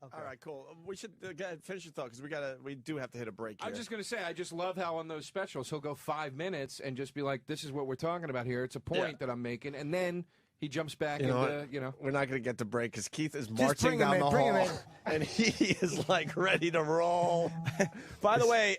Okay. All right, cool. We should finish your thought because we do have to hit a break here. I'm just going to say, I just love how on those specials he'll go 5 minutes and just be like, "This is what we're talking about here. It's a point that I'm making," and then he jumps back into, We're not going to get to break because Keith is marching down the hall, and he is, like, ready to roll. By the way,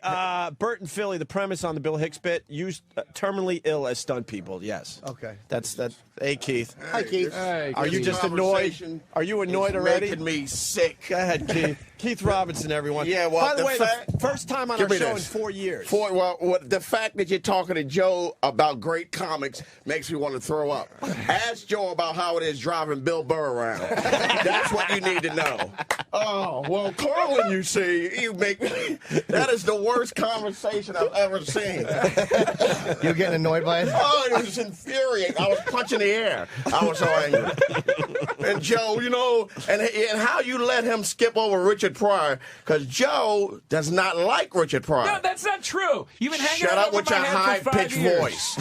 Bert and Philly, the premise on the Bill Hicks bit, used terminally ill as stunt people, yes. Okay. That's that. Hey, Keith. Hi, Keith. Hey, Are you just annoyed? Are you annoyed already? Making me sick. Go ahead, Keith. Keith Robinson, everyone. Yeah, well, by the way, fact, the first time on our show in 4 years. The fact that you're talking to Joe about great comics makes me want to throw up. Ask Joe about how it is driving Bill Burr around. That's what you need to know. Oh, well, Carlin, you see, you make me. That is the worst conversation I've ever seen. You're getting annoyed by it? Oh, it was infuriating. I was punching the air. I was so angry. And Joe, and how you let him skip over Richard Pryor, because Joe does not like Richard Pryor. No, that's not true. You've been hanging Shut that up over with my your head for 5 high-pitched years. voice.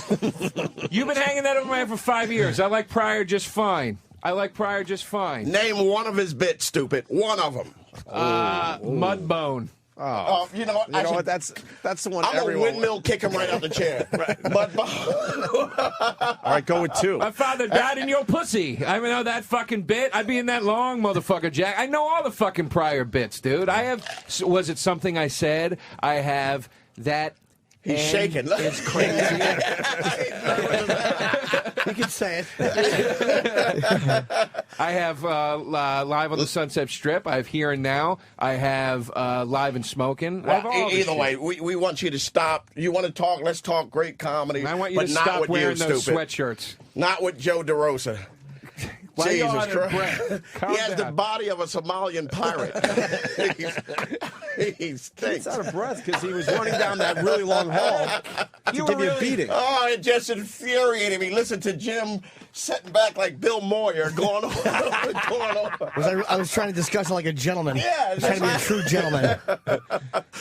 You've been hanging that over my head for 5 years. I like Pryor just fine. Name one of his bits, stupid. One of them. Mudbone. Oh, you know what? That's the one. I'm a windmill kick him right out the chair. Right. All right, go with 2. My father died in your pussy. I know that fucking bit. I'd be in that long, motherfucker, Jack. I know all the fucking Pryor bits, dude. Was it something I said? I have that. He's shaking. It's crazy. You can say it. I have Live on the Sunset Strip. I have Here and Now. I have Live and Smoking. Well, either way, we want you to stop. You want to talk? Let's talk great comedy. And I want you to not stop with wearing those stupid. sweatshirts. Not with Joe DeRosa. Jesus Christ. He has the body of a Somalian pirate. He stinks. He's out of breath because he was running down that really long hall to give you a beating. Oh, it just infuriated me. Listen to Jim sitting back like Bill Moyer going over. I was trying to discuss it like a gentleman. Yeah. Trying to be a true gentleman.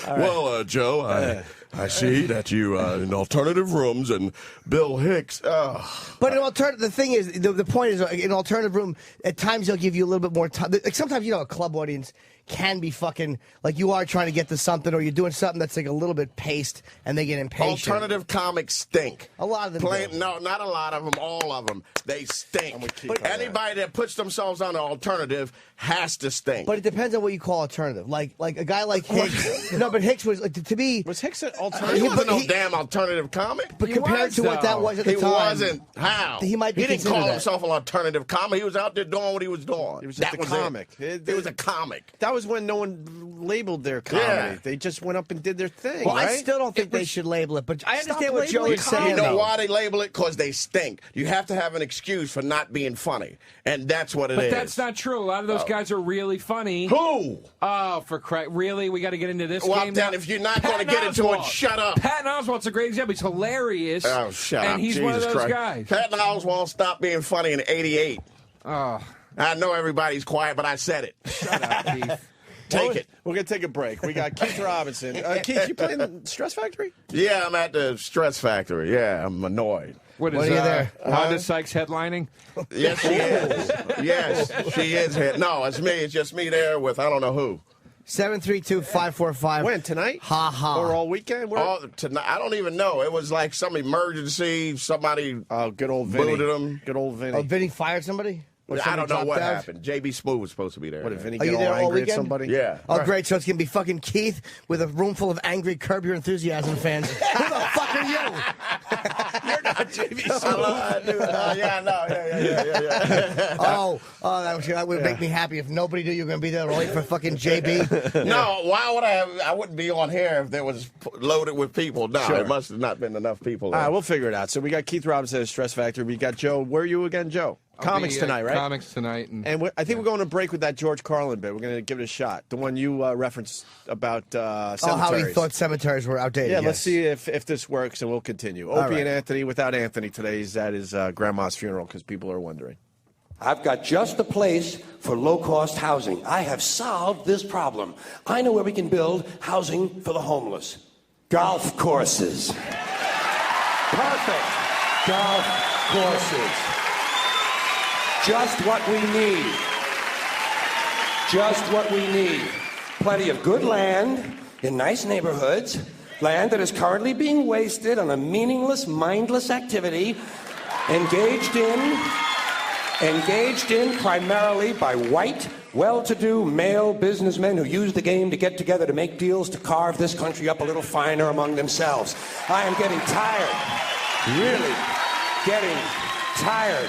Well, Joe, I see that you in alternative rooms and Bill Hicks. But the thing is, the point is, in an alternative room, at times they'll give you a little bit more time. Like sometimes, a club audience can be fucking, like you are trying to get to something or you're doing something that's like a little bit paced and they get impatient. Alternative comics stink. A lot of them do. No, not a lot of them, all of them. They stink. But anybody that puts themselves on an alternative has to stink. But it depends on what you call alternative. Like a guy like Hicks. No, but Hicks was, to me... Was Hicks an alternative? He wasn't no damn alternative comic. But compared to what that was at the time... He wasn't. How? He might be He didn't call considered himself an alternative comic. He was out there doing what he was doing. He was just a comic. It was a comic. That was when no one labeled their comedy. Yeah. They just went up and did their thing, Well, right? I still don't think they should label it, but I understand what Joe is saying. You know why they label it? Because they stink. You have to have an excuse for not being funny, and that's what it is. But that's not true. A lot of those guys are really funny. Who? Oh, for Christ. Really? We got to get into this Well, game then, now? if you're not going to get into it, shut up. Patton Oswalt's a great example. He's hilarious. Oh, shut up. And he's Jesus one of those Christ. guys. Patton Oswalt stopped being funny in '88. Oh. I know everybody's quiet, but I said it. Shut up, Keith. Take it. We're going to take a break. We got Keith Robinson. Keith, you playing the Stress Factory? Yeah, I'm at the Stress Factory. Yeah, I'm annoyed. What is are you there? Wanda Sykes headlining? Yes, she is. Yes, she is here. No, it's me. It's just me there with I don't know who. 732-545. When, tonight? Ha ha. Or all weekend? Tonight, I don't even know. It was like some emergency. Somebody good old Vinny. booted him. Good old Vinny. Oh, Vinny fired somebody? Or I don't know somebody what dropped out? happened. JB Smooth was supposed to be there. What, did Vinny Are get you there all all angry at weekend? somebody? Yeah. Oh, great. So it's going to be fucking Keith with a room full of angry Curb Your Enthusiasm fans. Who the fuck are you? You're not JB Oh, that would make me happy if nobody knew you were going to be there only for fucking JB. No, why would I wouldn't be on here if there was loaded with people. No, Sure. it must have not been enough people. All right, we'll figure it out. So we got Keith Robinson at Stress Factory. We got Joe. Where are you again, Joe? Comics tonight, right? Comics tonight. And I think we're going to break with that George Carlin bit. We're going to give it a shot. The one you referenced about cemeteries. Oh, how he thought cemeteries were outdated. Yeah, yes. let's see if this works, and we'll continue. Opie right. and Anthony without Anthony today. He's at his grandma's funeral because people are wondering. I've got just the place for low-cost housing. I have solved this problem. I know where we can build housing for the homeless. Golf courses. Perfect. Golf courses. Just what we need. just what we need. Plenty of good land in nice neighborhoods, land that is currently being wasted on a meaningless, mindless activity engaged in primarily by white, well-to-do male businessmen who use the game to get together to make deals to carve this country up a little finer among themselves. I am getting tired, really getting tired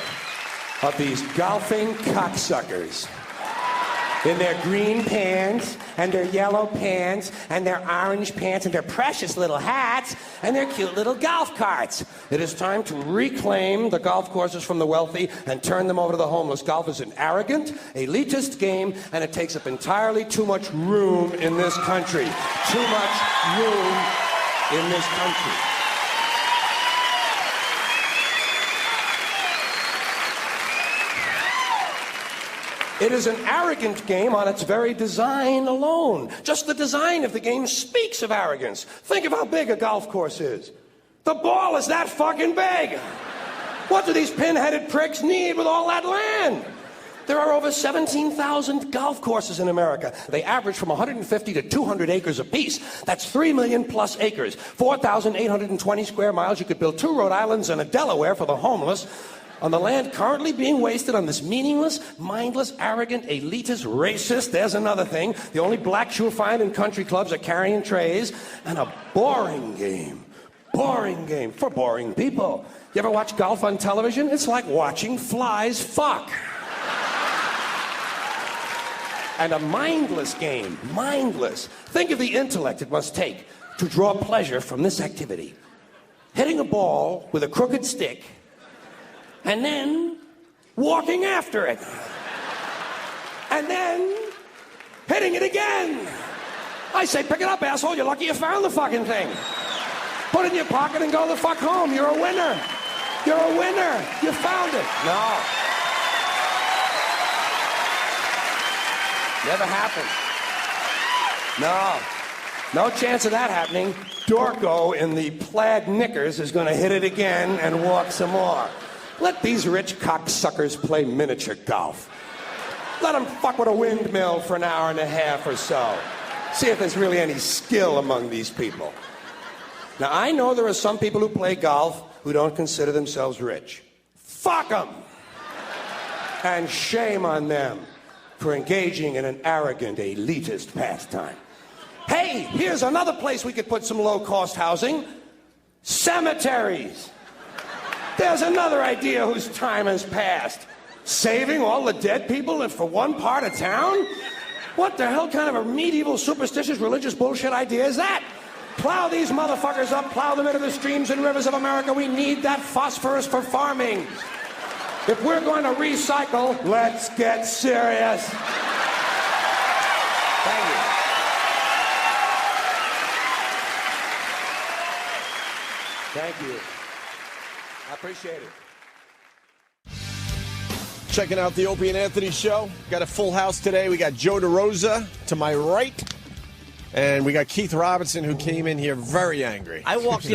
of these golfing cocksuckers in their green pants and their yellow pants and their orange pants and their precious little hats and their cute little golf carts. It is time to reclaim the golf courses from the wealthy and turn them over to the homeless. Golf is an arrogant, elitist game, and it takes up entirely too much room in this country. Too much room in this country. It is an arrogant game on its very design alone. Just the design of the game speaks of arrogance. Think of how big a golf course is. The ball is that fucking big. What do these pin-headed pricks need with all that land? There are over 17,000 golf courses in America. They average from 150 to 200 acres apiece. That's 3 million plus acres. 4,820 square miles. You could build 2 Rhode Islands and a Delaware for the homeless. On the land currently being wasted on this meaningless, mindless, arrogant, elitist, racist, there's another thing. The only blacks you'll find in country clubs are carrying trays. And a boring game. Boring game for boring people. You ever watch golf on television? It's like watching flies fuck. And a mindless game. Mindless. Think of the intellect it must take to draw pleasure from this activity. Hitting a ball with a crooked stick and then walking after it. And then hitting it again. I say, pick it up, asshole. You're lucky you found the fucking thing. Put it in your pocket and go the fuck home. You're a winner. You're a winner. You found it. No. Never happened. No. No chance of that happening. Dorco in the plaid knickers is going to hit it again and walk some more. Let these rich cocksuckers play miniature golf. Let them fuck with a windmill for an hour and a half or so. See if there's really any skill among these people. Now, I know there are some people who play golf who don't consider themselves rich. Fuck them! And shame on them for engaging in an arrogant, elitist pastime. Hey, here's another place we could put some low-cost housing. Cemeteries. There's another idea whose time has passed. Saving all the dead people for one part of town? What the hell kind of a medieval, superstitious, religious bullshit idea is that? Plow these motherfuckers up, plow them into the streams and rivers of America. We need that phosphorus for farming. If we're going to recycle, let's get serious. Thank you. Thank you. I appreciate it. Checking out the Opie and Anthony show. Got a full house today. We got Joe DeRosa to my right. And we got Keith Robinson, who came in here very angry. I walked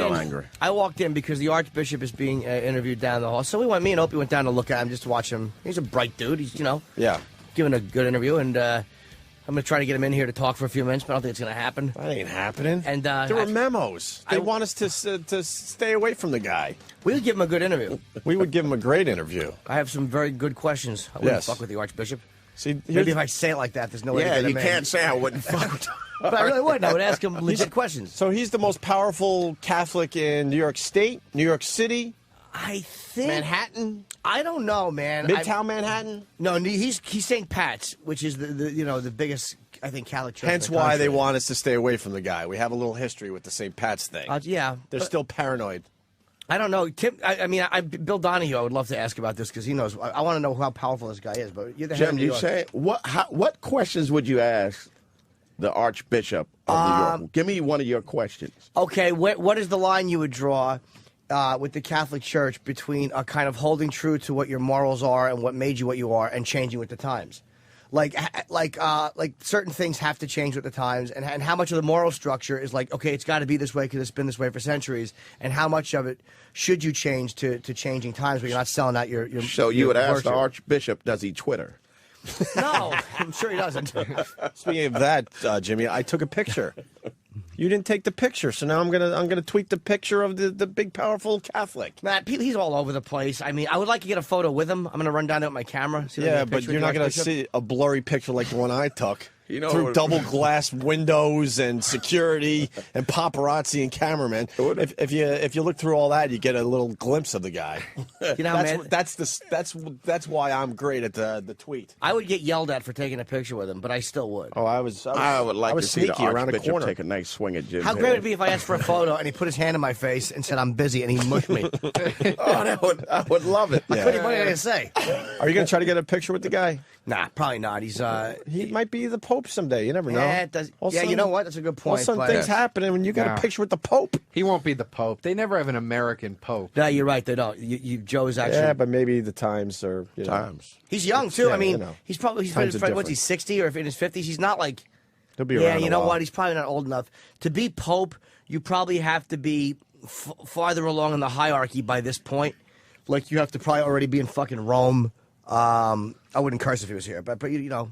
in because the Archbishop is being interviewed down the hall. So me and Opie went down to look at him, just to watch him. He's a bright dude. He's, giving a good interview. And I'm going to try to get him in here to talk for a few minutes, but I don't think it's going to happen. That ain't happening. And there were memos. They want us to stay away from the guy. We would give him a good interview. We would give him a great interview. I have some very good questions. I wouldn't fuck with the Archbishop. See, maybe if I say it like that, there's no way to get him in. Yeah, you can't say I wouldn't fuck with him. But I really wouldn't. I would ask him legit questions. So he's the most powerful Catholic in New York State, New York City, I think Manhattan. I don't know, man. Midtown Manhattan. No, he's St. Pat's, which is the biggest, I think, Catholic church. Hence why they want us to stay away from the guy. We have a little history with the St. Pat's thing. Yeah, they're still paranoid. I don't know, Tim. Bill Donahue. I would love to ask about this because he knows. I want to know how powerful this guy is. But you're the head of New York. Say what questions would you ask the Archbishop of New York? Give me one of your questions. Okay, what is the line you would draw with the Catholic Church between kind of holding true to what your morals are and what made you what you are, and changing with the times? Like certain things have to change with the times, and how much of the moral structure is like, okay, it's got to be this way because it's been this way for centuries, and how much of it should you change to changing times where you're not selling out your So you would ask virtue. the Archbishop, does he Twitter? No, I'm sure he doesn't. Speaking of that, Jimmy, I took a picture. You didn't take the picture, so now I'm gonna tweet the picture of the big powerful Catholic. Matt, he's all over the place. I mean, I would like to get a photo with him. I'm gonna run down there with my camera. Yeah, but you're not gonna see a blurry picture like the one I took. You know, through double glass windows and security and paparazzi and cameramen. If you look through all that, you get a little glimpse of the guy. You know, man, that's why I'm great at the tweet. I would get yelled at for taking a picture with him, but I still would. Oh, I would like to see the Archbishop take a nice swing at Jim's How great would it be if I asked for a photo and he put his hand in my face and said I'm busy and he mushed me? I would love it. Yeah. What are you gonna say? Are you gonna try to get a picture with the guy? Nah, probably not. He might be the Pope someday. You never know. Yeah, you know what? That's a good point. Some things happen, and when you got a picture with the Pope, he won't be the Pope. They never have an American Pope. No, you're right. They don't. Joe's actually. Yeah, but maybe the times are times. He's young too. Yeah, I mean, he's probably what's he 60 or in his 50s? He's not like. He'll be around. Yeah, you know what? He's probably not old enough to be Pope. You probably have to be farther along in the hierarchy by this point. Like you have to probably already be in fucking Rome. I wouldn't curse if he was here, but you know.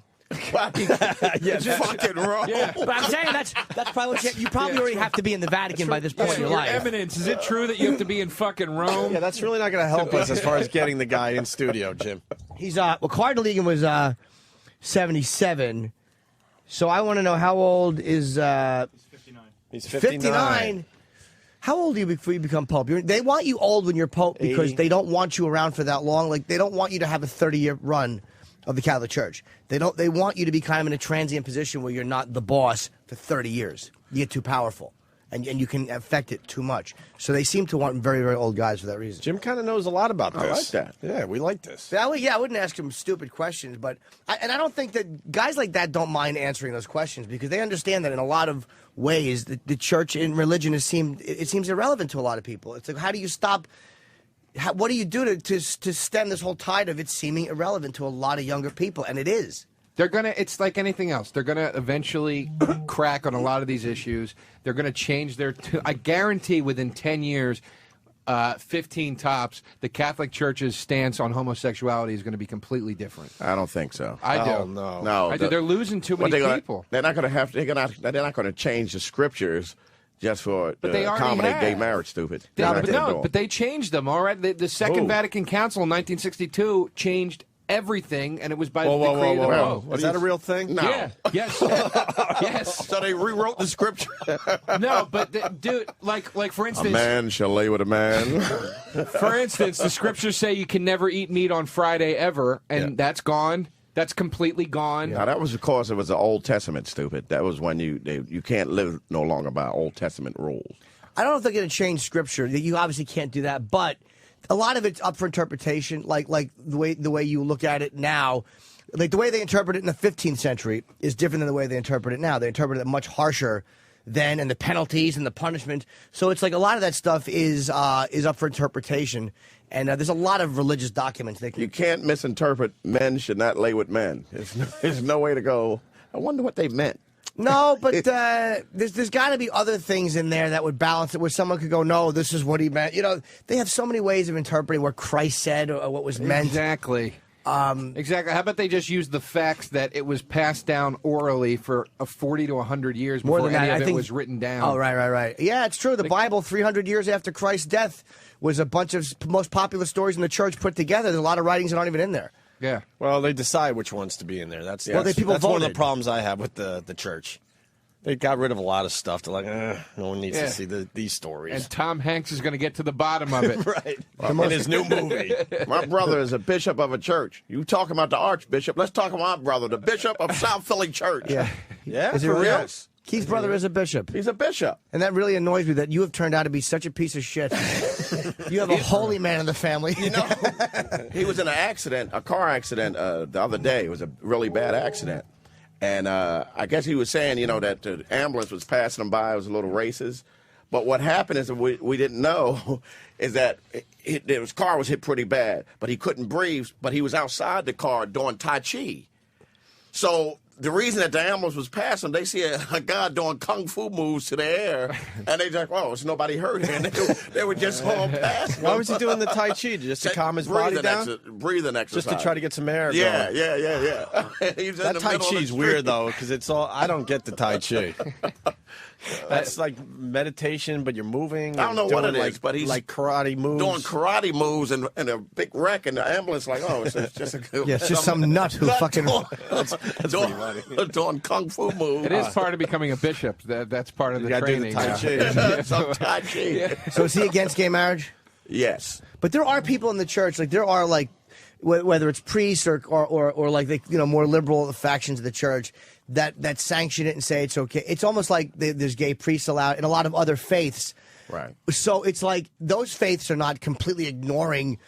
Yeah, fucking wrong. Yeah. But I'm saying that's probably what you probably already have to be in the Vatican by this point in your life. Eminence, is it true that you have to be in fucking Rome? Yeah, that's really not going to help us as far as getting the guy in studio, Jim. He's Cardinal Egan was 77. So I want to know how old is He's 59. How old are you before you become Pope? They want you old when you're Pope because 80. they don't want you around for that long. Like they don't want you to have a 30-year run of the Catholic Church. They want you to be kind of in a transient position where you're not the boss for 30 years. You get too powerful, and you can affect it too much. So they seem to want very, very old guys for that reason. Jim kind of knows a lot about this. I like that. Yeah, we like this. I wouldn't ask him stupid questions, but I don't think that guys like that don't mind answering those questions because they understand that in a lot of ways the church and religion seems irrelevant to a lot of people. It's like, how do you stop? What do you do to stem this whole tide of it seeming irrelevant to a lot of younger people? And it is. It's like anything else. They're gonna eventually crack on a lot of these issues. They're gonna change I guarantee within 10 years, 15 tops, the Catholic Church's stance on homosexuality is going to be completely different. I don't think so. I do. Oh, no. No, They're losing too many people. They're not going to They're not going to change the scriptures just for they accommodate have. gay marriage. Stupid. But they changed them. All right, the Second Vatican Council in 1962 changed everything, and it was by the decree of the Pope. Is that a real thing? No. Yeah. Yes. Yes. So they rewrote the scripture. No, but dude, like for instance, a man shall lay with a man. For instance, the scriptures say you can never eat meat on Friday ever, and that's gone. That's completely gone. Now that was because it was the Old Testament. Stupid. That was when you can't live no longer by Old Testament rules. I don't know if they're going to change scripture. You obviously can't do that, but a lot of it's up for interpretation. Like the way you look at it now, like the way they interpret it in the 15th century is different than the way they interpret it now. They interpret it much harsher then, and the penalties and the punishment. So it's like a lot of that stuff is up for interpretation. And there's a lot of religious documents. You can't misinterpret men should not lay with men. There's no way to go. I wonder what they meant. No, but there's got to be other things in there that would balance it where someone could go, no, this is what he meant. You know, they have so many ways of interpreting what Christ said or what was meant. Exactly. Exactly. How about they just use the facts that it was passed down orally for 40 to 100 years before any of it was written down? Oh, right. Yeah, it's true. The Bible, 300 years after Christ's death, was a bunch of most popular stories in the church put together. There's a lot of writings that aren't even in there. Yeah. Well, they decide which ones to be in there. That's people one of the voted. problems I have with the church. They got rid of a lot of stuff. They're like, no one needs to see these stories. And Tom Hanks is going to get to the bottom of it. Right. In his new movie. My brother is a bishop of a church. You talking about the archbishop. Let's talk about my brother, the bishop of South Philly Church. Yeah. Yeah, Is it for real? real? Keith's brother is a bishop. He's a bishop. And that really annoys me that you have turned out to be such a piece of shit. You have a holy man in the family. You know, he was in an accident, a car accident the other day. It was a really bad accident. And I guess he was saying, you know, that the ambulance was passing him by. It was a little racist. But what happened is we didn't know is that his car was hit pretty bad, but he couldn't breathe. But he was outside the car doing Tai Chi. So the reason that the ambulance was passing, they see a guy doing kung fu moves to the air, and they just, oh, there's nobody hurt here. And they were just all passing. Why was he doing the Tai Chi? Just to calm his body down? Breathing exercise. Just to try to get some air Yeah. That Tai Chi's weird, though, because it's all, I don't get the Tai Chi. That's like meditation, but you're moving. I don't know what it is, but he's like karate moves. Doing karate moves and a big wreck, and the ambulance like, oh, it's just a it's just some nut who fucking doing kung fu moves. It is part of becoming a bishop. That's part of the training. Tai Chi. Tai Chi. Yeah. So is he against gay marriage? Yes, but there are people in the church, like there are like whether it's priests or like the more liberal factions of the church that sanction it and say it's okay. It's almost like there's gay priests allowed in a lot of other faiths. Right. So it's like those faiths are not completely ignoring,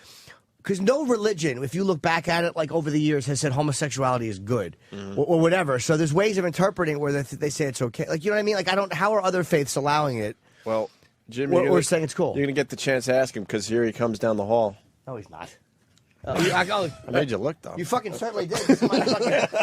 because no religion, if you look back at it, like over the years, has said homosexuality is good or whatever. So there's ways of interpreting it where they say it's okay. Like, you know what I mean? Like, how are other faiths allowing it? Well, Jim, we're saying it's cool. You're going to get the chance to ask him, because here he comes down the hall. No, he's not. I made you look, though. You fucking certainly did.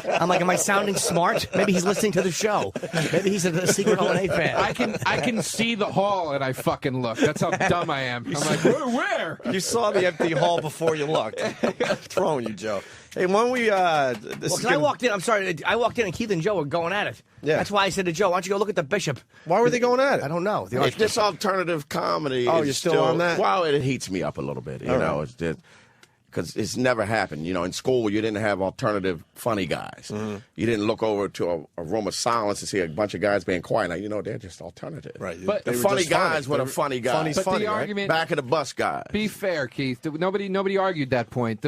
I'm like, am I sounding smart? Maybe he's listening to the show. Maybe he's a secret O&A fan. I can see the hall and I fucking look. That's how dumb I am. I'm like, where? You saw the empty hall before you looked. I'm throwing you, Joe. Hey, when we because I walked in, I'm sorry, I walked in and Keith and Joe were going at it. Yeah. That's why I said to Joe, why don't you go look at the bishop? Why were they going at it? I don't know. If this alternative comedy. Oh, is you're still on that? Well, it heats me up a little bit. You know, it's just. Because it's never happened. You know, in school, you didn't have alternative funny guys. You didn't look over to a room of silence and see a bunch of guys being quiet. Now, you know, they're just alternative. Right. But the funny guys were the funny guys. Funny's But funny, the right? argument, Back of the bus guys. be fair, Keith. Nobody argued that point.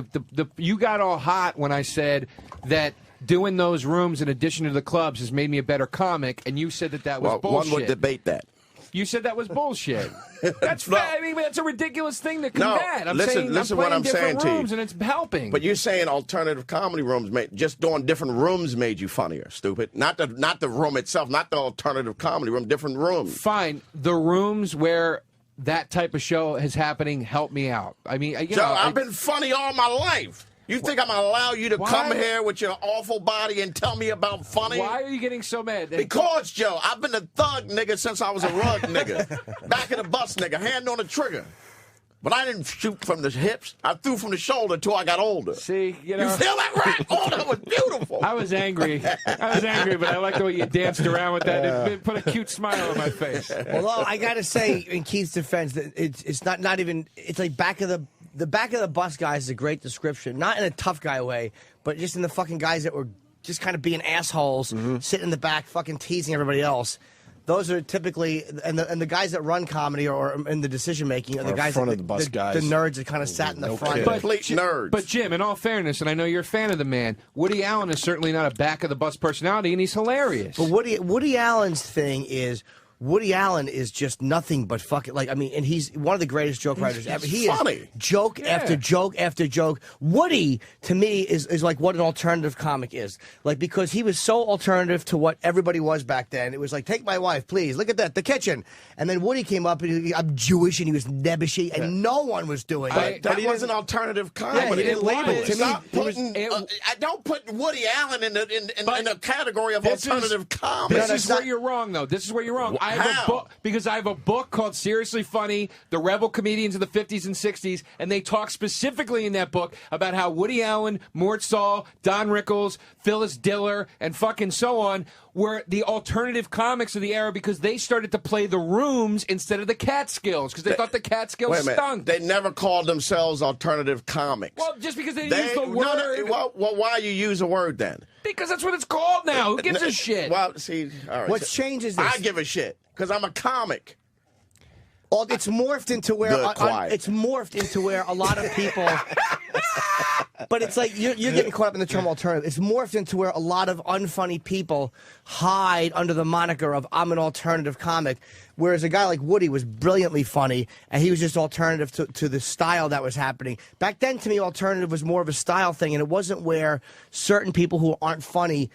You got all hot when I said that doing those rooms in addition to the clubs has made me a better comic, and you said that was bullshit. One would debate that. You said that was bullshit. That's fair. I mean, that's a ridiculous thing to combat. No, I'm listen saying what I'm different saying to you. rooms and it's helping. But you're saying alternative comedy rooms just doing different rooms made you funnier, stupid. Not the room itself, not the alternative comedy room, different rooms. Fine. The rooms where that type of show is happening help me out. I mean, I've been funny all my life. You think I'm going to allow you to come here with your awful body and tell me about funny? Why are you getting so mad? Because, Joe, I've been a thug nigga since I was a rug nigga. Back of the bus nigga, hand on the trigger. But I didn't shoot from the hips. I threw from the shoulder until I got older. See, you feel that right? Oh, that was beautiful. I was angry, but I like the way you danced around with that. It put a cute smile on my face. Although I got to say, in Keith's defense, that it's not even. It's like back of the back of the bus guys is a great description. Not in a tough guy way, but just in the fucking guys that were just kind of being assholes, sitting in the back, fucking teasing everybody else. Those are typically, and the guys that run comedy or in the decision making are the guys front that, of the bus guys. the nerds that kind of sat in the front. Complete nerds. But Jim, in all fairness, and I know you're a fan of the man, Woody Allen is certainly not a back of the bus personality, and he's hilarious. But Woody Allen's thing is, Woody Allen is just nothing but fucking, like, I mean, and he's one of the greatest joke writers ever. He funny. is joke after joke after joke. Woody, to me, is like what an alternative comic is. Like, because he was so alternative to what everybody was back then. It was like, take my wife, please. Look at that, the kitchen. And then Woody came up, and I'm Jewish, and he was nebbishy, and no one was doing it. That was an alternative comedy. Yeah, he didn't label it. To me, I don't put Woody Allen in the category of alternative comedy. This is where you're wrong, though. This is where you're wrong. I have a book, because I have a book called Seriously Funny, The Rebel Comedians of the 50s and 60s, and they talk specifically in that book about how Woody Allen, Mort Saul, Don Rickles, Phyllis Diller, and fucking so on were the alternative comics of the era because they started to play the rooms instead of the Catskills because they thought the Catskills stunk. They never called themselves alternative comics. Well, just because they didn't use the word. Well, why you use a word then? Because that's what it's called now. Who gives a shit? Well, see, all right. What's changed is this. I give a shit because I'm a comic. Well, it's morphed into where it's morphed into where a lot of people. But it's like you're getting caught up in the term alternative. It's morphed into where a lot of unfunny people hide under the moniker of I'm an alternative comic, whereas a guy like Woody was brilliantly funny, and he was just alternative to the style that was happening. Back then, to me, alternative was more of a style thing, and it wasn't where certain people who aren't funny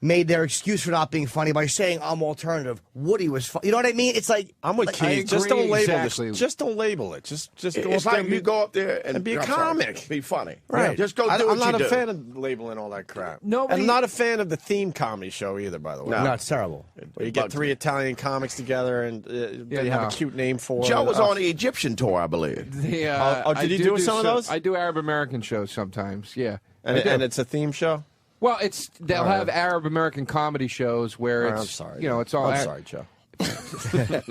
made their excuse for not being funny by saying I'm alternative. Woody was funny. You know what I mean? It's like I'm with like, Keith. Just don't label exactly. this. Just don't label it. Just go It's up like there you go up there and be a I'm sorry, comic. be funny. Right. Just go do I'm what not you a do. fan of labeling all that crap. Nobody- I'm not a fan of the theme comedy show either, by the way. no, it's terrible. Where you get three Italian comics together and they have no. a cute name for Joe it. was on the Egyptian tour, I believe. The, Oh, did I you do some of show- those? I do Arab American shows sometimes. Yeah, And, I do. and it's a theme show? Well, they'll have Arab American comedy shows where it's I'm sorry. you know it's all. I'm sorry, Joe.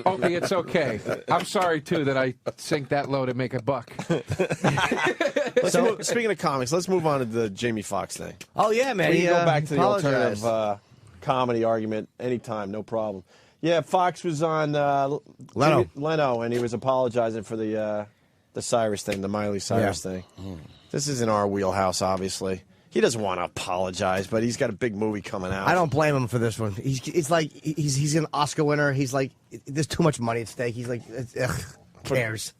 Opie, it's okay. I'm sorry too that I sink that low to make a buck. Speaking of comics, let's move on to the Jamie Foxx thing. Oh yeah, man. We He can go back to the apologized. alternative comedy argument anytime, no problem. Yeah, Fox was on Leno, and he was apologizing for the Cyrus thing, the Miley Cyrus thing. This is in our wheelhouse, obviously. He doesn't want to apologize, but he's got a big movie coming out. I don't blame him for this one. It's like he's an Oscar winner. He's like, there's too much money at stake. He's like, ugh, cares.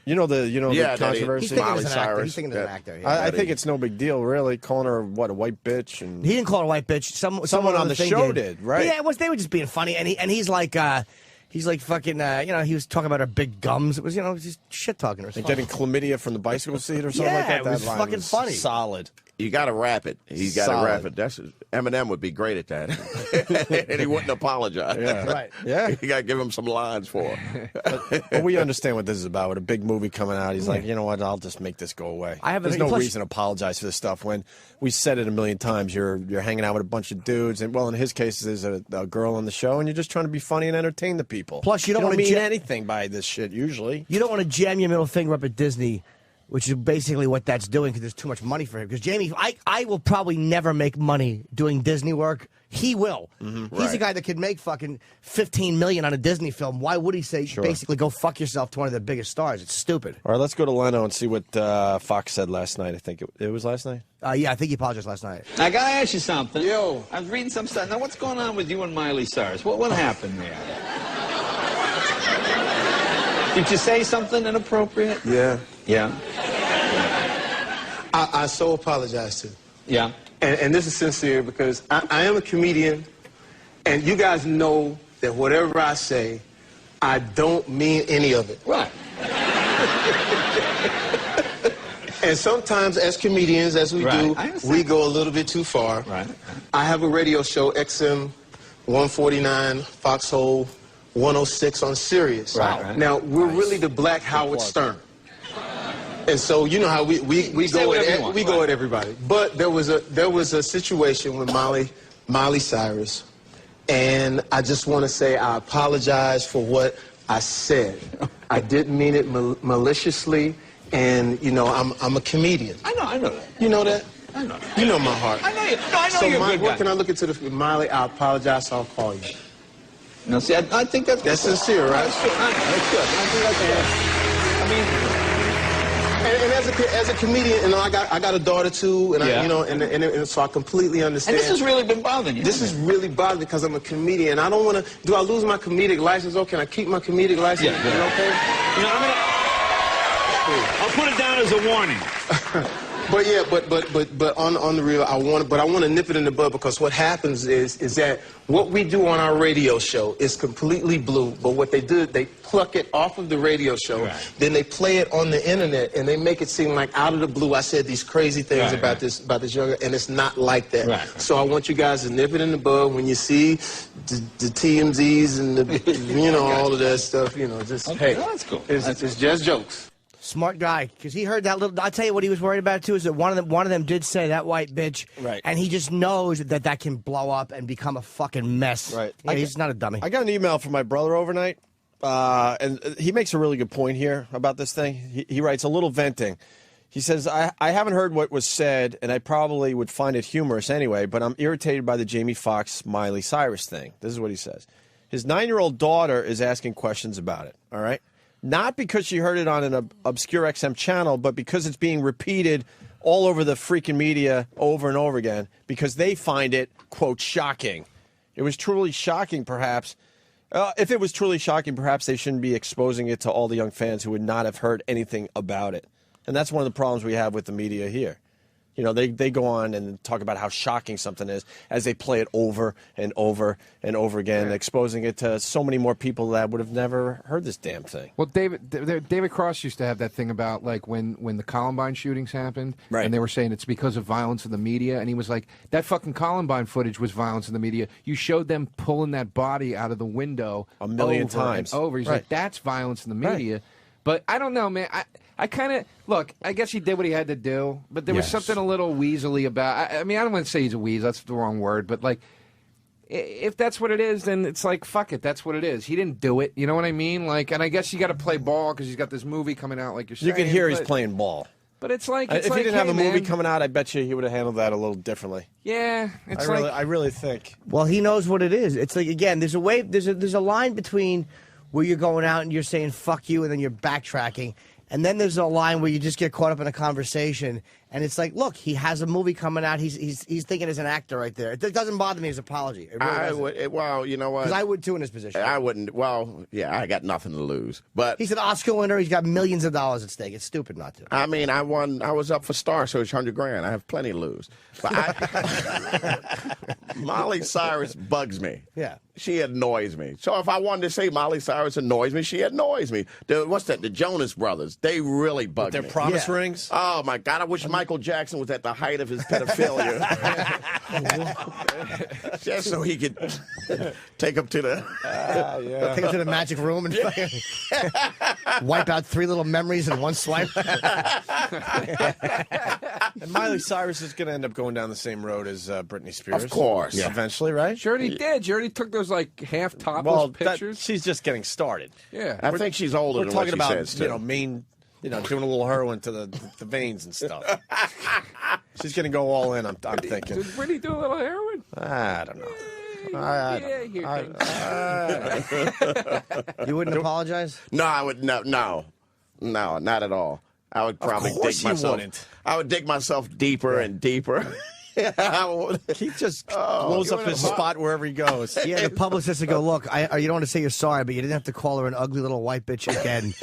You know the Yeah, that controversy. He's thinking Miley as an actor. Cyrus. He's thinking as an Yeah. actor. Yeah. I think it's no big deal, really, calling her what, a white bitch, and He didn't call her a white bitch. Someone on the thing show did, right? Yeah, they were just being funny, and he's like fucking, he was talking about her big gums. It was, just shit talking her. and getting chlamydia from the bicycle seat or something Yeah, like that. it That was line fucking was funny. Solid. You got to rap it. You got to Solid. rap it. Eminem would be great at that, and he wouldn't apologize. Yeah. Right. Yeah. You got to give him some lines for it. But we understand what this is about. With a big movie coming out, he's like, you know what? I'll just make this go away. There's no plus- reason to apologize for this stuff. When we said it a million times, you're hanging out with a bunch of dudes, and well, in his case, there's a girl on the show, and you're just trying to be funny and entertain the people. Plus, you don't wanna mean ja- anything by this shit usually. You don't want to jam your middle finger up at Disney, which is basically what that's doing because there's too much money for him. Because Jamie, I will probably never make money doing Disney work. He will. He's the guy that could make fucking $15 million on a Disney film. Why would he say basically go fuck yourself to one of the biggest stars? It's stupid. All right, let's go to Leno and see what Fox said last night. I think it was last night. Yeah, I think he apologized last night. I gotta ask you something. Yo. I was reading some stuff. Now, what's going on with you and Miley Cyrus? What happened there? Did you say something inappropriate? Yeah. Yeah. I so apologize to. Yeah. And this is sincere because I am a comedian, and you guys know that whatever I say, I don't mean any of it. Right. And sometimes as comedians, as we Right. do, I understand. we go a little bit too far. Right. I have a radio show, XM 149, Foxhole 106 on Sirius. Right. Now, we're really the Black Howard Stern. And so you know how we Say go whatever you at want, we go right. at everybody. But there was a situation with Miley Cyrus, and I just want to say I apologize for what I said. I didn't mean it maliciously, and I'm a comedian. I know that. You know that? I know. You know my heart. I know you. No, I know So you're a Mike, good what guy. can I look into the Miley? I apologize. So I'll call you. No, see, I think that's sincere, right? That's good. That's good. I think that's good. I mean, And as a comedian, I got a daughter too, and Yeah. and so I completely understand. and this has really been bothering you. This is really bothering me because I'm a comedian. I don't want to. Do I lose my comedic license? Oh, can I keep my comedic license? Yeah. Is it okay? I'll put it down as a warning. But yeah, but on the real, I want to nip it in the bud because what happens is that what we do on our radio show is completely blue. But what they do, they pluck it off of the radio show, Right. then they play it on the internet, and they make it seem like out of the blue I said these crazy things Right, about this young, and it's not like that. Right. So I want you guys to nip it in the bud when you see the TMZs and the all of that stuff. Just Okay, hey, well, that's cool. It's just jokes. Smart guy, because he heard that little. I'll tell you what he was worried about too is that one of them did say that white bitch, Right. And he just knows that can blow up and become a fucking mess, Right. Yeah, he's not a dummy. I got an email from my brother overnight, and he makes a really good point here about this thing. He writes, a little venting. He says, I haven't heard what was said, and I probably would find it humorous anyway, but I'm irritated by the Jamie Foxx, Miley Cyrus thing. This is what he says. His 9-year-old daughter is asking questions about it, all right? Not because she heard it on an obscure XM channel, but because it's being repeated all over the freaking media over and over again because they find it, quote, shocking. It was truly shocking, perhaps. If it was truly shocking, perhaps they shouldn't be exposing it to all the young fans who would not have heard anything about it. And that's one of the problems we have with the media here. You know, they go on and talk about how shocking something is as they play it over and over and over again, exposing it to so many more people that would have never heard this damn thing. Well, David Cross used to have that thing about like when the Columbine shootings happened, right. And they were saying it's because of violence in the media, and he was like, that fucking Columbine footage was violence in the media. You showed them pulling that body out of the window a million times over. He's like, that's violence in the media. Right. But I don't know, man. I kind of look. I guess he did what he had to do, but there was something a little weaselly about. I mean, I don't want to say he's a weasel. That's the wrong word. But like, if that's what it is, then it's like fuck it. That's what it is. He didn't do it. You know what I mean? Like, and I guess you got to play ball because he's got this movie coming out. Like you're saying, you can hear he's playing ball. But it's like if like, he didn't have a movie man. coming out, I bet you he would have handled that a little differently. Yeah, it's I really think. Well, he knows what it is. It's like again, there's a line between where you're going out and you're saying fuck you, and then you're backtracking. And then there's a line where you just get caught up in a conversation, and it's like, look, he has a movie coming out. He's thinking as an actor right there. It doesn't bother me, his apology. It really well, you know what? Because I would too in his position. I wouldn't. Well, yeah, I got nothing to lose. But he's an Oscar winner. He's got millions of dollars at stake. It's stupid not to. I mean, I won. I was up for Star, so it's $100,000. I have plenty to lose. But Miley Cyrus bugs me. Yeah. She annoys me. So if I wanted to say Miley Cyrus annoys me, she annoys me. What's that? The Jonas Brothers. They really bug me. Their promise rings? Oh, my God. I wish Michael Jackson was at the height of his pedophilia. Just so he could take him to the... Take him to the magic room and wipe out 3 little memories in one swipe. And Miley Cyrus is going to end up going down the same road as Britney Spears. Of course. Yeah. Eventually, right? She already did. She already took those like half topless pictures. She's just getting started. Yeah. I think she's older We're than talking what she about, says, too. doing a little heroin to the veins and stuff. She's going to go all in, I'm thinking. Did Britney do a little heroin? I don't know. You wouldn't apologize? No, I would no, not at all. I would probably dig myself. I would dig myself deeper and deeper. Keith just blows up his spot wherever he goes. Yeah, the publicist would go, look, you don't want to say you're sorry, but you didn't have to call her an ugly little white bitch again.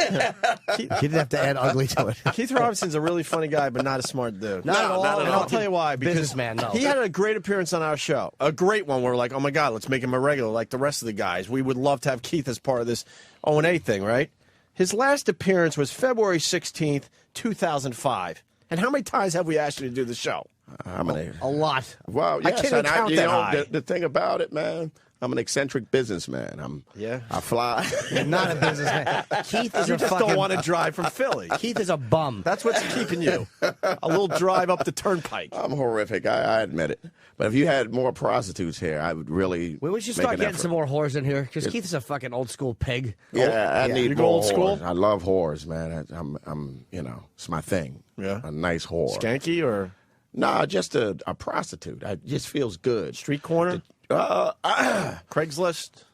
You didn't have to add ugly to it. Keith Robinson's a really funny guy, but not a smart dude. Not at all. And I'll tell you why. Because businessman, no. He had a great appearance on our show. A great one where we're like, oh, my God, let's make him a regular like the rest of the guys. We would love to have Keith as part of this O&A thing, right? His last appearance was February 16th, 2005. And how many times have we asked you to do the show? How many? A lot. Well, yes, I can't even count that high. The thing about it, man, I'm an eccentric buzzman. I fly. You're not a businessman. Keith is You a just fucking... don't want to drive from Philly. Keith is a bum. That's what's keeping you. A little drive up the turnpike. I'm horrific. I admit it. But if you had more prostitutes here, I would really. We should make start an getting effort. some more whores in here because Keith is a fucking old school pig. Yeah, I need You go more old school? whores. I love whores, man. I'm it's my thing. Yeah. A nice whore. Skanky or Nah, just a prostitute. It just feels good. street corner? Craigslist?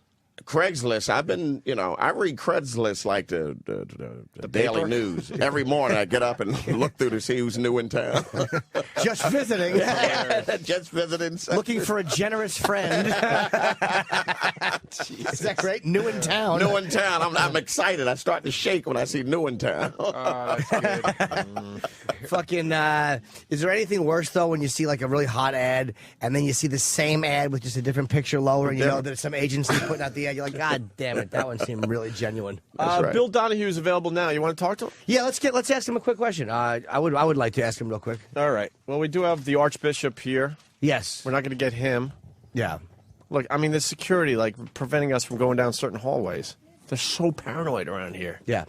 Craigslist. I've been, I read Craigslist like the Daily paper? News. Every morning I get up and look through to see who's new in town. Just visiting. Just visiting. Looking for a generous friend. Is that great? New in town. New in town. I'm excited. I start to shake when I see new in town. That's good. Fucking, is there anything worse, though, when you see, like, a really hot ad, and then you see the same ad with just a different picture lower, and you know that it's some agency putting out the ad? You're like, God damn it, that one seemed really genuine. Right. Bill Donahue is available now. You want to talk to him? Yeah, let's ask him a quick question. I would like to ask him real quick. All right. Well, we do have the Archbishop here. Yes. We're not going to get him. Yeah. Look, I mean, the security, like, preventing us from going down certain hallways. They're so paranoid around here. Yeah.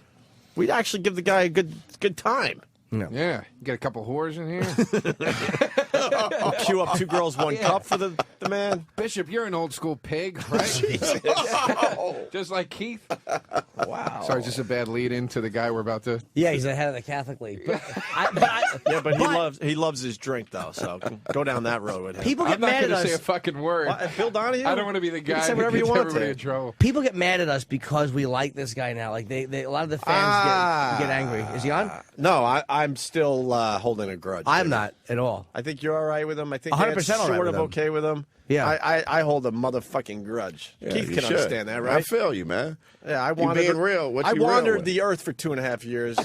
We'd actually give the guy a good time. Yeah, you get a couple whores in here. I'll queue up 2 girls, 1 cup for the man. Bishop, you're an old school pig, right? Just like Keith. Wow. Sorry, just a bad lead into the guy we're about to. Yeah, he's the head of the Catholic League. But he loves his drink though. So go down that road with him. People I'm get not mad going at to say a us. fucking word. Bill Donahue. I don't want to be the guy say who whatever you gets want everybody to. in trouble. People get mad at us because we like this guy now. Like they a lot of the fans get angry. Is he on? No, I'm still holding a grudge. I'm not at all. I think you're all right with him. I think 100% Ed's all right sort with of him. okay with him. Yeah. I hold a motherfucking grudge. Yeah, Keith you can should. understand that, right? I feel you, man. Yeah, I You wandered. being real. What I you real wandered with? the earth for 2.5 years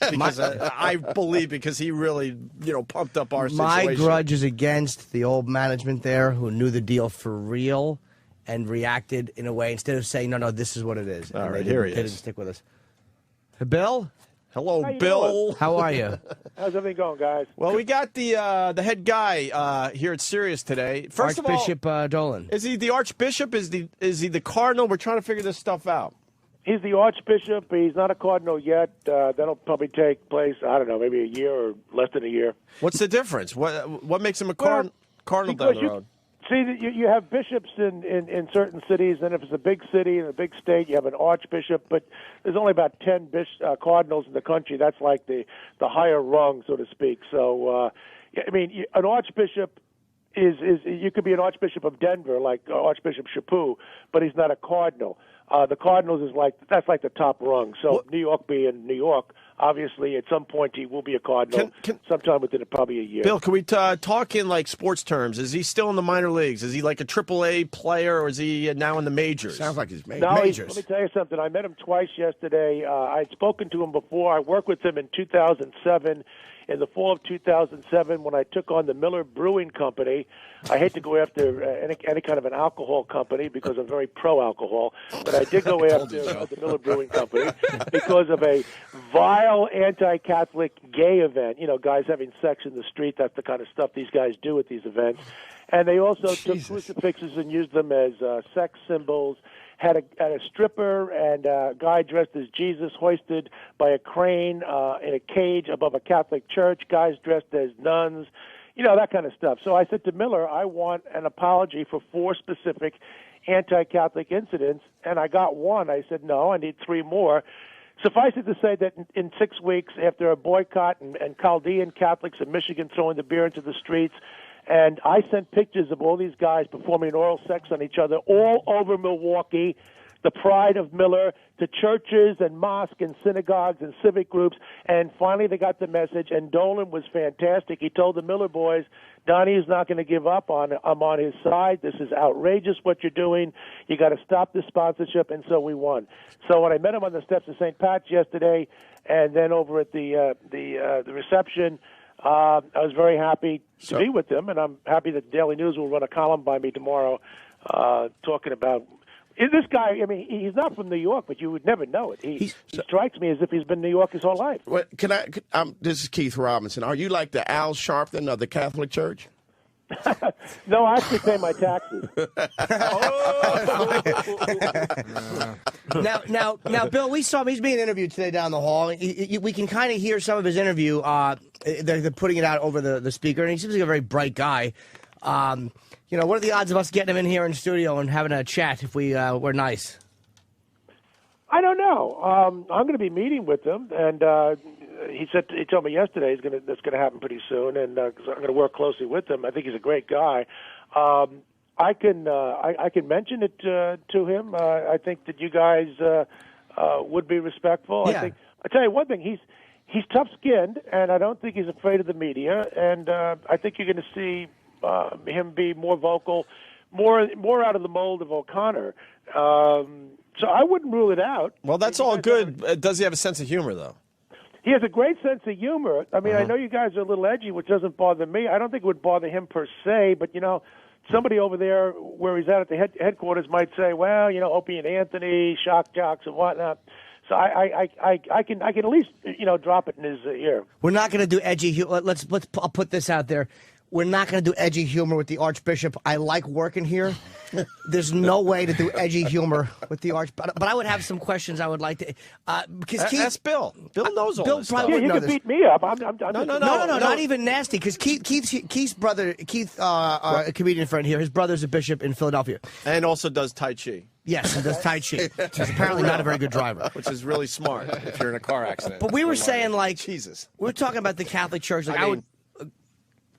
because I believe because he really, pumped up our My situation. grudge is against the old management there who knew the deal for real and reacted in a way instead of saying, no, this is what it is. All And right, they here didn't- he They is. didn't stick with us. Hey, Bill? Hello, How you Bill. doing? How are you? How's everything going, guys? Well, we got the head guy here at Sirius today. First Archbishop of all, Dolan. is he the Archbishop? Is he the Cardinal? We're trying to figure this stuff out. He's the Archbishop. He's not a Cardinal yet. That'll probably take place, I don't know, maybe a year or less than a year. What's the difference? What makes him a Well, Cardinal because down the road? See, you have bishops in certain cities, and if it's a big city and a big state, you have an archbishop. But there's only about 10 cardinals in the country. That's like the higher rung, so to speak. So, I mean, an archbishop is you could be an archbishop of Denver, like Archbishop Chaput, but he's not a cardinal. The Cardinals that's like the top rung. So New York being New York, obviously at some point he will be a Cardinal. Sometime within probably a year. Bill, can we talk in like sports terms? Is he still in the minor leagues? Is he like a AAA player, or is he now in the majors? Sounds like he's No, majors. let me tell you something. I met him twice yesterday. I'd spoken to him before. I worked with him in 2007. In the fall of 2007, when I took on the Miller Brewing Company, I hate to go after any kind of an alcohol company because I'm very pro-alcohol, but I did go after the Miller Brewing Company because of a vile anti-Catholic gay event. You know, guys having sex in the street, that's the kind of stuff these guys do at these events. And they also took crucifixes and used them as sex symbols. Had a stripper and a guy dressed as Jesus hoisted by a crane in a cage above a Catholic church, guys dressed as nuns, that kind of stuff. So I said to Miller, I want an apology for 4 specific anti-Catholic incidents, and I got 1. I said, no, I need 3 more. Suffice it to say that in 6 weeks, after a boycott and Chaldean Catholics in Michigan throwing the beer into the streets, and I sent pictures of all these guys performing oral sex on each other all over Milwaukee, the pride of Miller, to churches and mosques and synagogues and civic groups. And finally they got the message, and Dolan was fantastic. He told the Miller boys, Donnie is not going to give up. I'm on his side. This is outrageous what you're doing. You got to stop this sponsorship. And so we won. So when I met him on the steps of St. Pat's yesterday, and then over at the reception, I was very happy to be with him, and I'm happy that the Daily News will run a column by me tomorrow talking about this guy. I mean, he's not from New York, but you would never know it. He strikes me as if he's been in New York his whole life. What, this is Keith Robinson. Are you like the Al Sharpton of the Catholic Church? No, I actually pay my taxes. Now, Bill, we saw him. He's being interviewed today down the hall. We can kind of hear some of his interview. They're putting it out over the speaker, and he seems like a very bright guy. What are the odds of us getting him in here in the studio and having a chat if we were nice? I don't know. I'm going to be meeting with him, and he told me yesterday that's going to happen pretty soon, and I'm going to work closely with him. I think he's a great guy. I can mention it to him. I think that you guys would be respectful. Yeah. I tell you one thing. He's tough-skinned, and I don't think he's afraid of the media. And I think you're going to see him be more vocal, more out of the mold of O'Connor. So I wouldn't rule it out. Well, that's all good. Does he have a sense of humor, though? He has a great sense of humor. I mean, I know you guys are a little edgy, which doesn't bother me. I don't think it would bother him per se, but, somebody over there where he's at the headquarters might say, well, Opie and Anthony, shock jocks and whatnot. So I can at least, drop it in his ear. We're not going to do edgy humor. I'll put this out there. We're not going to do edgy humor with the Archbishop. I like working here. There's no way to do edgy humor with the Archbishop. But I would have some questions I would like to. Because Keith, Ask Bill. Bill knows all Bill this probably stuff. Yeah, would you know can this. beat me up. I'm No, not even nasty. Because Keith's brother, a comedian friend here, his brother's a bishop in Philadelphia. And also does Tai Chi, Yes, and does Tai Chi. He's apparently not a very good driver. which is really smart if you're in a car accident. But we were saying, like, Jesus. we were talking about the Catholic Church. Like,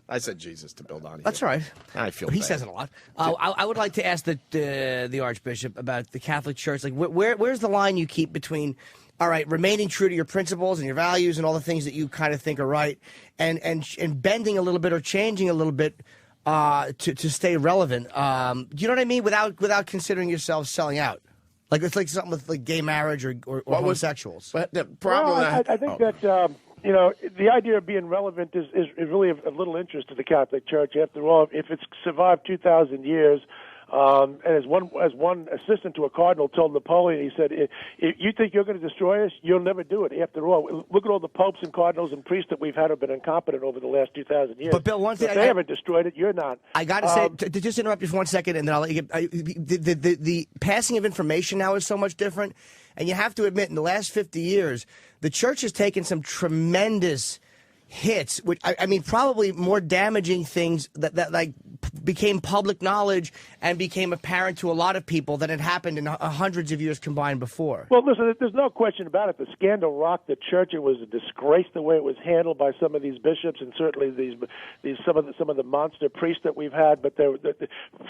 I said Jesus to Bill Donahue. That's all right. I feel he bad. says it a lot. I would like to ask the Archbishop about the Catholic Church. Like, where's the line you keep between, all right, remaining true to your principles and your values and all the things that you kind of think are right, and bending a little bit or changing a little bit to stay relevant. Do you know what I mean? Without considering yourself selling out. Like it's like something with like gay marriage or homosexuals. But the problem, I think that you know, the idea of being relevant is really of little interest to the Catholic Church. After all, if it's survived 2,000 years, and as one assistant to a cardinal told Napoleon, he said, if you think you're going to destroy us, you'll never do it. After all, look at all the popes and cardinals and priests that we've had who have been incompetent over the last 2,000 years. But Bill, one thing if they haven't destroyed it, you're not. I got to say, to just interrupt you for 1 second, and then I'll let you get. The passing of information now is so much different, and you have to admit, in the last 50 years, the church has taken some tremendous hits, which I mean, probably more damaging things that like became public knowledge and became apparent to a lot of people than had happened in hundreds of years combined before. Well, listen, there's no question about it. The scandal rocked the church. It was a disgrace the way it was handled by some of these bishops and certainly these some of the monster priests that we've had. But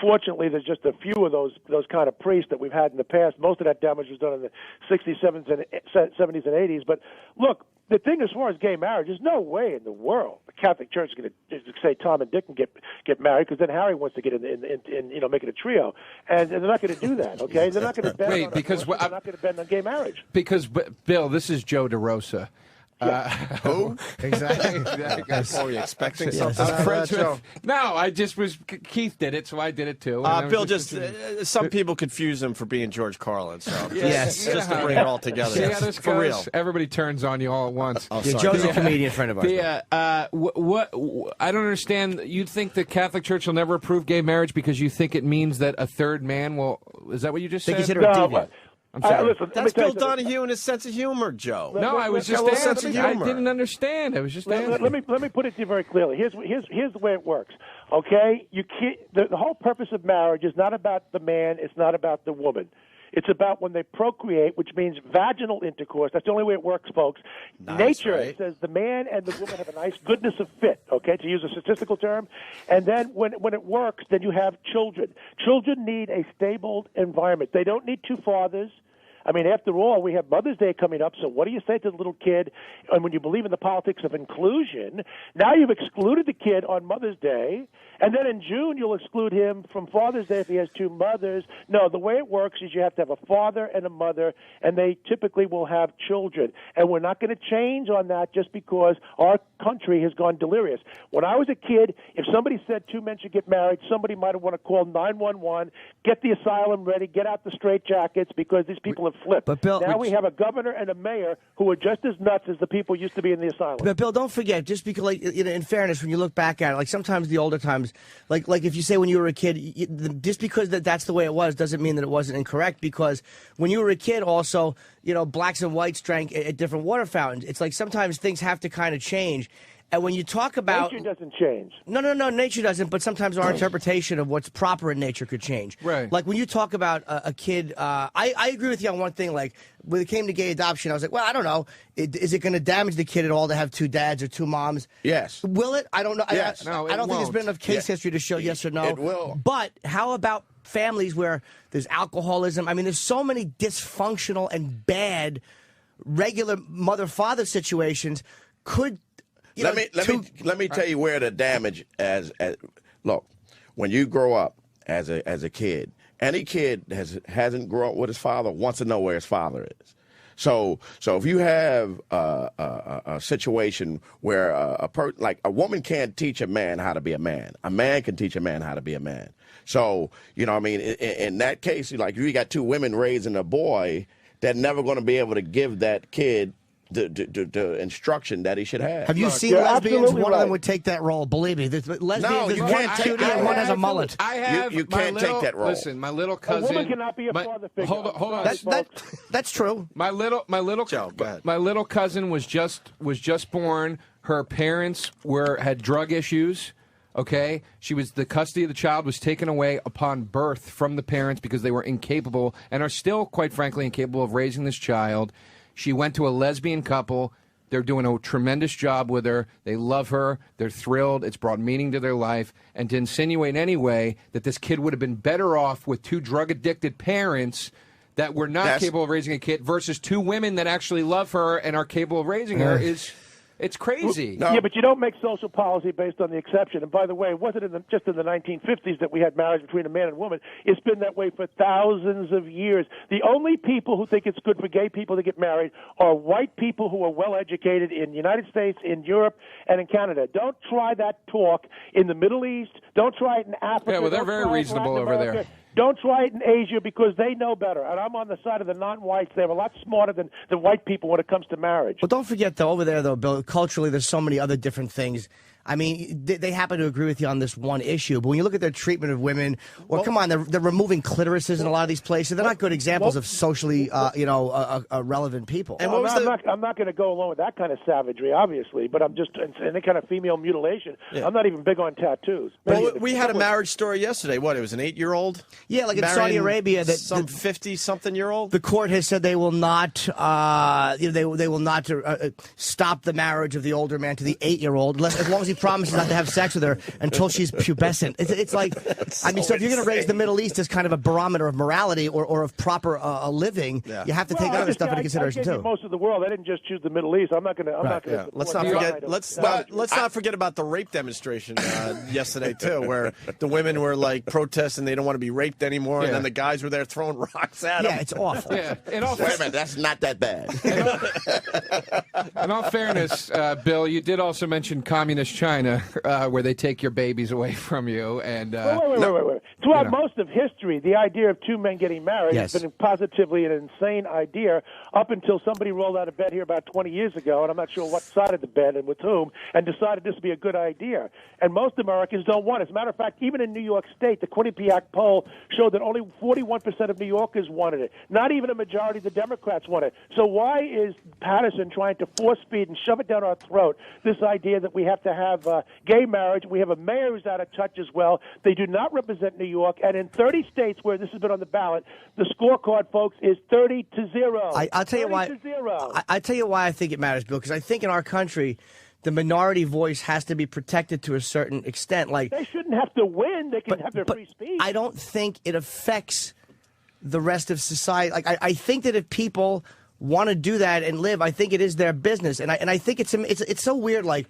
fortunately, there's just a few of those kind of priests that we've had in the past. Most of that damage was done in the 60s, 70s, and 80s. But look, the thing as far as gay marriage, there's no way in the world the Catholic Church is going to say Tom and Dick can get married, because then Harry wants to get in make it a trio, and they're not going to do that. Okay, they're not going to bend Wait, on because they're not going to bend on gay marriage. Because Bill, this is Joe DeRosa. Who? Exactly. Are we expecting something? No, I just was. Keith did it, so I did it too. Bill, some people confuse him for being George Carlin. So Yes. just to bring it all together. See how this For goes? real. Everybody turns on you all at once. Joe's a comedian friend of ours. What I don't understand. You think the Catholic Church will never approve gay marriage because you think it means that a third man will? Is that what you just said? Consider it deviant. I'm sorry. Listen, That's Bill Donahue and his sense of humor, Joe. No, I was just asking. I didn't understand. I was just asking. Let me put it to you very clearly. Here's the way it works. Okay, you can't. The whole purpose of marriage is not about the man. It's not about the woman. It's about when they procreate, which means vaginal intercourse. That's the only way it works, folks. Nice, Nature right? says the man and the woman have a nice goodness of fit, okay, to use a statistical term. And then when it works, then you have children. Children need a stable environment. They don't need two fathers. I mean, after all, we have Mother's Day coming up, so what do you say to the little kid? And when you believe in the politics of inclusion, now you've excluded the kid on Mother's Day, and then in June you'll exclude him from Father's Day if he has two mothers. No, the way it works is you have to have a father and a mother, and they typically will have children. And we're not going to change on that just because our country has gone delirious. When I was a kid, if somebody said two men should get married, somebody might have want to call 911, get the asylum ready, get out the straitjackets, because these people have flipped. But Bill, now we have a governor and a mayor who are just as nuts as the people used to be in the asylum. But Bill, don't forget, just because, like, in fairness, when you look back at it, like sometimes the older times, like if you say when you were a kid, just because that's the way it was doesn't mean that it wasn't incorrect. Because when you were a kid, also, blacks and whites drank at different water fountains. It's like sometimes things have to kind of change. And when you talk about nature doesn't change. No, nature doesn't. But sometimes our interpretation of what's proper in nature could change. Right. Like when you talk about a kid, I agree with you on one thing. Like when it came to gay adoption, I was like, well, I don't know. Is it going to damage the kid at all to have two dads or two moms? Yes. Will it? I don't know. Yes. I don't think there's been enough case history to show yes or no. It will. But how about families where there's alcoholism? I mean, there's so many dysfunctional and bad regular mother-father situations. Let me tell you where the damage look, when you grow up as a kid, any kid hasn't grown up with his father wants to know where his father is. So if you have a situation where a woman can't teach a man how to be a man can teach a man how to be a man. So in that case, like if you got two women raising a boy, they're never going to be able to give that kid the instruction that he should have. Have you seen lesbians? One of them would take that role. Believe me, there's lesbians. you There's can't one take cutie that and one role. has a mullet. You can't take that role. Listen, my little cousin. A woman cannot be a father figure. Hold on. That's true. My little Joe, go ahead. My little cousin was just born. Her parents had drug issues. Okay, the custody of the child was taken away upon birth from the parents because they were incapable and are still, quite frankly, incapable of raising this child. She went to a lesbian couple. They're doing a tremendous job with her. They love her. They're thrilled. It's brought meaning to their life. And to insinuate anyway that this kid would have been better off with two drug-addicted parents that were not capable of raising a kid versus two women that actually love her and are capable of raising her is... It's crazy. Yeah, but you don't make social policy based on the exception. And by the way, it wasn't just in the 1950s that we had marriage between a man and woman. It's been that way for thousands of years. The only people who think it's good for gay people to get married are white people who are well-educated in the United States, in Europe, and in Canada. Don't try that talk in the Middle East. Don't try it in Africa. Yeah, well, they're very reasonable over there. Don't try it in Asia because they know better. And I'm on the side of the non-whites. They're a lot smarter than white people when it comes to marriage. Well, don't forget, though, over there, though, Bill, culturally, there's so many other different things. I mean, they happen to agree with you on this one issue, but when you look at their treatment of women, come on, they're removing clitorises in a lot of these places. They're not good examples of socially, relevant people. And I'm not going to go along with that kind of savagery, obviously, but I'm just any kind of female mutilation. Yeah. I'm not even big on tattoos. Well, we had a marriage story yesterday. What? It was an 8-year-old. Yeah, like in Saudi Arabia, that some 50-something-year-old. The court has said they will not, they will not stop the marriage of the older man to the 8-year-old, as long as he promises not to have sex with her until she's pubescent. It's like, so if you're going to raise the Middle East as kind of a barometer of morality or of proper living, you have to take other stuff into consideration too. Most of the world, I didn't just choose the Middle East. I'm not going to. Let's not forget. Let's not forget about the rape demonstration yesterday too, where the women were like protesting they don't want to be raped anymore, and then the guys were there throwing rocks at them. Yeah, it's awful. Wait a minute, that's not that bad. In all fairness, Bill, you did also mention communist China, where they take your babies away from you. And wait. Throughout most of history, the idea of two men getting married has been positively an insane idea up until somebody rolled out of bed here about 20 years ago, and I'm not sure what side of the bed and with whom, and decided this would be a good idea. And most Americans don't want it. As a matter of fact, even in New York State, the Quinnipiac poll showed that only 41% of New Yorkers wanted it. Not even a majority of the Democrats want it. So why is Patterson trying to force feed and shove it down our throat, this idea that we have to have gay marriage? We have a mayor who's out of touch as well. They do not represent New York. And in 30 states where this has been on the ballot, the scorecard, folks, is 30-0. I'll tell you why. I'll tell you why I think it matters, Bill, because I think in our country, the minority voice has to be protected to a certain extent. Like they shouldn't have to win. They can have their free speech. I don't think it affects the rest of society. Like I think that if people want to do that and live, I think it is their business. And I think it's so weird. Like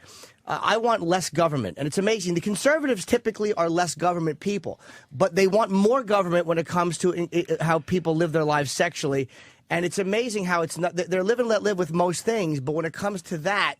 I want less government, and it's amazing. The conservatives typically are less government people, but they want more government when it comes to how people live their lives sexually. And it's amazing how it's not. They're live and let live with most things, but when it comes to that,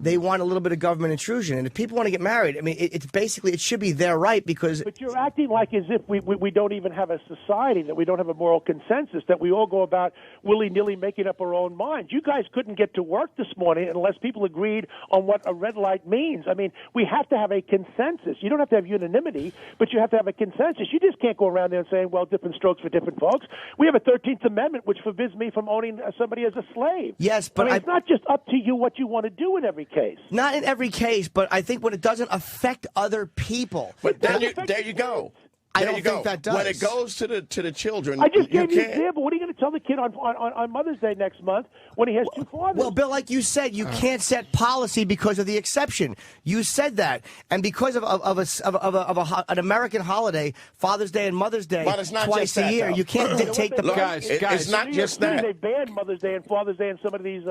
they want a little bit of government intrusion. And if people want to get married, I mean, it's basically, it should be their right because... But you're acting like as if we don't even have a society, that we don't have a moral consensus, that we all go about willy-nilly making up our own minds. You guys couldn't get to work this morning unless people agreed on what a red light means. I mean, we have to have a consensus. You don't have to have unanimity, but you have to have a consensus. You just can't go around there and saying, well, different strokes for different folks. We have a 13th Amendment which forbids me from owning somebody as a slave. Yes, but it's not just up to you what you want to do in every case. Not in every case, but I think when it doesn't affect other people. But there you go. I don't think that does. When it goes to the children, I just gave you an example. What are you going to tell the kid on Mother's Day next month when he has two fathers? Well, Bill, like you said, you can't set policy because of the exception. You said that, and because of an American holiday, Father's Day and Mother's Day, twice a year, you can't dictate the guys. It's not just that. They banned Mother's Day and Father's Day and some of these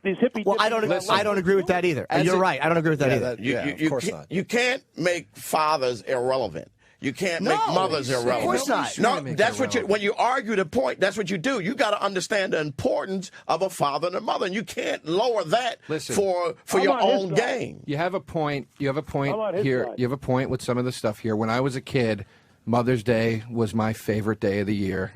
hippie. Well, I don't agree with that either. And you're right. I don't agree with that either. Of course not. You can't make fathers irrelevant. You can't make mothers irrelevant. Of course not. No, that's what when you argue the point, that's what you do. You got to understand the importance of a father and a mother, and you can't lower that for your own gain. You have a point. You have a point here. You have a point with some of the stuff here. When I was a kid, Mother's Day was my favorite day of the year.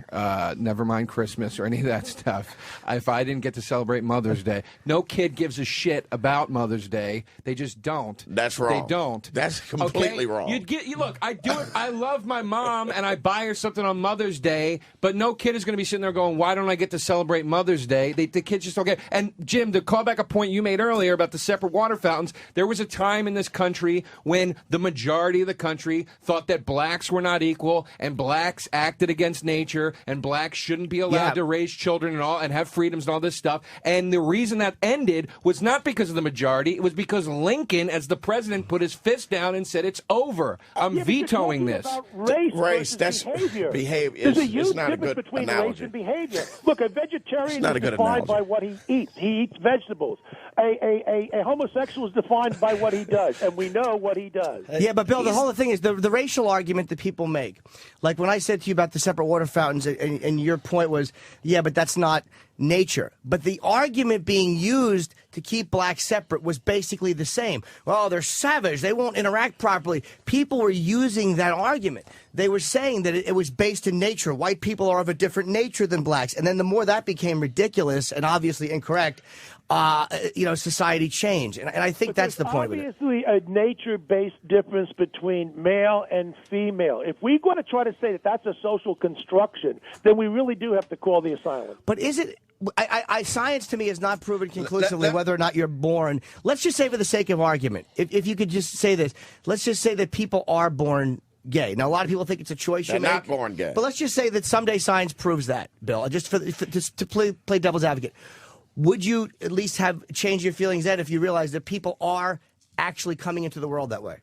Never mind Christmas or any of that stuff. If I didn't get to celebrate Mother's Day, no kid gives a shit about Mother's Day. They just don't. That's wrong. They don't. That's completely wrong. Look, I do it. I love my mom, and I buy her something on Mother's Day, but no kid is going to be sitting there going, why don't I get to celebrate Mother's Day? The kids just don't get it. And, Jim, to call back a point you made earlier about the separate water fountains, there was a time in this country when the majority of the country thought that blacks were not not equal, and blacks acted against nature, and blacks shouldn't be allowed to raise children and all, and have freedoms and all this stuff. And the reason that ended was not because of the majority. It was because Lincoln, as the president, put his fist down and said, it's over. I'm vetoing this. Race, that's behavior. There's a huge difference between race and behavior. Look, a vegetarian is defined by what he eats. He eats vegetables. A homosexual is defined by what he does, and we know what he does. Yeah, but Bill, the whole thing is the racial argument that people make. Like when I said to you about the separate water fountains, and your point was, yeah, but that's not nature. But the argument being used to keep blacks separate was basically the same. Well, they're savage. They won't interact properly. People were using that argument. They were saying that it was based in nature. White people are of a different nature than blacks. And then the more that became ridiculous and obviously incorrect, society changed. And I think that's the point with it. Obviously, a nature-based difference between male and female. If we're going to try to say that that's a social construction, then we really do have to call the asylum. But is it... science to me has not proven conclusively whether or not you're born. Let's just say for the sake of argument, if you could just say this, let's just say that people are born gay. Now, a lot of people think it's a choice you make. They're not born gay. But let's just say that someday science proves that, Bill, just to play devil's advocate. Would you at least have changed your feelings then if you realized that people are actually coming into the world that way?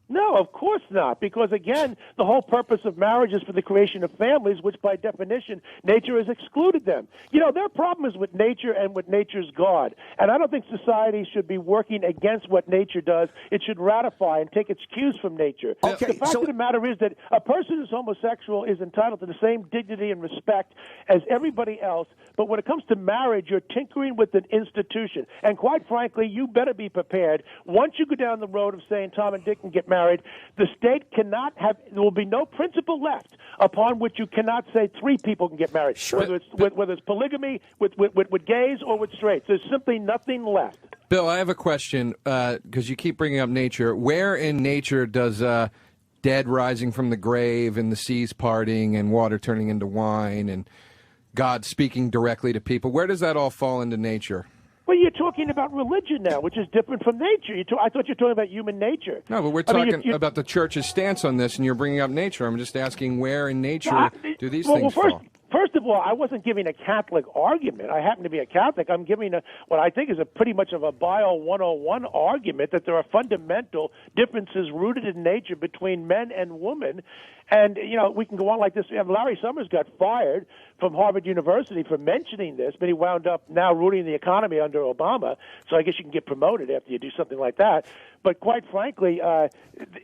No, of course not, because, again, the whole purpose of marriage is for the creation of families, which, by definition, nature has excluded them. You know, their problem is with nature and with nature's God, and I don't think society should be working against what nature does. It should ratify and take its cues from nature. Okay, the fact of the matter is that a person who's homosexual is entitled to the same dignity and respect as everybody else, but when it comes to marriage, you're tinkering with an institution, and quite frankly, you better be prepared. Once you go down the road of saying Tom and Dick can get married, the state cannot have, there will be no principle left upon which you cannot say three people can get married, whether it's polygamy with gays or with straights. There's simply nothing left. Bill, I have a question, because you keep bringing up nature. Where in nature does dead rising from the grave and the seas parting and water turning into wine and God speaking directly to people, where does that all fall into nature? Well, you're talking about religion now, which is different from nature. I thought you were talking about human nature. No, but we're talking about the church's stance on this, and you're bringing up nature. I'm just asking where in nature do these things fall? First of all, I wasn't giving a Catholic argument. I happen to be a Catholic. I'm giving what I think is a pretty much of a Bio 101 argument that there are fundamental differences rooted in nature between men and women. And, we can go on like this. Larry Summers got fired from Harvard University for mentioning this, but he wound up now ruining the economy under Obama. So I guess you can get promoted after you do something like that. But quite frankly,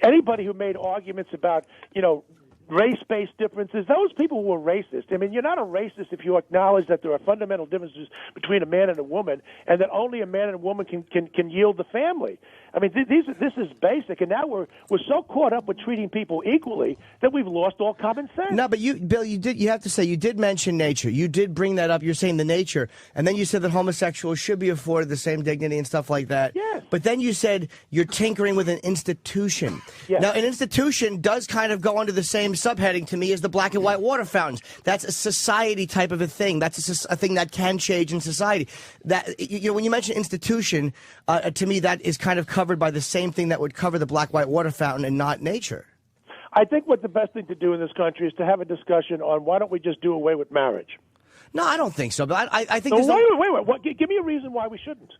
anybody who made arguments about, race-based differences, those people were racist. I mean, you're not a racist if you acknowledge that there are fundamental differences between a man and a woman, and that only a man and a woman can yield the family. I mean, this is basic, and now we're so caught up with treating people equally that we've lost all common sense. No, but Bill, you have to say, you did mention nature. You did bring that up. You're saying the nature, and then you said that homosexuals should be afforded the same dignity and stuff like that. Yes. But then you said you're tinkering with an institution. Yes. Now, an institution does kind of go under the same subheading to me as the black and white water fountains. That's a society type of a thing. That's a thing that can change in society. That when you mention institution, to me that is kind of covered by the same thing that would cover the black-white water fountain and not nature. I think what the best thing to do in this country is to have a discussion on why don't we just do away with marriage. No, I don't think so. But I think. So wait. Give me a reason why we shouldn't.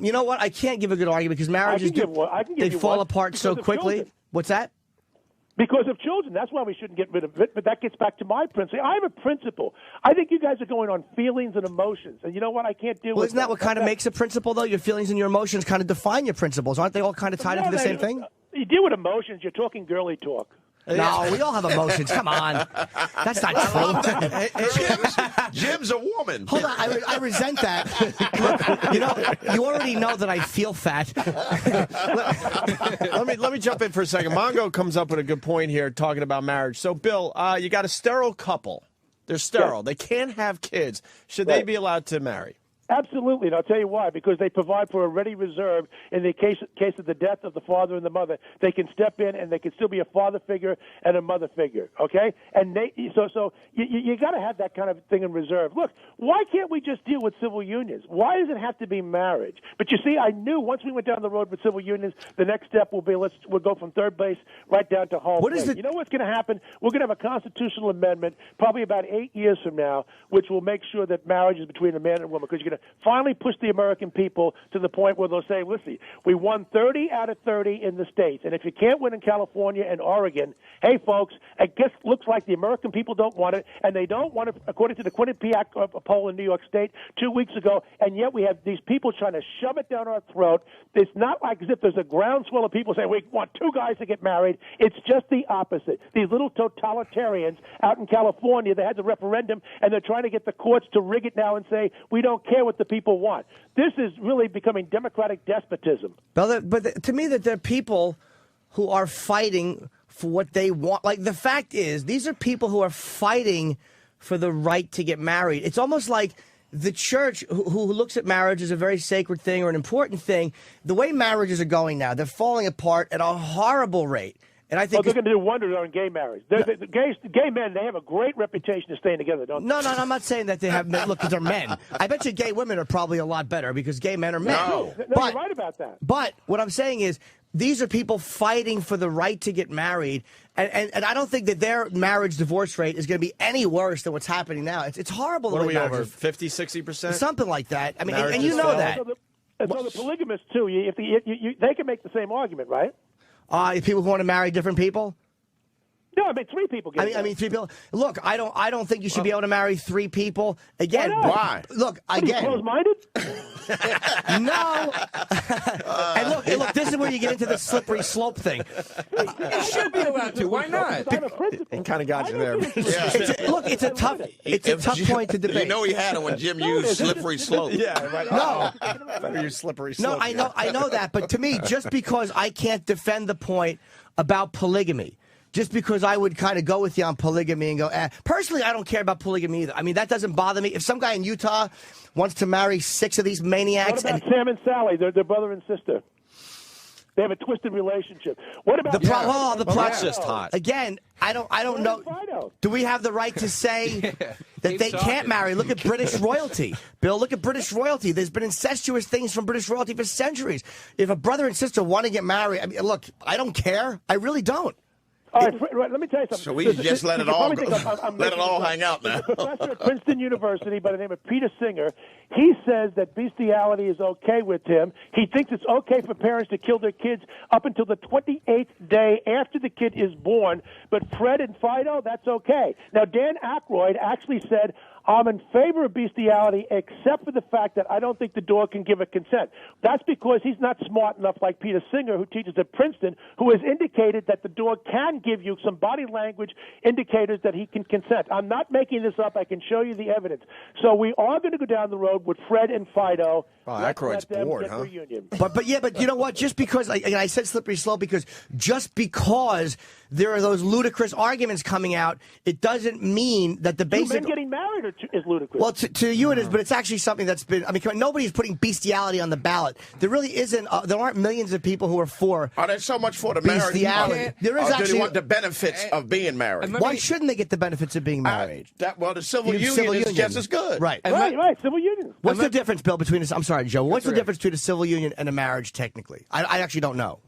You know what? I can't give a good argument because marriages they fall apart so quickly. What's that? Because of children. That's why we shouldn't get rid of it. But that gets back to my principle. I have a principle. I think you guys are going on feelings and emotions. And you know what? I can't deal with that. Well, isn't that what kind of makes a principle, though? Your feelings and your emotions kind of define your principles. Aren't they all kind of tied into the same thing? You deal with emotions. You're talking girly talk. No, we all have emotions. Come on. That's not true. Jim's a woman. Hold on. I resent that. Look, you already know that I feel fat. let me jump in for a second. Mongo comes up with a good point here talking about marriage. So, Bill, you got a sterile couple. They're sterile. Yeah. They can't have kids. Should they be allowed to marry? Absolutely, and I'll tell you why. Because they provide for a ready reserve in the case of the death of the father and the mother. They can step in, and they can still be a father figure and a mother figure. Okay, and so you got to have that kind of thing in reserve. Look, why can't we just deal with civil unions? Why does it have to be marriage? But you see, I knew once we went down the road with civil unions, the next step will be we'll go from third base right down to home plate. You know what's going to happen? We're going to have a constitutional amendment probably about 8 years from now, which will make sure that marriage is between a man and a woman, because you're going to finally push the American people to the point where they'll say, listen, we won 30 out of 30 in the states, and if you can't win in California and Oregon, hey, folks, I guess it looks like the American people don't want it, and they don't want it, according to the Quinnipiac poll in New York State 2 weeks ago, and yet we have these people trying to shove it down our throat. It's not like as if there's a groundswell of people saying we want two guys to get married. It's just the opposite. These little totalitarians out in California, they had the referendum, and they're trying to get the courts to rig it now and say we don't care what the people want. This is really becoming democratic despotism. But to me, that there are people who are fighting for what they want. Like, the fact is, these are people who are fighting for the right to get married. It's almost like the church, who looks at marriage as a very sacred thing or an important thing, the way marriages are going now, they're falling apart at a horrible rate. And I think they're going to do wonders on gay marriage. The gay men, they have a great reputation of staying together, don't they? No, I'm not saying that they have men. Look, they're men. I bet you gay women are probably a lot better because gay men are men. No, you're right about that. But what I'm saying is, these are people fighting for the right to get married, and I don't think that their marriage divorce rate is going to be any worse than what's happening now. It's horrible. What are we over, 50, 60%? Something like that. I mean, and you know that. So the polygamists, too, they can make the same argument, right? People who want to marry different people? No, I mean three people. I mean 3 people. Look, I don't think you should be able to marry 3 people. Again, why? Look, what, again. Are you closed-minded? No. And look, this is where you get into the slippery slope thing. You should be allowed to. Why not? It kind of got you there. It's a tough point to debate. You know he had it when Jim used slippery slope. Yeah, right. No. Better use slippery slope. No, I know that, but to me, just because I can't defend the point about polygamy, just because I would kind of go with you on polygamy and go, personally, I don't care about polygamy either. I mean, that doesn't bother me. If some guy in Utah wants to marry 6 of these maniacs. What about Sam and Sally? They're brother and sister. They have a twisted relationship. What about the plot's just hot. Again, I don't know. Do we have the right to say that they can't marry? Look at British royalty. Bill, look at British royalty. There's been incestuous things from British royalty for centuries. If a brother and sister want to get married, I mean, look, I don't care. I really don't. All right, let me tell you something. So we just let it all go. Let it all hang out now. A professor at Princeton University by the name of Peter Singer, he says that bestiality is okay with him. He thinks it's okay for parents to kill their kids up until the 28th day after the kid is born. But Fred and Fido, that's okay. Now, Dan Aykroyd actually said, I'm in favor of bestiality, except for the fact that I don't think the dog can give a consent. That's because he's not smart enough like Peter Singer, who teaches at Princeton, who has indicated that the dog can give you some body language indicators that he can consent. I'm not making this up. I can show you the evidence. So we are going to go down the road with Fred and Fido. Aykroyd's bored, huh? But you know what? Just because, I said slippery slope, because just because there are those ludicrous arguments coming out, it doesn't mean that the basic... Men getting married is ludicrous. Well, to you it is, but it's actually something that's been... I mean, nobody's putting bestiality on the ballot. There really isn't... there aren't millions of people who are for... Are there so much for the marriage? Bestiality. There is actually... Do they want the benefits of being married? Why shouldn't they get the benefits of being married? The civil union is just as good. Right. Right, civil union. What's the difference, Bill, between... I'm sorry, Joe. What's the difference between a civil union and a marriage, technically? I actually don't know.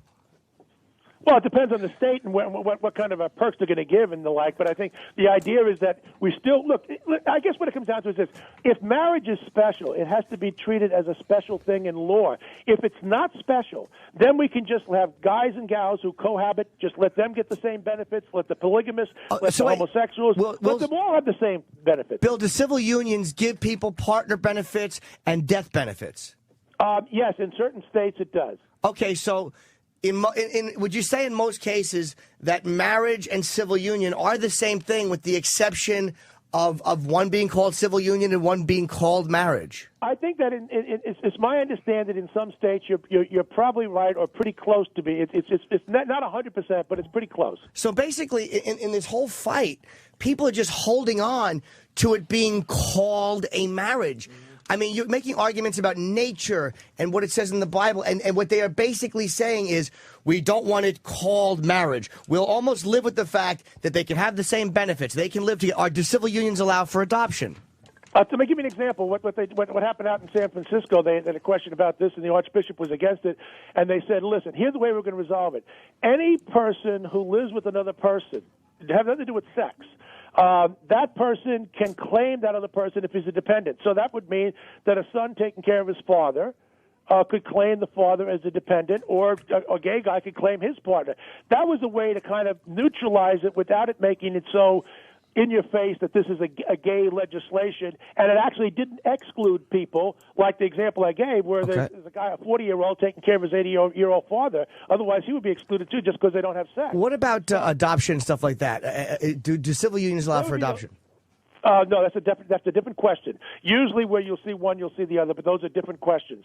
Well, it depends on the state and what kind of perks they're going to give and the like. But I think the idea is that we still look. I guess what it comes down to is this: if marriage is special, it has to be treated as a special thing in law. If it's not special, then we can just have guys and gals who cohabit. Just let them get the same benefits. Let the polygamists, let the homosexuals, let them all have the same benefits. Bill, do civil unions give people partner benefits and death benefits? Yes, in certain states it does. Okay, so. Would you say in most cases that marriage and civil union are the same thing, with the exception of one being called civil union and one being called marriage? I think that it's my understanding in some states you're probably right or pretty close to be. It's not 100%, but it's pretty close. So basically, in this whole fight, people are just holding on to it being called a marriage. I mean, you're making arguments about nature and what it says in the Bible, and what they are basically saying is we don't want it called marriage. We'll almost live with the fact that they can have the same benefits. They can live together. Do civil unions allow for adoption? To give you an example, what happened out in San Francisco, they had a question about this, and the Archbishop was against it, and they said, listen, here's the way we're going to resolve it. Any person who lives with another person, it has nothing to do with sex, that person can claim that other person if he's a dependent. So that would mean that a son taking care of his father could claim the father as a dependent, or a gay guy could claim his partner. That was a way to kind of neutralize it without it making it so in your face that this is a gay legislation, and it actually didn't exclude people like the example I gave where there's a guy, a 40-year-old, taking care of his 80-year-old father. Otherwise, he would be excluded, too, just because they don't have sex. What about adoption and stuff like that? Do civil unions allow for adoption? No, that's a different question. Usually where you'll see one, you'll see the other, but those are different questions.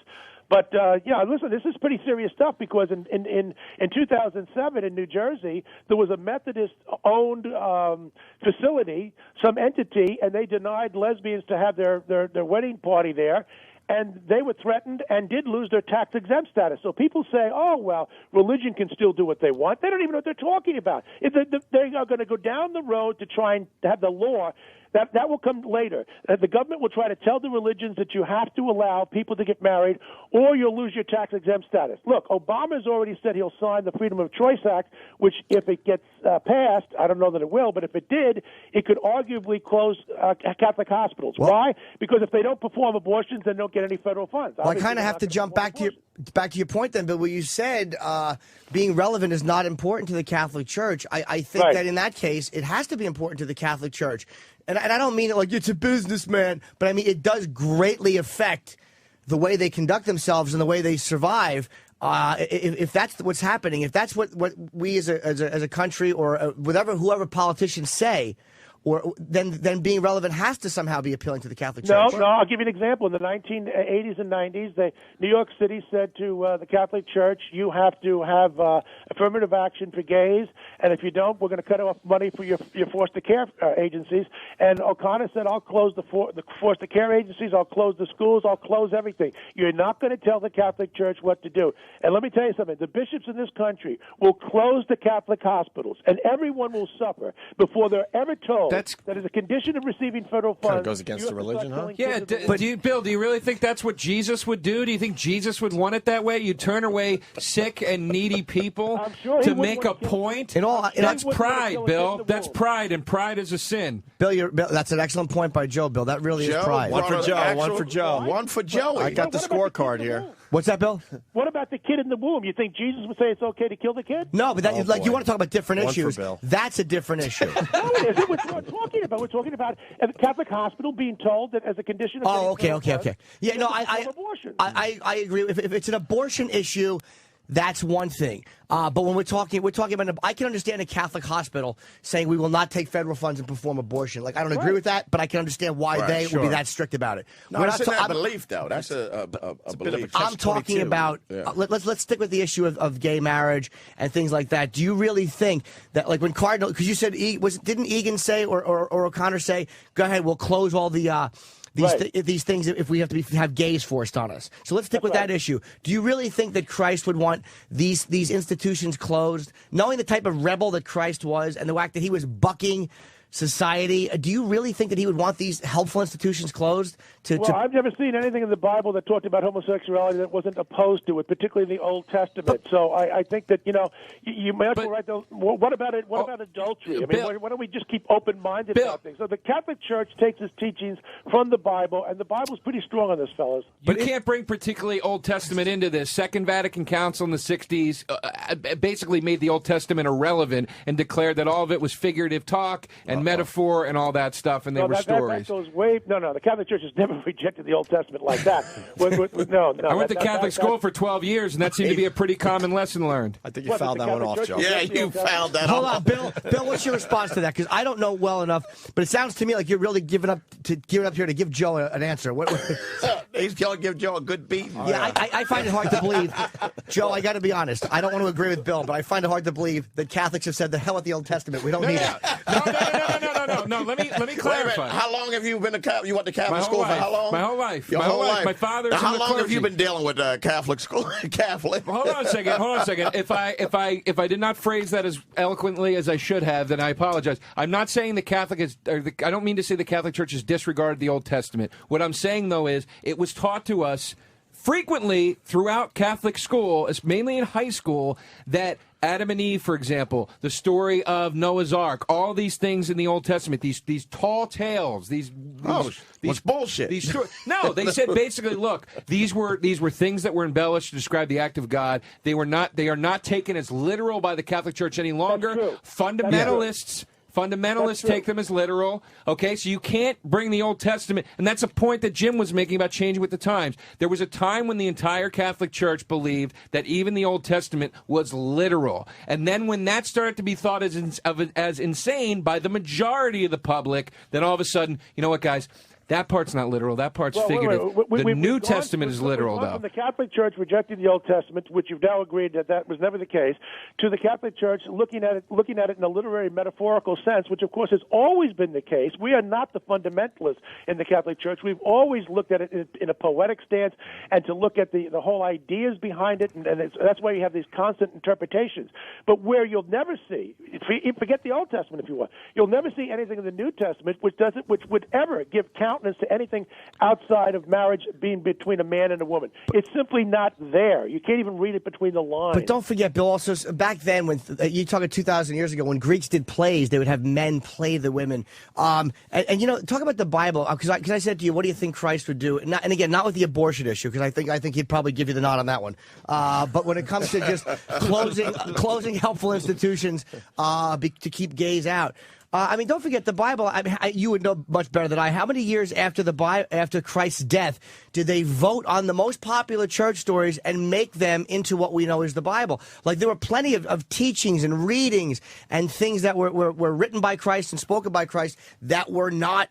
But, listen, this is pretty serious stuff because in 2007 in New Jersey, there was a Methodist-owned facility, some entity, and they denied lesbians to have their wedding party there. And they were threatened and did lose their tax-exempt status. So people say, oh, well, religion can still do what they want. They don't even know what they're talking about. If they are going to go down the road to try and have the law. That will come later. The government will try to tell the religions that you have to allow people to get married or you'll lose your tax-exempt status. Look, Obama's already said he'll sign the Freedom of Choice Act, which if it gets passed, I don't know that it will, but if it did, it could arguably close Catholic hospitals. Well, why? Because if they don't perform abortions, they don't get any federal funds. Well, I kind of have to jump back to your point then, Bill, where you said being relevant is not important to the Catholic Church. I think that in that case, it has to be important to the Catholic Church. And I don't mean it like it's a businessman, but I mean it does greatly affect the way they conduct themselves and the way they survive. If that's what's happening, if that's what we as a country or whoever politicians say, or then being relevant has to somehow be appealing to the Catholic Church. No, I'll give you an example. In the 1980s and 90s, New York City said to the Catholic Church, you have to have affirmative action for gays, and if you don't, we're going to cut off money for your foster care agencies. And O'Connor said, I'll close the foster care agencies, I'll close the schools, I'll close everything. You're not going to tell the Catholic Church what to do. And let me tell you something. The bishops in this country will close the Catholic hospitals, and everyone will suffer before they're ever told that as a condition of receiving federal funds. Kind of goes against the religion, huh? Yeah, Bill, do you really think that's what Jesus would do? Do you think Jesus would want it that way? You turn away sick and needy people to make a point? That's pride, Bill. That's pride, and pride is a sin. Bill, that's an excellent point by Joe, Bill. That really is pride. One for Joe, one for Joe. One for Joey. I got the scorecard here. What's that, Bill? What about the kid in the womb? You think Jesus would say it's okay to kill the kid? No, but you want to talk about different issues. That's a different issue. No, it isn't. We're talking about a Catholic hospital being told that as a condition of okay. Yeah, no, I agree. If it's an abortion issue, that's one thing. But when we're talking about, I can understand a Catholic hospital saying we will not take federal funds and perform abortion. Like, I don't agree with that, but I can understand why they would be that strict about it. No, that's not a belief, though. That's a belief. I'm talking about, let's stick with the issue of gay marriage and things like that. Do you really think that, like, when Cardinal, because you said, didn't Egan say or O'Connor say, go ahead, we'll close all the these things if we have to have gays forced on us. So let's stick with that issue. Do you really think that Christ would want these institutions closed, knowing the type of rebel that Christ was and the fact that he was bucking society? Do you really think that he would want these helpful institutions closed? I've never seen anything in the Bible that talked about homosexuality that wasn't opposed to it, particularly in the Old Testament. So I think that, you might as well write those. What about it? What about adultery? I mean, why don't we just keep open-minded about things? So the Catholic Church takes its teachings from the Bible, and the Bible's pretty strong on this, fellas. You can't bring particularly Old Testament into this. Second Vatican Council in the 60s basically made the Old Testament irrelevant and declared that all of it was figurative talk and metaphor and all that stuff, and they were stories. That goes way. No. The Catholic Church has never rejected the Old Testament like that. No. I went to Catholic school for 12 years, and that seemed to be a pretty common lesson learned. I think you fouled that one off, Joe. Yeah, you fouled that Hold on, Bill. Bill, what's your response to that? Because I don't know well enough, but it sounds to me like you're really giving up here to give Joe an answer. He's going to give Joe a good beat. Yeah, I find it hard to believe. Joe, I got to be honest. I don't want to agree with Bill, but I find it hard to believe that Catholics have said, the hell with the Old Testament. We don't need it. No. Let me clarify. How long have you been you went to Catholic My school whole for how life. long? My whole life. Your whole life. My father's now, in how the long have you clergy. been dealing with Catholic school? Catholic. Hold on a second. If I did not phrase that as eloquently as I should have, then I apologize. I'm not saying the Catholic is. I don't mean to say the Catholic Church has disregarded the Old Testament. What I'm saying though is it was taught to us frequently throughout Catholic school, mainly in high school, that Adam and Eve, for example, the story of Noah's Ark, all these things in the Old Testament, these tall tales, these bullshit. No, they said basically, look, these were things that were embellished to describe the act of God. They are not taken as literal by the Catholic Church any longer. Fundamentalists take them as literal. Okay, so you can't bring the Old Testament, and that's a point that Jim was making about changing with the times. There was a time when the entire Catholic Church believed that even the Old Testament was literal, and then when that started to be thought as insane by the majority of the public, then all of a sudden, you know what, guys? That part's not literal. That part's figurative. The New Testament is literal, though. From the Catholic Church rejecting the Old Testament, which you've now agreed that was never the case, to the Catholic Church looking at it in a literary, metaphorical sense, which of course has always been the case. We are not the fundamentalists in the Catholic Church. We've always looked at it in a poetic stance, and to look at the whole ideas behind it, and that's why you have these constant interpretations. But where you'll never see, forget the Old Testament if you want, you'll never see anything in the New Testament which would ever give countenance to anything outside of marriage being between a man and a woman. It's simply not there. You can't even read it between the lines. But don't forget, Bill, also, back then, when you're talking 2,000 years ago, when Greeks did plays, they would have men play the women. And you know, talk about the Bible, because I said to you, what do you think Christ would do? And again, not with the abortion issue, because I think he'd probably give you the nod on that one. But when it comes to just closing helpful institutions to keep gays out. I mean, don't forget the Bible. I mean, you would know much better than I. How many years after after Christ's death did they vote on the most popular church stories and make them into what we know as the Bible? Like, there were plenty of teachings and readings and things that were written by Christ and spoken by Christ that were not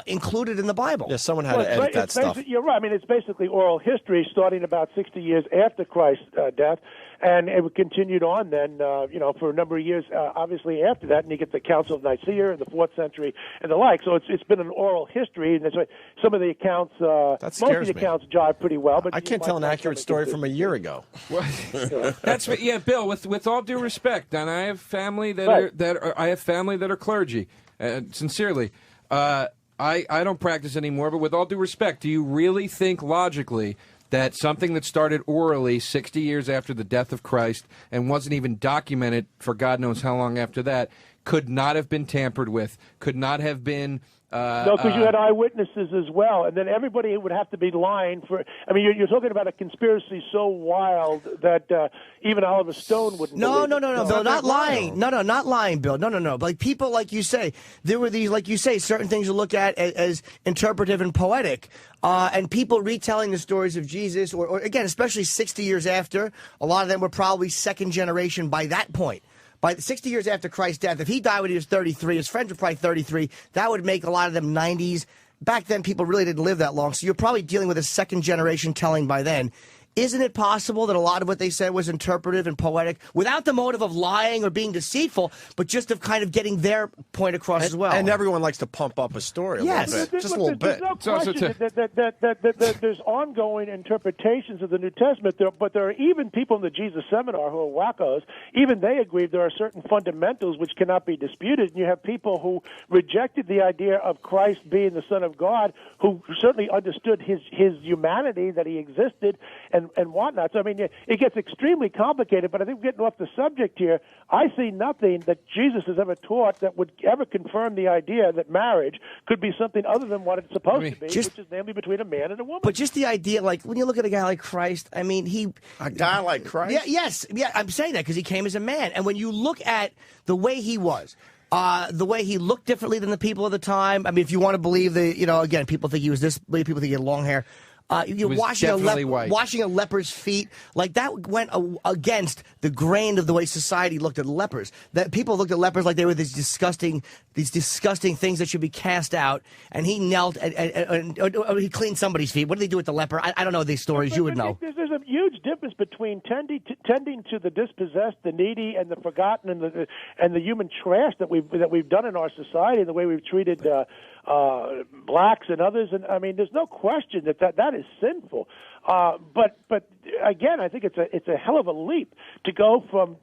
included in the Bible. Yeah, someone had to edit that stuff. You're right. I mean, it's basically oral history starting about 60 years after Christ's death. And it continued on then, for a number of years, obviously after that. And you get the Council of Nicaea in the 4th century and the like. So it's been an oral history. And that's why some of the accounts, most of the accounts jive pretty well. But I can't tell an accurate story from a year ago. That's what, yeah, Bill. With all due respect, and I have family that are clergy. Sincerely, I don't practice anymore. But with all due respect, do you really think logically that something that started orally 60 years after the death of Christ and wasn't even documented for God knows how long after that could not have been tampered with, could not have been... no, because you had eyewitnesses as well, and then everybody would have to be lying for. I mean, you're talking about a conspiracy so wild that even Oliver Stone wouldn't. No, Bill, not lying. No, not lying, Bill. No. Like people, like you say, there were these, like you say, certain things you look at as interpretive and poetic, and people retelling the stories of Jesus, or again, especially 60 years after. A lot of them were probably second generation by that point. By 60 years after Christ's death, if he died when he was 33, his friends were probably 33, that would make a lot of them 90s. Back then, people really didn't live that long, so you're probably dealing with a second-generation telling by then. Isn't it possible that a lot of what they said was interpretive and poetic without the motive of lying or being deceitful, but just of kind of getting their point across as well? And everyone likes to pump up a story a little bit. Just a little bit. There's no question that there's ongoing interpretations of the New Testament, but there are even people in the Jesus Seminar who are wackos. Even they agree there are certain fundamentals which cannot be disputed. And you have people who rejected the idea of Christ being the Son of God, who certainly understood his humanity, that he existed, and whatnot. So, I mean, it gets extremely complicated, but I think getting off the subject here, I see nothing that Jesus has ever taught that would ever confirm the idea that marriage could be something other than what it's supposed to be, which is namely between a man and a woman. But just the idea, like, when you look at a guy like Christ, I mean, A guy like Christ? Yeah, I'm saying that because he came as a man. And when you look at the way he was, the way he looked differently than the people of the time, I mean, if you want to believe again, people think he was this way, people think he had long hair. You're was washing definitely white. washing a leper's feet, like that went against the grain of the way society looked at lepers. That people looked at lepers like they were these disgusting things that should be cast out. And he knelt and he cleaned somebody's feet. What did he do with the leper? I don't know these stories. You would know. There's a huge difference between tending to the dispossessed, the needy, and the forgotten, and the human trash that we've done in our society, and the way we've treated blacks and others. And I mean, there's no question that is sinful. But again, I think it's a hell of a leap to go from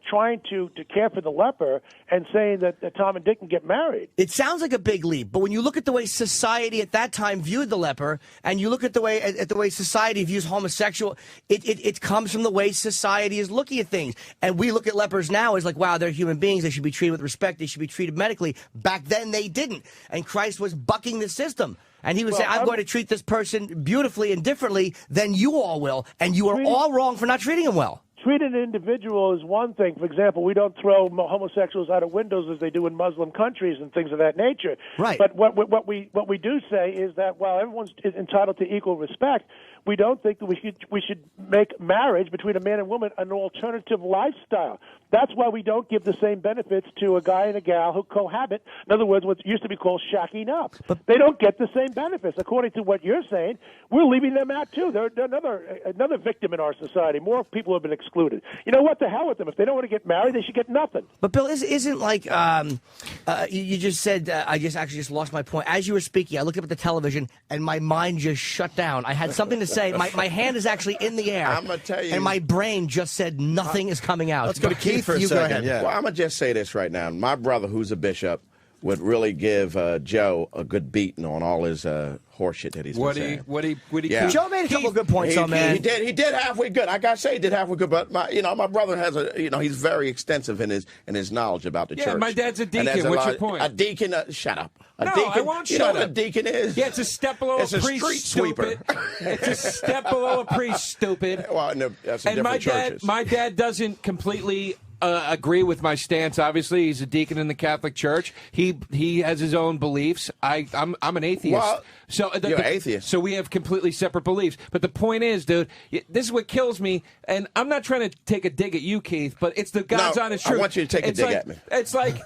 trying to care for the leper and saying that Tom and Dick can get married. It sounds like a big leap, but when you look at the way society at that time viewed the leper, and you look at the way society views homosexual, it comes from the way society is looking at things. And we look at lepers now as like, wow, they're human beings. They should be treated with respect. They should be treated medically. Back then, they didn't, and Christ was bucking the system. And he would say, I'm going to treat this person beautifully and differently than you all will, and you are all wrong for not treating him well. Treating an individual is one thing. For example, we don't throw homosexuals out of windows as they do in Muslim countries and things of that nature. Right. But what we do say is that while everyone's entitled to equal respect, we don't think that we should make marriage between a man and woman an alternative lifestyle. That's why we don't give the same benefits to a guy and a gal who cohabit. In other words, what used to be called shacking up. But they don't get the same benefits. According to what you're saying, we're leaving them out too. They're another victim in our society. More people have been excluded. You know what? The hell with them. If they don't want to get married, they should get nothing. But Bill, isn't like you just said? I just lost my point. As you were speaking, I looked up at the television and my mind just shut down. I had something to say. My hand is actually in the air. I'm gonna tell you, and my brain just said nothing is coming out. Let's go to Keith for a second. Yeah. Well, I'm going to just say this right now. My brother, who's a bishop, would really give Joe a good beating on all his horseshit that he's been saying. What he Yeah. Joe made a couple of good points, man. He did halfway good. I gotta say, he did halfway good. But my brother has he's very extensive in his knowledge about the church. Yeah, my dad's a deacon. What's your point? A deacon. Shut up. A No, deacon, I won't you shut know what up. a deacon is? Yeah, it's a step below It's a priest, street sweeper. stupid. It's a step below a priest, stupid. Well, no, that's in And different churches. my dad doesn't completely agree with my stance. Obviously, he's a deacon in the Catholic Church. He has his own beliefs. I'm an atheist. Well, so you're an atheist. So we have completely separate beliefs. But the point is, dude, this is what kills me. And I'm not trying to take a dig at you, Keith, but it's the God's honest truth. I want you to take a dig at me. It's like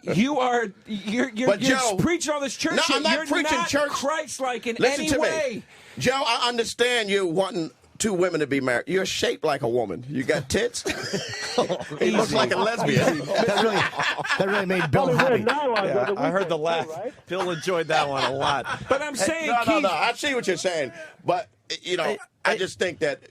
you're Joe, preaching all this church no, shit. I'm not You're preaching not church. Christ-like in Listen any to way. me, Joe. I understand you wanting two women to be married. You're shaped like a woman. You got tits. He looks like a lesbian. that really made Bill happy. Yeah, I heard the laugh. Right? Bill enjoyed that one a lot. But I'm saying, No. I see what you're saying, but I just think that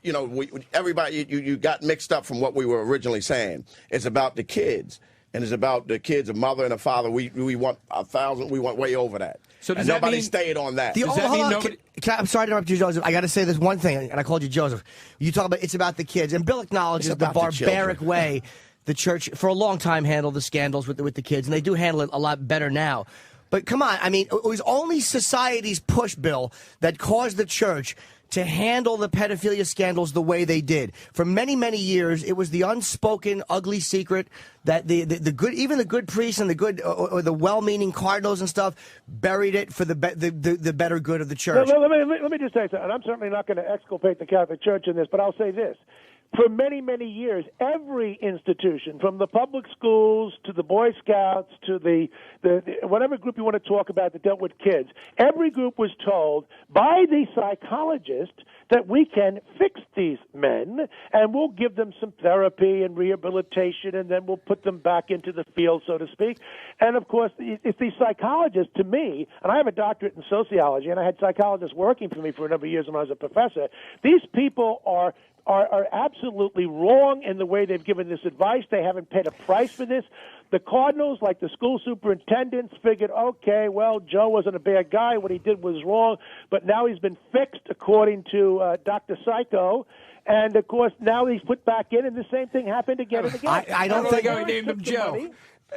everybody you got mixed up from what we were originally saying. It's about the kids, and it's about the kids, a mother and a father. We want 1,000. We want way over that. So does and that nobody mean- stayed on that. Does that mean nobody? I'm sorry to interrupt you, Joseph. I got to say this one thing, and I called you Joseph. You talk about it's about the kids, and Bill acknowledges It's the about the barbaric children. way the church, for a long time, handled the scandals with the kids, and they do handle it a lot better now. But come on, I mean, it was only society's push, Bill, that caused the church to handle the pedophilia scandals the way they did. For many, many years, it was the unspoken, ugly secret that the good, even the good priests and the good or the well-meaning cardinals and stuff, buried it for the better good of the church. Let me just say something. And I'm certainly not going to exculpate the Catholic Church in this, but I'll say this. For many, many years, every institution, from the public schools to the Boy Scouts to the whatever group you want to talk about that dealt with kids, every group was told by the psychologist that we can fix these men and we'll give them some therapy and rehabilitation and then we'll put them back into the field, so to speak. And, of course, it's these psychologists, to me, and I have a doctorate in sociology, and I had psychologists working for me for a number of years when I was a professor, these people are absolutely wrong in the way they've given this advice. They haven't paid a price for this. The cardinals, like the school superintendents, figured, okay, well, Joe wasn't a bad guy. What he did was wrong. But now he's been fixed, according to Dr. Psycho. And, of course, now he's put back in, and the same thing happened again and again. I don't think I named him Joe.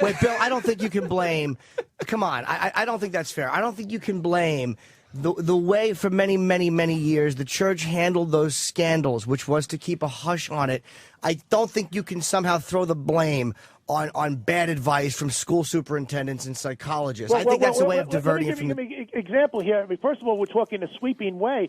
Wait, Bill, I don't think you can blame. Come on, I don't think that's fair. I don't think you can blame the way for many, many, many years the church handled those scandals, which was to keep a hush on it. I don't think you can somehow throw the blame on bad advice from school superintendents and psychologists. I think that's a way of diverting it from Let me give you an example here. I mean, first of all, we're talking a sweeping way.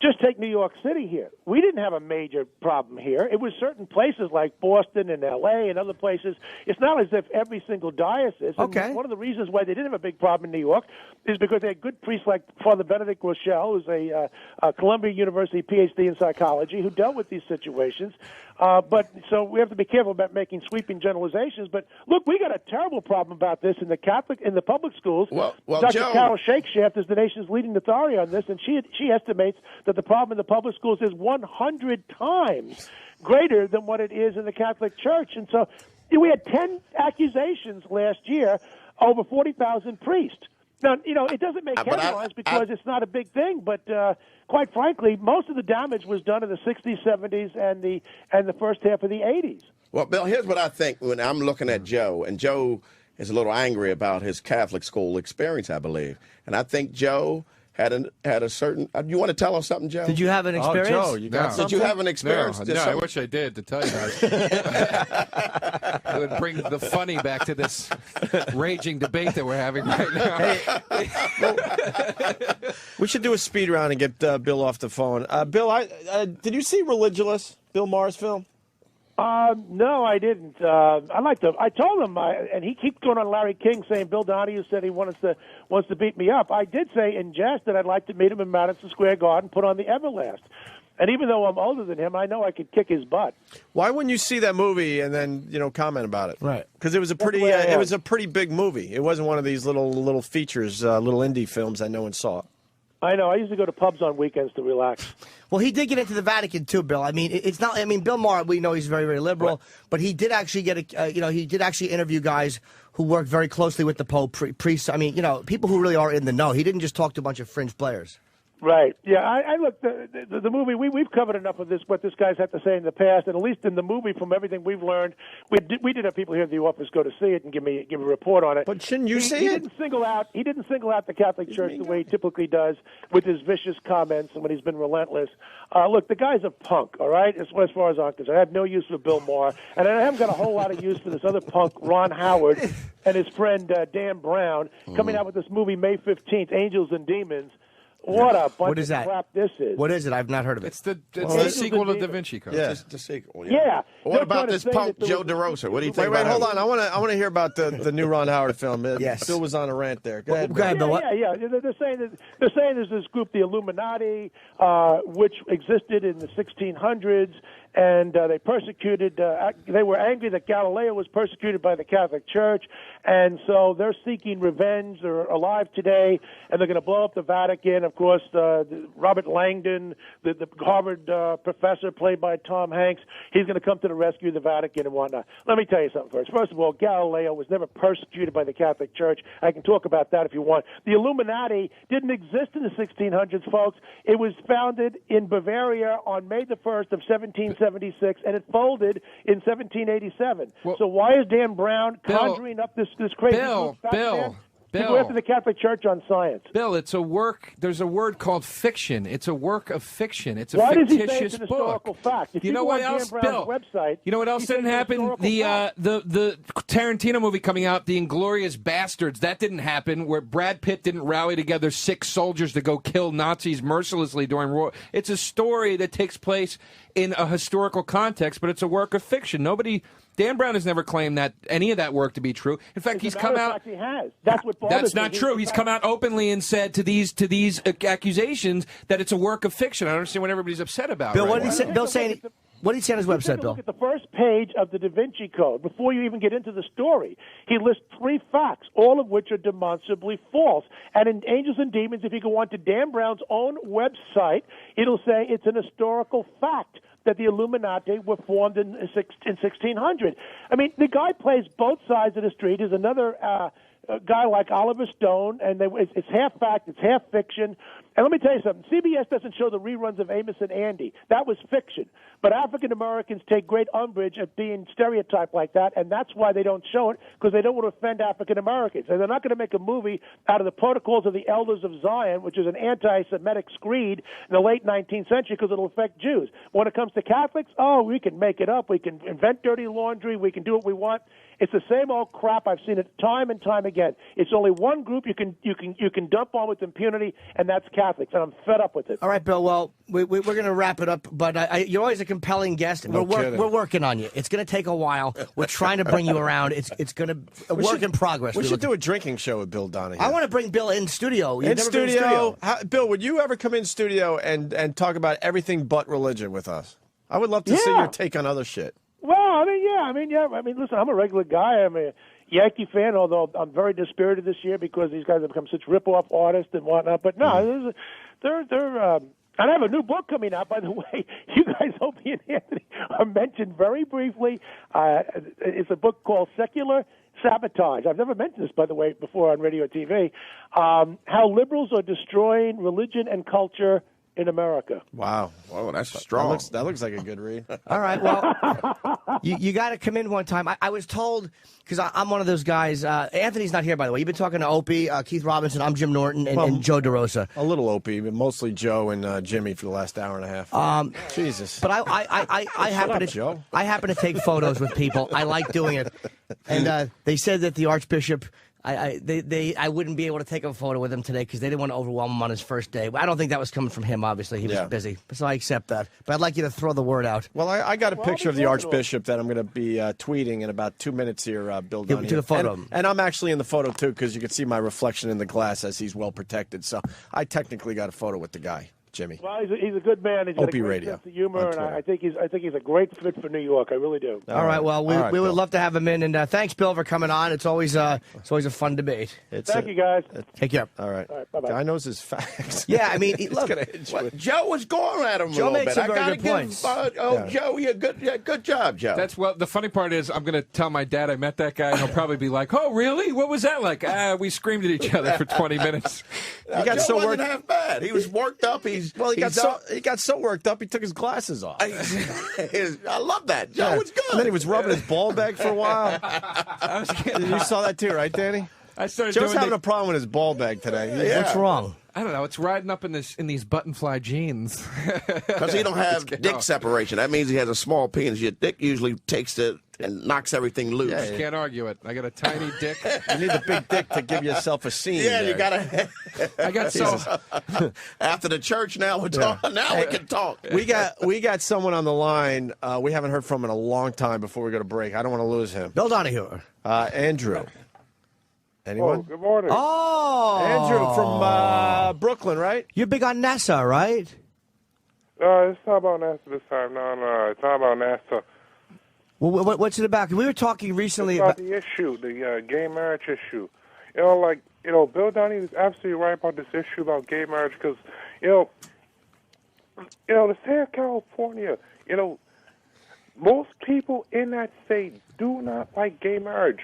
just take New York City here. We didn't have a major problem here. It was certain places like Boston and L.A. and other places. It's not as if every single diocese. Okay. And one of the reasons why they didn't have a big problem in New York is because they had good priests like Father Benedict Rochelle, who's a Columbia University PhD in psychology, who dealt with these situations. But so we have to be careful about making sweeping generalizations. But look, we got a terrible problem about this in the public schools. Well, Dr. Joe, Carol Shakeshaft is the nation's leading authority on this, and she estimates that the problem in the public schools is 100 times greater than what it is in the Catholic Church. And so we had 10 accusations last year over 40,000 priests. Now, it doesn't make headlines because it's not a big thing, but quite frankly, most of the damage was done in the 60s, 70s, and the first half of the 80s. Well, Bill, here's what I think when I'm looking at Joe, and Joe is a little angry about his Catholic school experience, I believe. And I think Joe had a certain. You want to tell us something, Joe? Did you have an experience? Oh, Joe, you got Did you have an experience? No, I wish I did, to tell you that. It would bring the funny back to this raging debate that we're having right now. We should do a speed round and get Bill off the phone. Bill, did you see Religulous, Bill Maher's film? No, I didn't. I told him, and he keeps going on Larry King saying Bill Donahue said he wants to beat me up. I did say in jest that I'd like to meet him in Madison Square Garden, put on the Everlast. And even though I'm older than him, I know I could kick his butt. Why wouldn't you see that movie and then comment about it? Right. Because it was a pretty big movie. It wasn't one of these little features, little indie films that no one saw. I know. I used to go to pubs on weekends to relax. Well, he did get into the Vatican too, Bill. I mean, it's not. I mean, Bill Maher, we know he's very, very liberal, but he did actually he did actually interview guys who worked very closely with the Pope, priests. I mean, people who really are in the know. He didn't just talk to a bunch of fringe players. Right. Yeah. I look the movie. We've covered enough of this. What this guy's had to say in the past, and at least in the movie, from everything we've learned, we did have people here at the office go to see it and give a report on it. But shouldn't you see it? He didn't single out the Catholic Church the way he typically does with his vicious comments and when he's been relentless. Look, the guy's a punk. All right. As far as I'm concerned, I have no use for Bill Maher, and I haven't got a whole lot of use for this other punk, Ron Howard, and his friend Dan Brown, coming out with this movie May 15th, Angels and Demons. What a bunch of crap this is. What is it? I've not heard of it. It's the sequel to Da Vinci Code. Yeah. Just the sequel. Yeah. What about this punk Joe DeRosa? What do you think? Wait, hold on. I want to hear about the new Ron Howard film. Yes. Bill was on a rant there. Go ahead, Bill. Yeah. They're saying there's this group, the Illuminati, which existed in the 1600s, and they persecuted. They were angry that Galileo was persecuted by the Catholic Church, and so they're seeking revenge. They're alive today, and they're going to blow up the Vatican. Of course, Robert Langdon, the Harvard professor played by Tom Hanks, he's going to come to the rescue of the Vatican and whatnot. Let me tell you something first. First of all, Galileo was never persecuted by the Catholic Church. I can talk about that if you want. The Illuminati didn't exist in the 1600s, folks. It was founded in Bavaria on May the 1st of 1776, and it folded in 1787. Well, so why is Dan Brown conjuring up this crazy Bill, to go after the Catholic Church on science? Bill, it's a work. There's a word called fiction. It's a work of fiction. It's a Why fictitious does he say it's an book. historical fact? If you know what else, Bill? Website, you know what else didn't happen? The Tarantino movie coming out, The Inglourious Bastards. That didn't happen. Where Brad Pitt didn't rally together 6 soldiers to go kill Nazis mercilessly during war. It's a story that takes place in a historical context, but it's a work of fiction. Dan Brown has never claimed that any of that work to be true. In fact, he's come out. He has. That's what. That's not true. He's come out openly and said to these accusations that it's a work of fiction. I don't understand what everybody's upset about. Bill, right what did he say? Bill saying. What did he say on his website, Bill? Look at the first page of the Da Vinci Code before you even get into the story. He lists 3 facts, all of which are demonstrably false. And in Angels and Demons, if you go on to Dan Brown's own website, it'll say it's an historical fact that the Illuminati were formed in 1600. I mean, the guy plays both sides of the street. There's another guy like Oliver Stone, and it's half fact, it's half fiction. And let me tell you something. CBS doesn't show the reruns of Amos and Andy. That was fiction. But African Americans take great umbrage at being stereotyped like that, and that's why they don't show it, because they don't want to offend African Americans. And they're not going to make a movie out of the Protocols of the Elders of Zion, which is an anti-Semitic screed in the late 19th century, because it'll affect Jews. When it comes to Catholics, we can make it up. We can invent dirty laundry. We can do what we want. It's the same old crap. I've seen it time and time again. It's only one group you can dump on with impunity, and that's Catholics. And I'm fed up with it. All right, Bill. Well, we're going to wrap it up, but you're always a compelling guest. No kidding. We're working on you. It's going to take a while. We're trying to bring you around. It's going to a work in progress. We should do a drinking show with Bill Donahue. I want to bring Bill in studio. You've In never been studio, Bill, would you ever come in studio and talk about everything but religion with us? I would love to see your take on other shit. Well, I mean, listen, I'm a regular guy. I'm a Yankee fan, although I'm very dispirited this year because these guys have become such rip-off artists and whatnot. But no, they're and I have a new book coming out, by the way. You guys, Opie and Anthony, are mentioned very briefly. It's a book called Secular Sabotage. I've never mentioned this, by the way, before on radio or TV. How liberals are destroying religion and culture in America. Wow. Whoa, that's strong. That looks like a good read. All right, well, you got to come in one time. I was told, because I'm one of those guys, Anthony's not here, by the way. You've been talking to Opie, Keith Robinson, I'm Jim Norton, and Joe DeRosa. A little Opie, but mostly Joe and Jimmy for the last hour and a half. Jesus. But I happen to take photos with people. I like doing it. And they said that the Archbishop... I wouldn't be able to take a photo with him today because they didn't want to overwhelm him on his first day. I don't think that was coming from him, obviously. He was busy. So I accept that. But I'd like you to throw the word out. Well, I got a picture of the Archbishop that I'm going to be tweeting in about 2 minutes here, Bill Donahue. We took a photo. And I'm actually in the photo, too, because you can see my reflection in the glass as he's well protected. So I technically got a photo with the guy. Jimmy. Well, he's a good man. He's got Opie a great Radio sense of humor, and I think he's a great fit for New York. I really do. All right. Well, we would love to have him in, and thanks, Bill, for coming on. It's always a fun debate. Thank you, guys. Take care. All right. Bye-bye. Guy knows his facts. Yeah, I mean, look, Joe was going at him a Joe little made bit. some I very gotta good give points. Joe, good job, Joe. The funny part is I'm going to tell my dad I met that guy, and he'll probably be like, "Oh, really? What was that like?" We screamed at each other for 20 minutes. He got so wasn't half bad. He was worked up. He got so worked up he took his glasses off. I love that. Joe was good. And then he was rubbing his ball bag for a while. You saw that too, right, Danny? Joe's having a problem with his ball bag today. What's wrong? I don't know. It's riding up in these button fly jeans. Because he don't have dick separation. That means he has a small penis. Your dick usually takes it and knocks everything loose. Yeah, you can't argue it. I got a tiny dick. You need the big dick to give yourself a scene. Yeah, there. you gotta. I got so. After the church, now we're talking. Now we can talk. We got someone on the line. We haven't heard from in a long time. Before we go to break, I don't want to lose him. Bill Donahue. Andrew. Anyone? Oh, good morning. Oh, Andrew from Brooklyn, right? You're big on NASA, right? No, it's not about NASA this time. No, it's not about NASA. Well, what's it about? 'Cause we were talking recently It's about the issue, the gay marriage issue. Bill Donahue is absolutely right about this issue about gay marriage because, the state of California, most people in that state do not like gay marriage.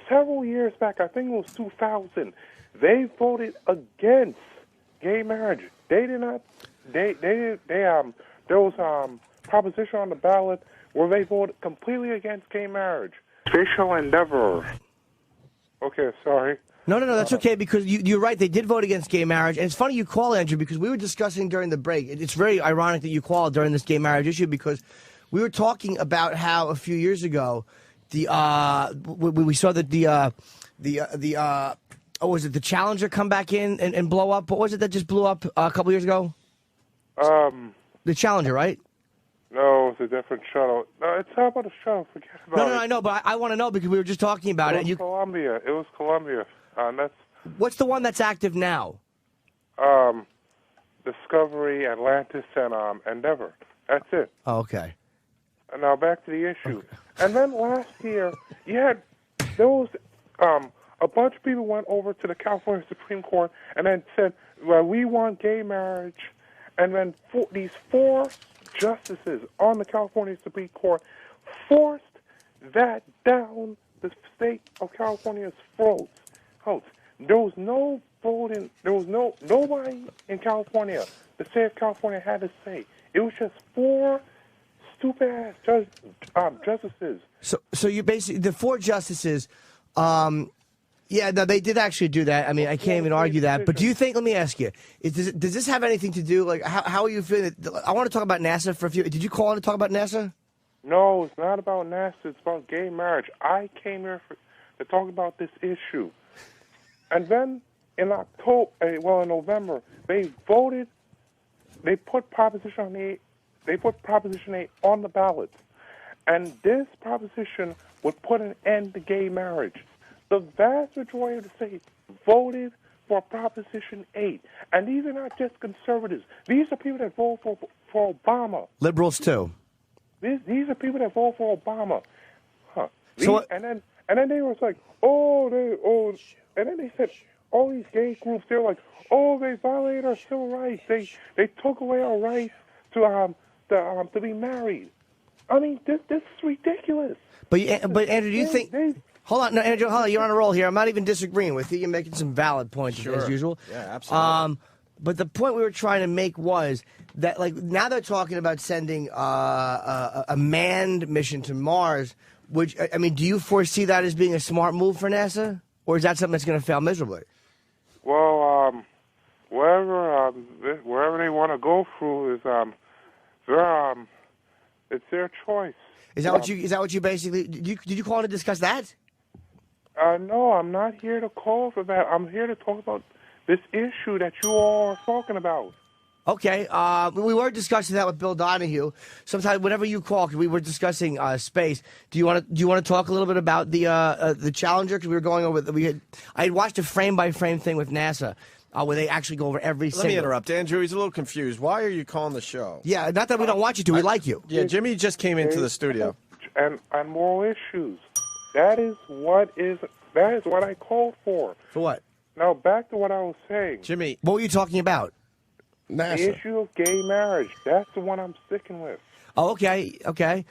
Several years back, I think it was 2000, they voted against gay marriage. They did not. There was a proposition on the ballot where they voted completely against gay marriage. Official endeavor. Okay, sorry. No, that's okay because you're right. They did vote against gay marriage, and it's funny you call, Andrew, because we were discussing during the break. It's very ironic that you called during this gay marriage issue because we were talking about how a few years ago. We saw that was it the Challenger come back in and blow up? What was it that just blew up a couple years ago? The Challenger, right? No, it's a different shuttle. No, it's not about a shuttle. Forget about it. No, I know, but I want to know because we were just talking about it. It was Columbia. That's what's the one that's active now? Discovery, Atlantis, and Endeavor. That's it. Oh, okay. And now back to the issue. Okay. And then last year, there was a bunch of people went over to the California Supreme Court and then said, well, we want gay marriage. And then these four justices on the California Supreme Court forced that down the state of California's throats. There was no voting. There was nobody in California. The state of California had to say. It was just four stupid ass justices. So you basically the four justices. They did actually do that. I mean, I can't even argue that. But do you think? Let me ask you: does this have anything to do? Like, how are you feeling? I want to talk about NASA for a few. Did you call in to talk about NASA? No, it's not about NASA. It's about gay marriage. I came here to talk about this issue. And then in November, they voted. They put Proposition 8. They put Proposition 8 on the ballot, and this proposition would put an end to gay marriage. The vast majority of the states voted for Proposition 8, and these are not just conservatives. These are people that vote for Obama. Liberals too. These are people that vote for Obama. Huh. And then they was like, and then they said all these gay groups. They're like, they violated our civil rights. They took away our rights to be married. I mean, this is ridiculous. But Andrew, do you think? Hold on, no, Andrew, hold on. You're on a roll here. I'm not even disagreeing with you. You're making some valid points as usual. Yeah, absolutely. But the point we were trying to make was that, like, now they're talking about sending a manned mission to Mars. Which, I mean, do you foresee that as being a smart move for NASA, or is that something that's going to fail miserably? Well, wherever they want to go through is it's their choice. Is that what you basically did you call in to discuss that? No, I'm not here to call for that. I'm here to talk about this issue that you all are talking about. Okay, we were discussing that with Bill Donahue. Sometime, whenever you call, 'cause we were discussing space. Do you want to talk a little bit about the Challenger? Because we were going over I had watched a frame by frame thing with NASA where they actually go over every. Let me interrupt, Andrew. He's a little confused. Why are you calling the show? Yeah, not that we don't want you to. We like you. Yeah, Jimmy just came into the studio. And moral issues. That is what I called for. For what? Now back to what I was saying. Jimmy, what were you talking about? NASA. The issue of gay marriage. That's the one I'm sticking with. Oh, okay.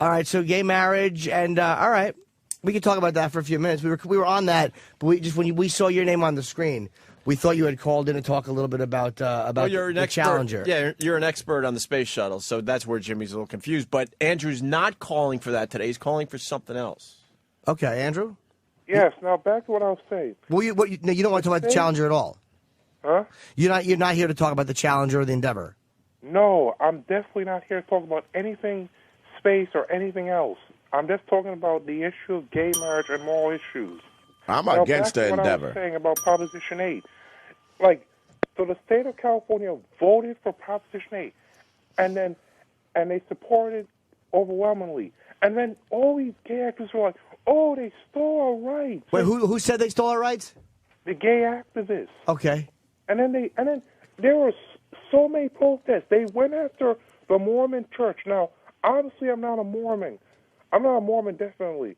All right, so gay marriage, and all right. We can talk about that for a few minutes. We were on that, but when we saw your name on the screen, we thought you had called in to talk a little bit about the Challenger. Yeah, you're an expert on the space shuttle, so that's where Jimmy's a little confused. But Andrew's not calling for that today. He's calling for something else. Okay, Andrew? Yes, now back to what I was saying. Well, you don't want to talk about the Challenger at all? Huh? You're not here to talk about the Challenger or the Endeavor? No, I'm definitely not here to talk about anything space or anything else. I'm just talking about the issue of gay marriage and moral issues. I'm now, against the what Endeavor. I was saying about Proposition 8. So the state of California voted for Proposition 8, and they supported overwhelmingly. And then all these gay activists were like, they stole our rights. Wait, who said they stole our rights? The gay activists. Okay. And then there were so many protests. They went after the Mormon church. Now, obviously, I'm not a Mormon. I'm not a Mormon, definitely.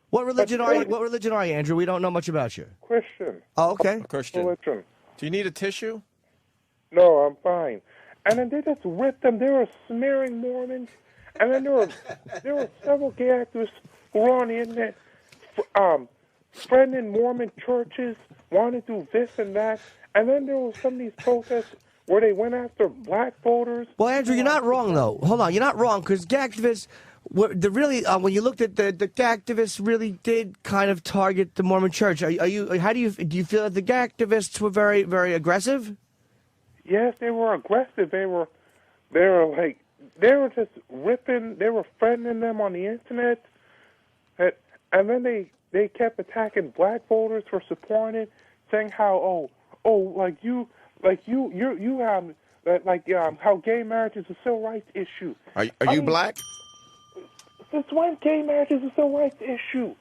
What religion are you? What religion are you, Andrew? We don't know much about you. Christian. Oh, okay. Christian. Religion. Do you need a tissue? No, I'm fine. And then they just ripped them. They were smearing Mormons. And then there were several gay activists who were on the internet, friending Mormon churches, wanting to do this and that. And then there was some of these protests where they went after black voters. Well, Andrew, you're not wrong, though. Hold on, you're not wrong, because gay activists, when you looked at the gay activists, really did kind of target the Mormon Church. Do you feel that the gay activists were very, very aggressive? Yes, they were aggressive. They were just ripping. They were friending them on the internet, and then they kept attacking black voters for supporting it, saying how how gay marriage is a civil rights issue. Are you black? Since when gay marriage is a civil rights issue?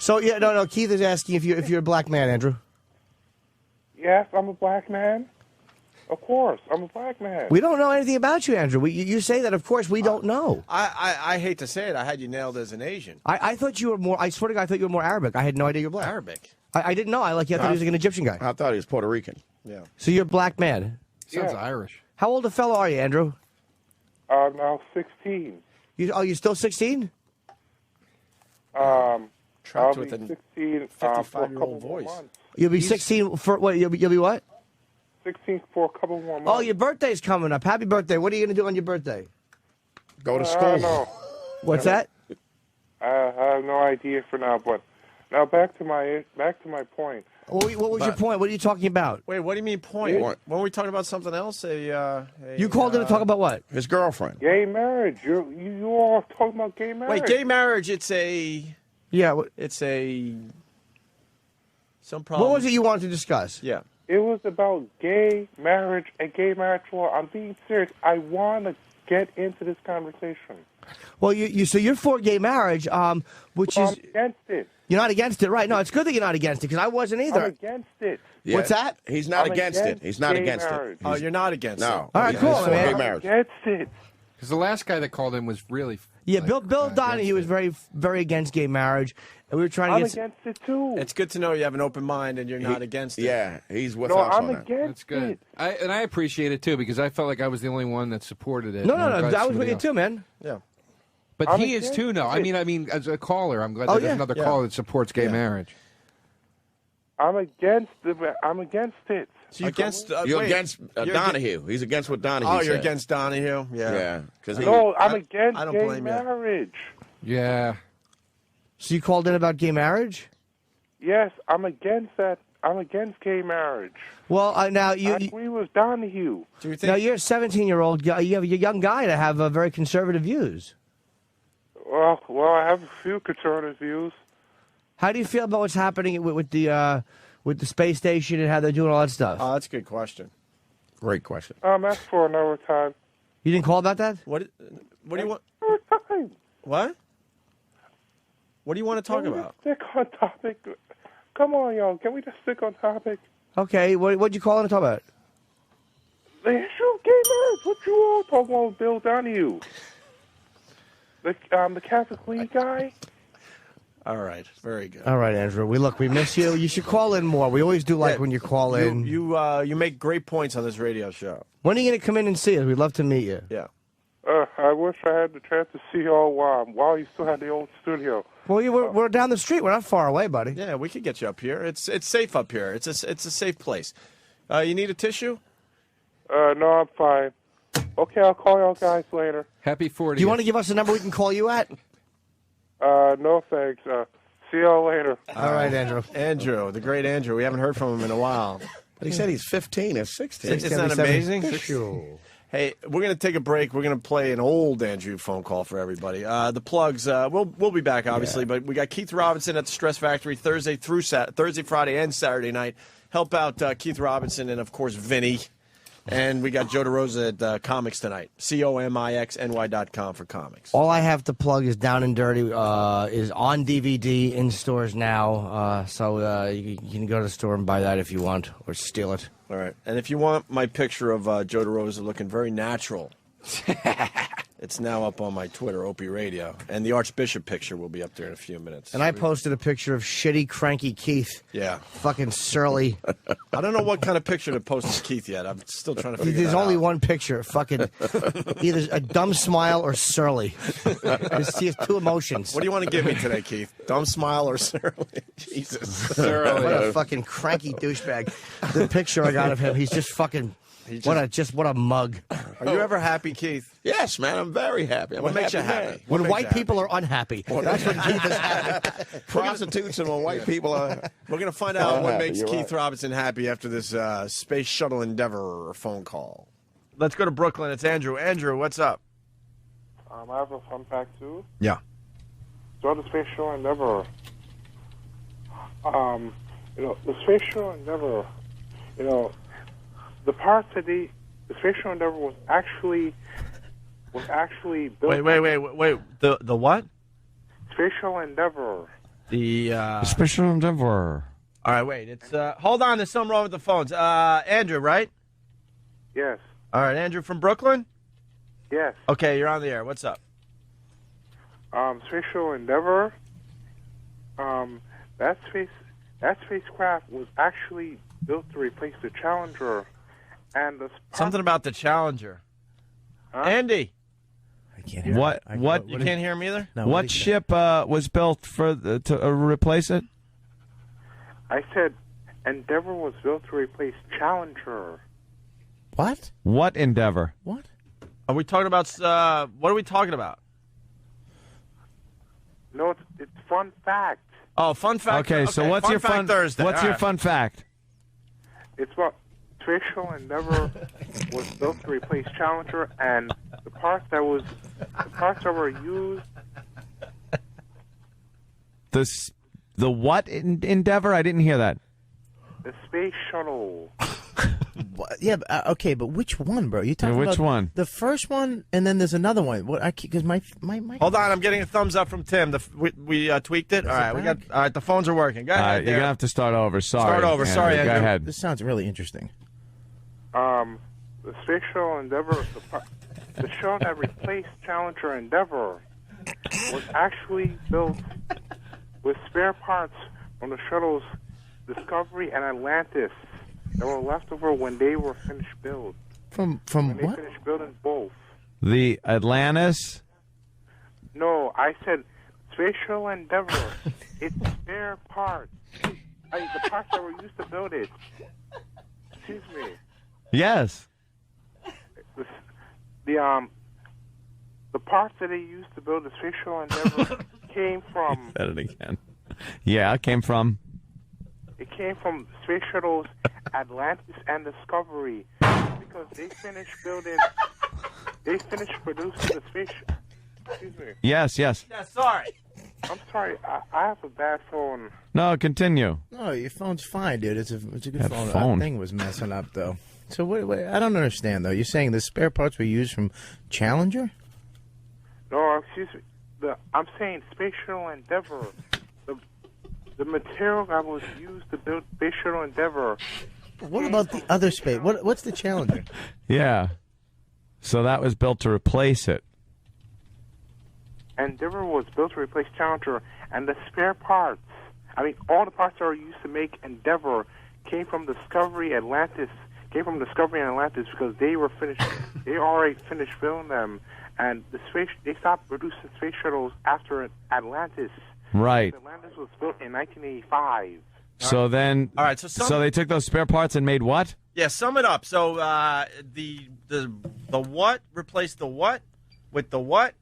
So no. Keith is asking if you're a black man, Andrew. Yes, I'm a black man. Of course, I'm a black man. We don't know anything about you, Andrew. You say that, of course, we don't know. I hate to say it, I had you nailed as an Asian. I thought you were more. I swear to God, I thought you were more Arabic. I had no idea you're black. Arabic. I didn't know. I thought he was like an Egyptian guy. I thought he was Puerto Rican. Yeah. So you're a black man. Sounds Irish. How old a fellow are you, Andrew? I'm now 16. You're still 16? I'll Trapped be with a 16 55-year-old voice. You'll be 16 for what? You'll be what? 16 for a couple more months. Oh, your birthday's coming up. Happy birthday. What are you going to do on your birthday? Go to I school. don't know. What's that? I have no idea for now, but Now back to my point. What was your point? What are you talking about? Wait, what do you mean point? Weren't we talking about something else? You called in to talk about what? His girlfriend. Gay marriage. You all talking about gay marriage. Wait, gay marriage, it's a... Yeah. It's a... Some problem. What was it you wanted to discuss? Yeah. It was about gay marriage and gay marriage law. I'm being serious. I want to get into this conversation. Well, so you're for gay marriage, which I'm is... against it. You're not against it, right? No, it's good that you're not against it, because I wasn't either. I'm against it. Yeah. What's that? He's not I'm against it. He's not gay against marriage. it. Oh, you're not against it? No. All right, He's cool, for man. gay I'm marriage. against it. Because the last guy that called in was really... Yeah, Bill Donahue was very, very against gay marriage, and we were trying to I'm get... against it too. It's good to know you have an open mind and you're not against it. Yeah, he's with No, us I'm on that. against That's good. it. I appreciate it, too, because I felt like I was the only one that supported it. No, and I'm glad I was with somebody you else- too, man. Yeah. But I'm he is, against too, no. I it. mean, as a caller, I'm glad Oh, that yeah. there's another Yeah. caller that supports gay marriage. I'm against it. So against... You're wait, against you're Donahue. He's against what Donahue Oh, said. you're against Donahue? Yeah. Yeah. Because No, I'm against I don't gay blame you. marriage. Yeah. So you called in about gay marriage? Yes, I'm against that. I'm against gay marriage. Well, now I agree with Donahue. Do you now think... you're a 17-year-old guy. You're a young guy to have very conservative views. Well, I have a few conservative views. How do you feel about what's happening with the space station and how they're doing all that stuff? Oh, that's a good question. Great question. That's for another time. You didn't call about that? What do you want... Another time. What? What do you want to talk Can we about? just stick on topic? Come on, y'all. Can we just stick on topic? Okay, what'd you call in to talk about? The issue of gay marriage. What you all talking about with Bill Donahue? The Catholic League guy? All right. Very good. All right, Andrew. We miss you. You should call in more. We always do like when you call in. You make great points on this radio show. When are you going to come in and see us? We'd love to meet you. Yeah. I wish I had the chance to see y'all while you still had the old studio. Well, we're down the street. We're not far away, buddy. Yeah, we could get you up here. It's safe up here. It's a safe place. You need a tissue? No, I'm fine. Okay, I'll call y'all guys later. Happy 40th. Do you want to give us a number we can call you at? No thanks. See y'all later. All right, Andrew. Andrew, the great Andrew. We haven't heard from him in a while. But he said he's 15 or 16. Isn't that amazing? Tissue. Hey, we're going to take a break. We're going to play an old Andrew phone call for everybody. The plugs, we'll be back, obviously, but we got Keith Robinson at the Stress Factory Thursday, Friday, and Saturday night. Help out Keith Robinson and, of course, Vinny. And we got Joe DeRosa at Comics tonight. COMIXNY.com for comics. All I have to plug is Down and Dirty is on DVD in stores now. So you can go to the store and buy that if you want, or steal it. All right. And if you want my picture of Joe DeRosa looking very natural, it's now up on my Twitter, Opie Radio. And the Archbishop picture will be up there in a few minutes. And I posted a picture of shitty, cranky Keith. Yeah. Fucking surly. I don't know what kind of picture to post to Keith yet. I'm still trying to figure There's that only out. one picture. Fucking either a dumb smile or surly. He has two emotions. What do you want to give me today, Keith? Dumb smile or surly? Jesus. What a fucking cranky douchebag. The picture I got of him, he's just fucking... What a mug. Are you ever happy, Keith? Yes, man, I'm very happy. I'm What a makes you happy man. happy? When What makes white you happy? people are unhappy. That's when Keith is happy. Prostitutes and when white people are... We're going to find out what happy, makes you're Keith right. Robinson happy after this Space Shuttle Endeavour phone call. Let's go to Brooklyn. It's Andrew. Andrew, what's up? I have a fun fact too. Yeah. So the Space Shuttle Endeavour. The Space Shuttle Endeavour. The parts of the Space Shuttle Endeavour was actually built. Wait. The what? Space Shuttle Endeavour. The Special Endeavor. All right, wait. It's hold on. There's something wrong with the phones. Andrew, right? Yes. All right, Andrew from Brooklyn. Yes. Okay, you're on the air. What's up? Space Shuttle Endeavour. That spacecraft was actually built to replace the Challenger, and Something about the Challenger. Huh? Andy. I can't hear What? him. What? You can't hear him either? No, What did he say? ship was built to replace it? I said Endeavour was built to replace Challenger. What? What Endeavor? What? Are we talking about what are we talking about? No, it's fun fact. Oh, fun fact. Okay, so what's fun your fact fun Thursday? What's All your right. fun fact? It's about Spatial Endeavor was built to replace Challenger, and the parts that were used. The what Endeavor? I didn't hear that. The space shuttle. Yeah, okay, but which one, bro? You talking which about one? The first one, and then there's another one. What? Because my Hold on, I'm getting a thumbs up from Tim. We tweaked it. All right, we got. All right, the phones are working. Go ahead. You're gonna have to start over. Sorry. Start over. Andrew. Sorry, Go Andrew. ahead. This sounds really interesting. The Spatial Endeavor, the shuttle that replaced Challenger Endeavor, was actually built with spare parts from the shuttles Discovery and Atlantis that were left over when they were finished build. From When they what? finished building both. The Atlantis. No, I said Spatial Endeavor. It's spare parts. The parts that were used to build it. Excuse me. Yes. The parts that they used to build the Spatial Endeavor came from. Said it again. Yeah, it came from. It came from space shuttles Atlantis and Discovery because they finished building. They finished producing the space. Excuse me. Yes. Yeah, sorry. I'm sorry. I have a bad phone. No, continue. No, your phone's fine, dude. It's a good That phone. phone. That thing was messing up, though. So what? I don't understand, though. You're saying the spare parts were used from Challenger? No, excuse me. I'm saying Spatial Endeavor. The material that was used to build Spatial Endeavor. What about the other space? What's the Challenger? Yeah. So that was built to replace it. Endeavor was built to replace Challenger, and the spare parts. I mean, all the parts that were used to make Endeavor came from Discovery Atlantis. Came from Discovery and Atlantis because they were finished. They already finished building them, and they stopped producing space shuttles after Atlantis. Right. Atlantis was built in 1985. So then. All right, so they took those spare parts and made what? Yeah, sum it up. So the what replaced the what with the what?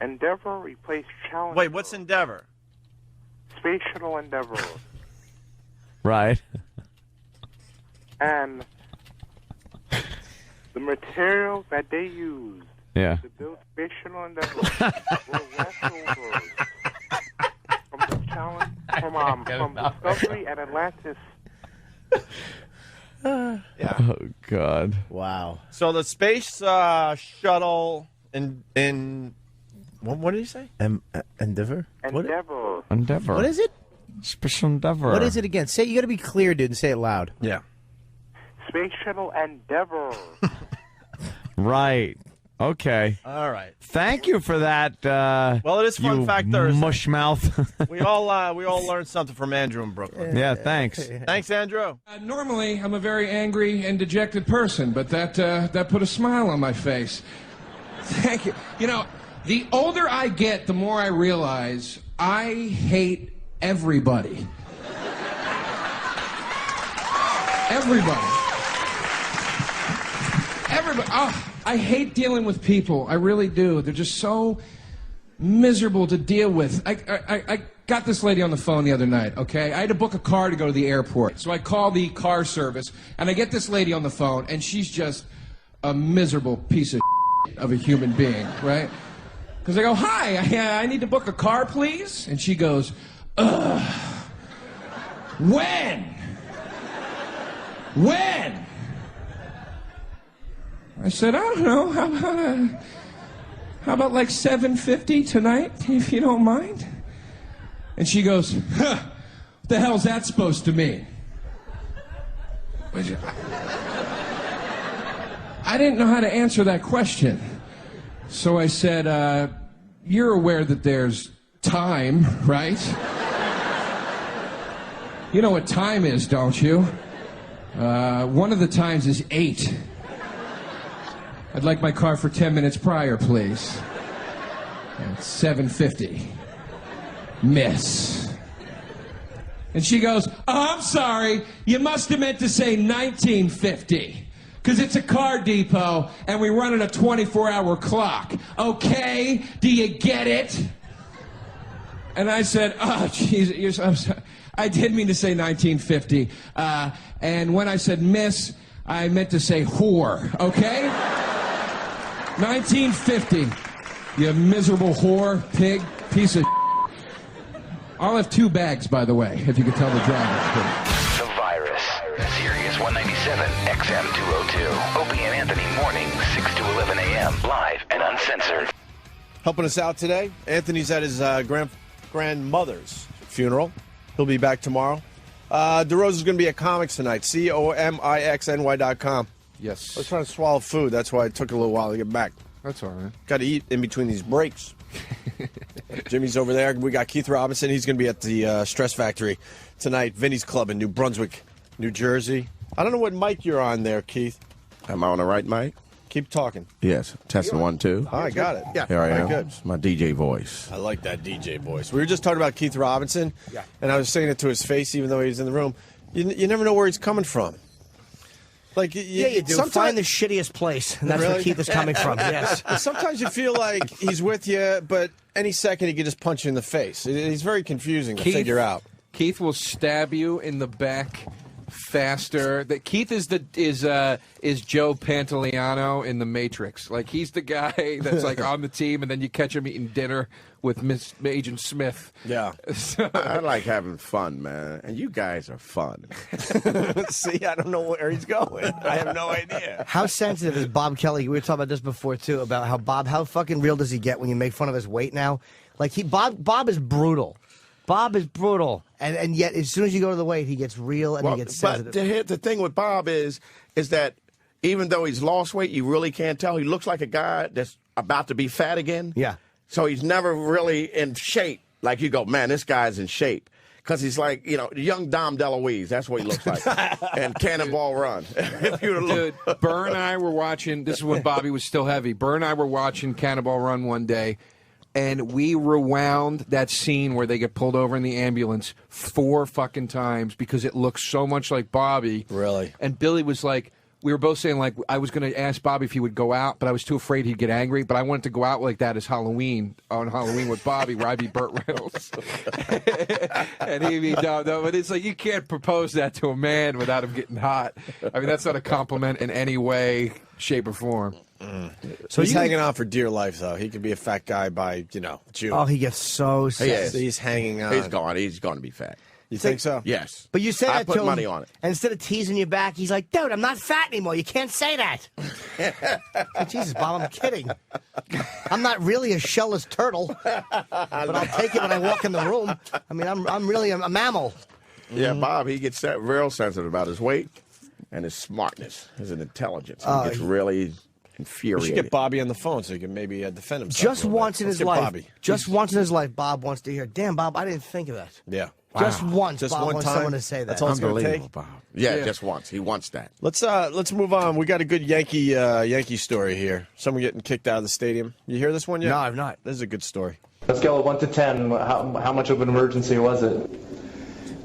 Endeavor replaced Challenger. Wait, what's Endeavor? Space Shuttle Endeavor. Right. And the material that they used Yeah. to build Space Shuttle Endeavor were leftovers from the challenge from Discovery and Atlantis. Yeah. Oh God. Wow. So the space shuttle in what did he say? Endeavor? Endeavor. Endeavor. What is it? Special Endeavor. What is it again? Say, you got to be clear, dude, and say it loud. Yeah. Space Shuttle Endeavor. Right. Okay. All right. Thank you for that. Well, it is Fun you Fact Thursday. Mush mouth. We all learned something from Andrew in Brooklyn. Yeah. Thanks. Thanks, Andrew. Normally, I'm a very angry and dejected person, but that put a smile on my face. Thank you. You know, the older I get, the more I realize I hate everybody. Everybody. Oh, I hate dealing with people. I really do. They're just so miserable to deal with. I got this lady on the phone the other night, okay? I had to book a car to go to the airport. So I call the car service, and I get this lady on the phone, and she's just a miserable piece of of a human being, right? Because I go, hi, I need to book a car, please. And she goes, when? When? I said, I don't know. How about like 7:50 tonight, if you don't mind? And she goes, huh, what the hell's that supposed to mean? I didn't know how to answer that question. So I said, you're aware that there's time, right? You know what time is, don't you? One of the times is 8. I'd like my car for 10 minutes prior, please. It's 7:50. Miss. And she goes, oh, I'm sorry. You must have meant to say 1950. Because it's a car depot, and we run on a 24-hour clock. Okay? Do you get it? And I said, oh, jeez, I'm sorry. I did mean to say 1950. And when I said miss, I meant to say whore, okay? 1950. You miserable whore, pig, piece of I'll have 2 bags, by the way, if you could tell the driver. The Virus. Sirius 197, XM 202. Opie and Anthony mornings, 6 to 11 a.m. Live and uncensored. Helping us out today, Anthony's at his grandmother's funeral. He'll be back tomorrow. DeRosa's going to be at Comics tonight, COMIXNY.com. Yes. I was trying to swallow food. That's why it took a little while to get back. That's all right. Got to eat in between these breaks. Jimmy's over there. We got Keith Robinson. He's going to be at the Stress Factory tonight. Vinny's Club in New Brunswick, New Jersey. I don't know what mic you're on there, Keith. Am I on the right mic? Keep talking. Yes. Testing 1, 2. Oh, I got it. Yeah. Here I am. Good. It's my DJ voice. I like that DJ voice. We were just talking about Keith Robinson, and I was saying it to his face, even though he's in the room. You never know where he's coming from. Like you do. Find the shittiest place, and that's where Keith is coming from. Yes. Sometimes you feel like he's with you, but any second he could just punch you in the face. He's very confusing to figure out. Keith will stab you in the back faster. That Keith is Joe Pantoliano in The Matrix. Like he's the guy that's like on the team, and then you catch him eating dinner with Miss Agent Smith. Yeah. I like having fun, man, and you guys are fun. See, I don't know where he's going. I have no idea. How sensitive is Bob Kelly? We were talking about this before too, about how fucking real does he get when you make fun of his weight now? Like Bob is brutal. Bob is brutal, and yet as soon as you go to the weight, he gets real and he gets sensitive. But the thing with Bob is that even though he's lost weight, you really can't tell. He looks like a guy that's about to be fat again. Yeah. So he's never really in shape. Like you go, man, this guy's in shape. Because he's like, young Dom DeLuise. That's what he looks like. And Cannonball Run. Dude, Burr and I were watching, this is when Bobby was still heavy. Burr and I were watching Cannonball Run one day, and we rewound that scene where they get pulled over in the ambulance 4 fucking times because it looks so much like Bobby. Really? And Billy was like, we were both saying, like, I was going to ask Bobby if he would go out, but I was too afraid he'd get angry. But I wanted to go out like that as Halloween, on Halloween with Bobby, where I'd be Burt Reynolds. And he'd be dumb. No, but it's like, you can't propose that to a man without him getting hot. I mean, that's not a compliment in any way, shape, or form. So he's hanging on for dear life, though. He could be a fat guy by, June. Oh, he gets so sad. He's hanging on. He's gone. He's going to be fat. You think so? Yes. But you say that I to put him, money on it. And instead of teasing you back, he's like, dude, I'm not fat anymore. You can't say that. Jesus, Bob, I'm kidding. I'm not really a shellless turtle, but I'll take it when I walk in the room. I mean, I'm really a mammal. Yeah, Bob, he gets real sensitive about his weight and his smartness, his intelligence. He gets really infuriated. We should get Bobby on the phone so he can maybe defend himself. Just once in his life. Bobby. Just once in his life, Bob wants to hear, damn, Bob, I didn't think of that. Yeah. Wow. Just once, just Bob one wants time. someone to say that. That's all it's going to take. Bob. Yeah, just once. He wants that. Let's move on. We got a good Yankee story here. Someone getting kicked out of the stadium. You hear this one yet? No, I've not. This is a good story. On a scale of 1 to 10, how much of an emergency was it?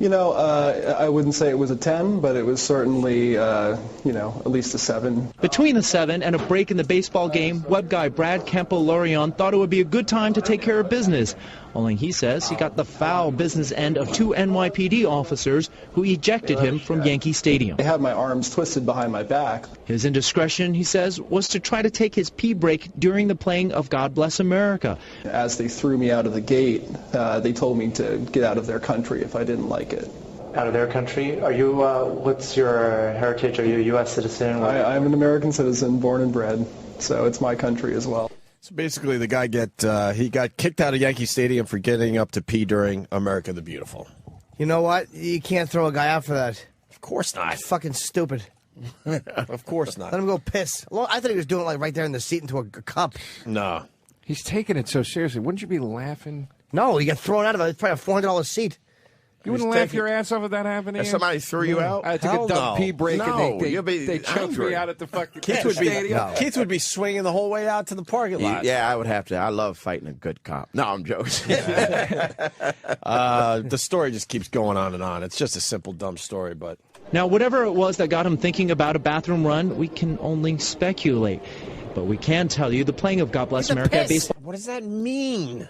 I wouldn't say it was a 10, but it was certainly, at least a 7. Between a 7 and a break in the baseball game, web guy Brad Campo-Lorion thought it would be a good time to take care of business. Only he says he got the foul business end of 2 NYPD officers who ejected him from Yankee Stadium. I had my arms twisted behind my back. His indiscretion, he says, was to try to take his pee break during the playing of God Bless America. As they threw me out of the gate, they told me to get out of their country if I didn't like it. Out of their country? Are you, what's your heritage? Are you a U.S. citizen? I'm an American citizen, born and bred, so it's my country as well. So basically, the guy got kicked out of Yankee Stadium for getting up to pee during America the Beautiful. You know what? You can't throw a guy out for that. Of course not. It's fucking stupid. Of course not. Let him go piss. Well, I thought he was doing it like right there in the seat into a cup. No. He's taking it so seriously. Wouldn't you be laughing? No, he got thrown out of it. It's probably a $400 seat. You wouldn't laugh your ass off if that happened to you? If somebody threw you out? I took a dumb pee break and they choked angry. me out at the fucking stadium. Keith would be swinging the whole way out to the parking lot. Yeah, I would have to. I love fighting a good cop. No, I'm joking. The story just keeps going on and on. It's just a simple, dumb story, but... Now, whatever it was that got him thinking about a bathroom run, we can only speculate. But we can tell you the playing of God Bless America at baseball... What does that mean?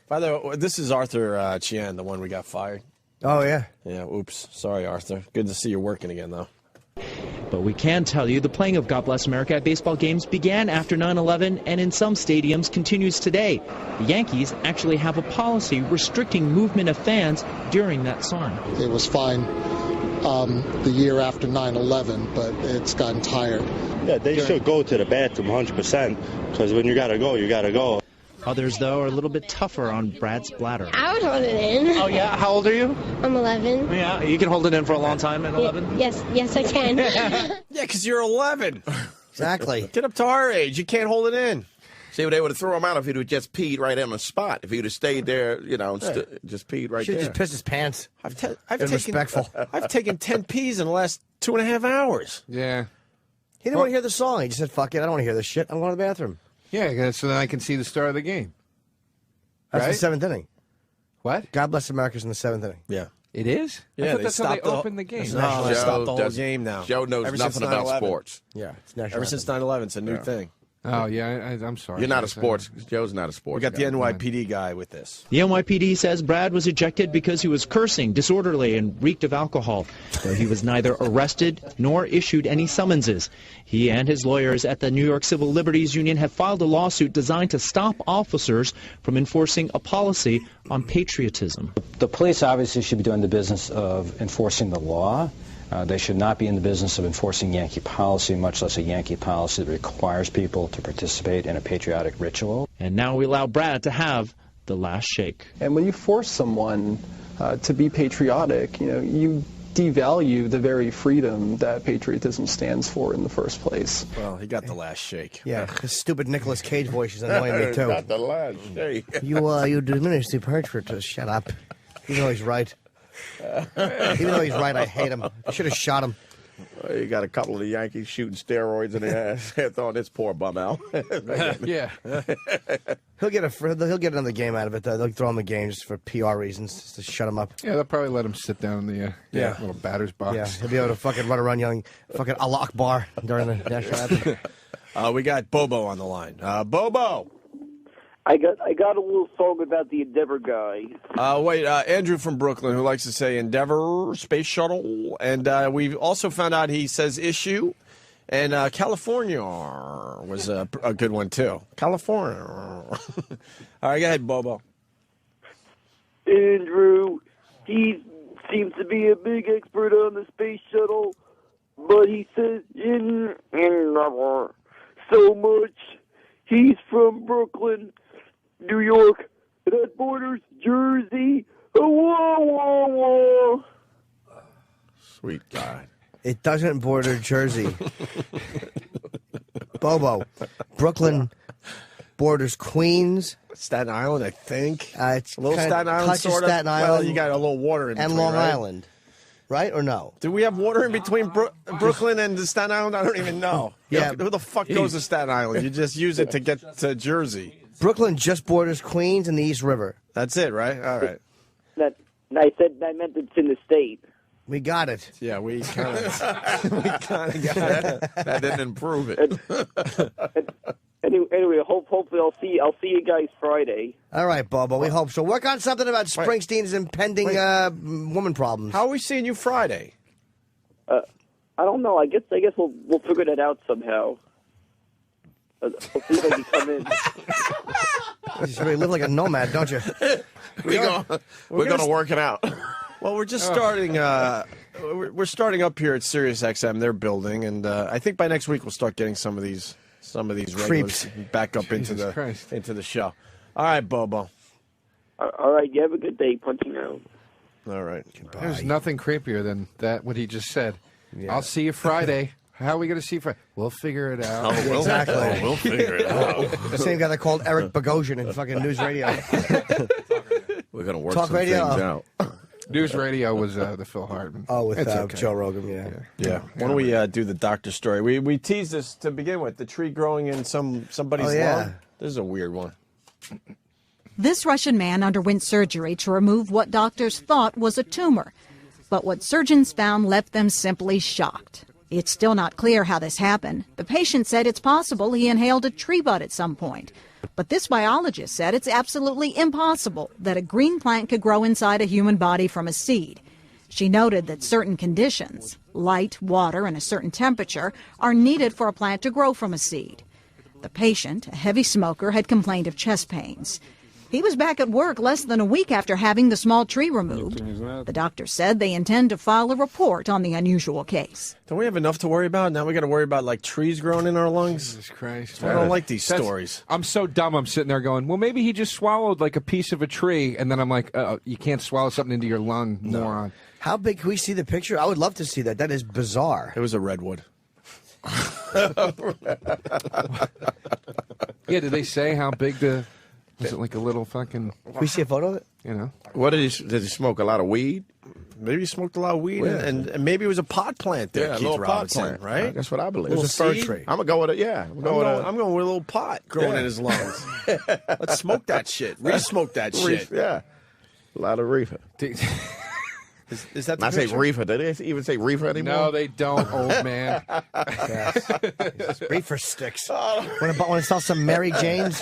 By the way, this is Arthur Chien, the one we got fired. Oh, yeah. Yeah, oops. Sorry, Arthur. Good to see you working again, though. But we can tell you the playing of God Bless America at baseball games began after 9/11 and in some stadiums continues today. The Yankees actually have a policy restricting movement of fans during that song. It was fine the year after 9/11, but it's gotten tired. Yeah, they should go to the bathroom 100%, because when you got to go, you got to go. Others, though, are a little bit tougher on Brad's bladder. I would hold it in. Oh, yeah? How old are you? I'm 11. Yeah, you can hold it in for a long time at 11? Yes, I can. Yeah, because you're 11. Exactly. Get up to our age. You can't hold it in. See, they would have thrown him out if he'd have just peed right on the spot. If he'd have stayed there, just peed right Should there. have just pissed his pants. I've Been respectful. I've taken 10 pees in the last 2.5 hours. Yeah. He didn't want to hear the song. He just said, fuck it, I don't want to hear this shit. I'm going to the bathroom. Yeah, so then I can see the start of the game. That's Right? the seventh inning. What? God Bless America's in the seventh inning. Yeah. It is? Yeah, I thought they that's how they stopped the- opened the game. No, they stopped the whole does- game now. Joe knows Ever nothing since about 9/11. sports. Yeah, it's national Ever since 9/11, it's a new thing. Oh, yeah, I'm sorry. You're not a guys. sports. Joe's not a sports. We got the guy. NYPD guy with this. The NYPD says Brad was ejected because he was cursing, disorderly, and reeked of alcohol, though he was neither arrested nor issued any summonses. He and his lawyers at the New York Civil Liberties Union have filed a lawsuit designed to stop officers from enforcing a policy on patriotism. The police obviously should be doing the business of enforcing the law. They should not be in the business of enforcing Yankee policy, much less a Yankee policy that requires people to participate in a patriotic ritual. And now we allow Brad to have the last shake. And when you force someone to be patriotic, you devalue the very freedom that patriotism stands for in the first place. Well, he got the last shake. Yeah, his stupid Nicolas Cage voice is annoying me, too. Got the last shake. You diminish the patriotism. Shut up. Even though he's right. Even though he's right, I hate him. I should have shot him. Well, you got a couple of the Yankees shooting steroids in the ass. Throwing this poor bum out. Yeah. He'll get another game out of it, though. They'll throw him a game just for PR reasons, just to shut him up. Yeah, they'll probably let him sit down in the little batter's box. Yeah, he'll be able to fucking run around yelling fucking Allah Akbar during the national anthem. We got Bobo on the line. Bobo! I got a little song about the Endeavor guy. Andrew from Brooklyn, who likes to say Endeavor, Space Shuttle. And we've also found out he says issue. And California was a good one, too. California. All right, go ahead, Bobo. Andrew, he seems to be a big expert on the space shuttle, but he says in Endeavor so much. He's from Brooklyn, New York, that borders Jersey. Whoa, whoa, whoa. Sweet God. It doesn't border Jersey. Bobo. Brooklyn borders Queens. Staten Island, I think. It's a little kinda Staten Island, touches sort of. Staten Well, Island. you got a little water in and between, Long right? Island. Right or no? Do we have water in between Brooklyn and Staten Island? I don't even know. Yeah. Who the fuck goes to Staten Island? You just use it to get to Jersey. Brooklyn just borders Queens and the East River. That's it, right? All right. I meant it's in the state. We got it. Yeah, we kind of got it. That didn't improve it. Anyway, hopefully I'll see you guys Friday. All right, Bobo. We hope so. Work on something about Springsteen's impending woman problems. How are we seeing you Friday? I don't know. I guess we'll figure that out somehow. I'll see if I can come in. You just really live like a nomad, don't you? We're gonna work it out. Well, we're just starting. We're starting up here at Sirius XM. They're building, and I think by next week we'll start getting some of these regulars back up into the show. All right, Bobo. All right. You have a good day. Punching out. All right. There's nothing creepier than that. What he just said. Yeah. I'll see you Friday. How are we going to see Friday? We'll figure it out. Exactly. We'll figure it out. The same guy that called Eric Bogosian in fucking News Radio. We're gonna work Talk some radio. things out. News Radio was the Phil Hartman. Oh, with okay. Joe Rogan, yeah. Why don't we do the doctor story? We teased this to begin with. The tree growing in somebody's lawn. This is a weird one. This Russian man underwent surgery to remove what doctors thought was a tumor. But what surgeons found left them simply shocked. It's still not clear how this happened. The patient said it's possible he inhaled a tree bud at some point. But this biologist said it's absolutely impossible that a green plant could grow inside a human body from a seed. She noted that certain conditions, light, water, and a certain temperature, are needed for a plant to grow from a seed. The patient, a heavy smoker, had complained of chest pains. He was back at work less than a week after having the small tree removed. The doctor said they intend to file a report on the unusual case. Don't we have enough to worry about? Now we got to worry about, like, trees growing in our lungs? Jesus Christ. I don't like these stories. I'm so dumb. I'm sitting there going, well, maybe he just swallowed, like, a piece of a tree. And then I'm like, you can't swallow something into your lung, moron. How big? Can we see the picture? I would love to see that. That is bizarre. It was a redwood. Yeah, did they say how big the... Was it like a little fucking... Can we see a photo of it? You know? What did he smoke? A lot of weed? Maybe he smoked a lot of weed, Well, and maybe it was a pot plant there, Yeah, a Keith little pot Robinson, plant. right? That's what I believe. It was a fir seed? tree. I'm going to go with it, yeah. I'm going with a little pot growing in his lungs. Let's smoke that shit. Re-smoke that shit. Yeah. A lot of reefer. Is that the I say picture? reefer. Do they even say reefer anymore? No, they don't, old man. Reefer sticks. Want to sell some Mary Janes?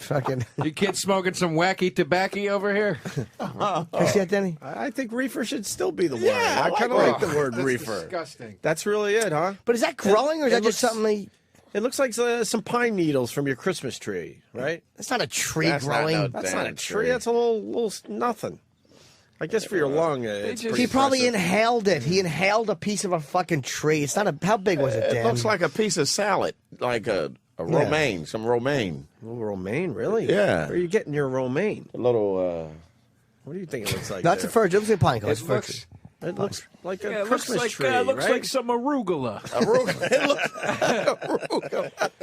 Fucking. You kids smoking some wacky tobacco over here? Can you see that, Denny? I think reefer should still be the word. Yeah, I kind of like like the word That's reefer. disgusting. That's really it, huh? But is that growing, or is that just something they... It looks like some pine needles from your Christmas tree, right? That's not a tree That's not growing. no That's not a damn tree. That's a little nothing. I guess for your lung, it's pretty He probably impressive. inhaled it. He inhaled a piece of a fucking tree. It's not a... How big was it, It Dan? looks like a piece of salad, like a romaine, some romaine. A little romaine, really? Yeah. Where are you getting your romaine? A little, What do you think it looks like? That's there? a fir. It looks like a pine cone. It's It a fir looks, tree. It looks like a yeah, it Christmas looks like, tree, looks right? like some arugula.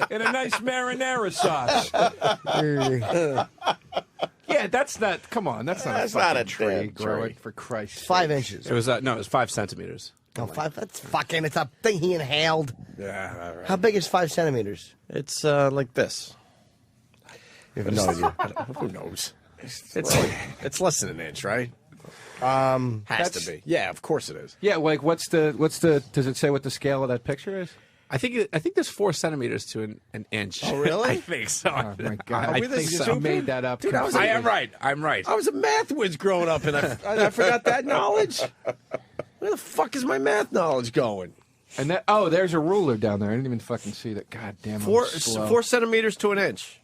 In a nice marinara sauce. Yeah, that's not. Come on, that's not. That's a not fucking a tree damn growing tree. for Christ's sake. 5 inches. It was no, it was 5 centimeters. No, 5. That's fucking... It's a thing he inhaled. Yeah, all right. How big is 5 centimeters? It's like this. You have no idea. Who knows? It's less than an inch, right? Has to be. Yeah, of course it is. Yeah, like what's the? Does it say what the scale of that picture is? I think there's 4 centimeters to an inch. Oh, really? I think so. Oh my God! Are I we this think so. stupid? Made that up. Dude, I am right. I'm right. I was a math whiz growing up, and I forgot that knowledge. Where the fuck is my math knowledge going? And that, there's a ruler down there. I didn't even fucking see that. God damn it. 4 centimeters to an inch.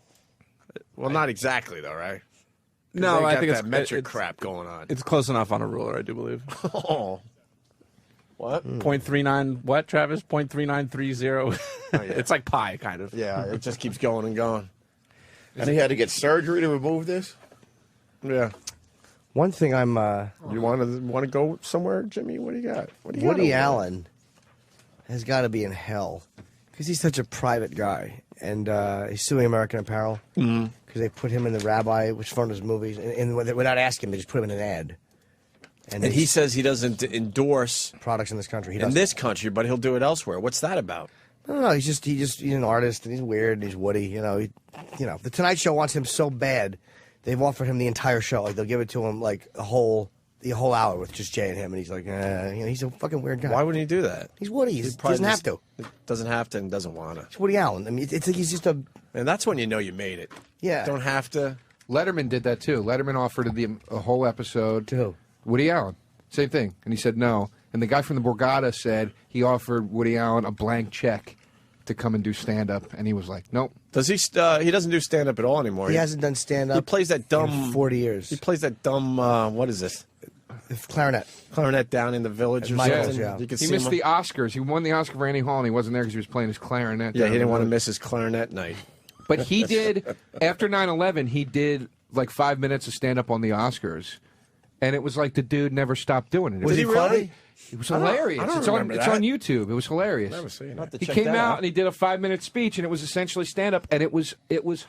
Well, not exactly though, right? No, I think that it's metric it's, crap going on. It's close enough on a ruler, I do believe. Oh. What? 0.39. What, Travis? 0.3930. yeah. It's like pi, kind of. Yeah, it just keeps going and going. And he had to get surgery to remove this? Yeah. One thing I'm... You want to go somewhere, Jimmy? What do you got? What do you got Woody over there? Allen has got to be in hell because he's such a private guy, and he's suing American Apparel because they put him in the Rabbi, which is one of his movies, and without asking him, they just put him in an ad. And he says he doesn't endorse products in this country. He in doesn't. this country, but he'll do it elsewhere. What's that about? I don't know. He's an artist, and he's weird, and he's Woody. The Tonight Show wants him so bad, they've offered him the entire show. Like they'll give it to him like the whole hour with just Jay and him, and he's like, he's a fucking weird guy. Why wouldn't he do that? He's Woody. He doesn't have to. Doesn't have to and doesn't want to. It's Woody Allen. I mean, it's like he's just a. And that's when you know you made it. Yeah. Don't have to. Letterman did that too. Letterman offered a whole episode to Woody Allen. Same thing, and he said no. And the guy from the Borgata said he offered Woody Allen a blank check to come and do stand-up, and he was like, nope. Does he? He doesn't do stand-up at all anymore. He hasn't done stand-up. He plays that dumb in 40 years. He plays that dumb. What is this? Clarinet down in the village or Michael's, something. yeah. You could He see missed him. the Oscars. He won the Oscar for Annie Hall, and he wasn't there because he was playing his clarinet. Yeah, down he in didn't the want to village. miss his clarinet night. But he did, after 9/11, he did like 5 minutes of stand-up on the Oscars. And it was like the dude never stopped doing it. Was he really? It was I don't- hilarious. I don't it's remember it's that. on YouTube. It was hilarious. Never seen it. I'll have to He check came that out out. and he did a 5-minute speech, and it was essentially stand-up, and it was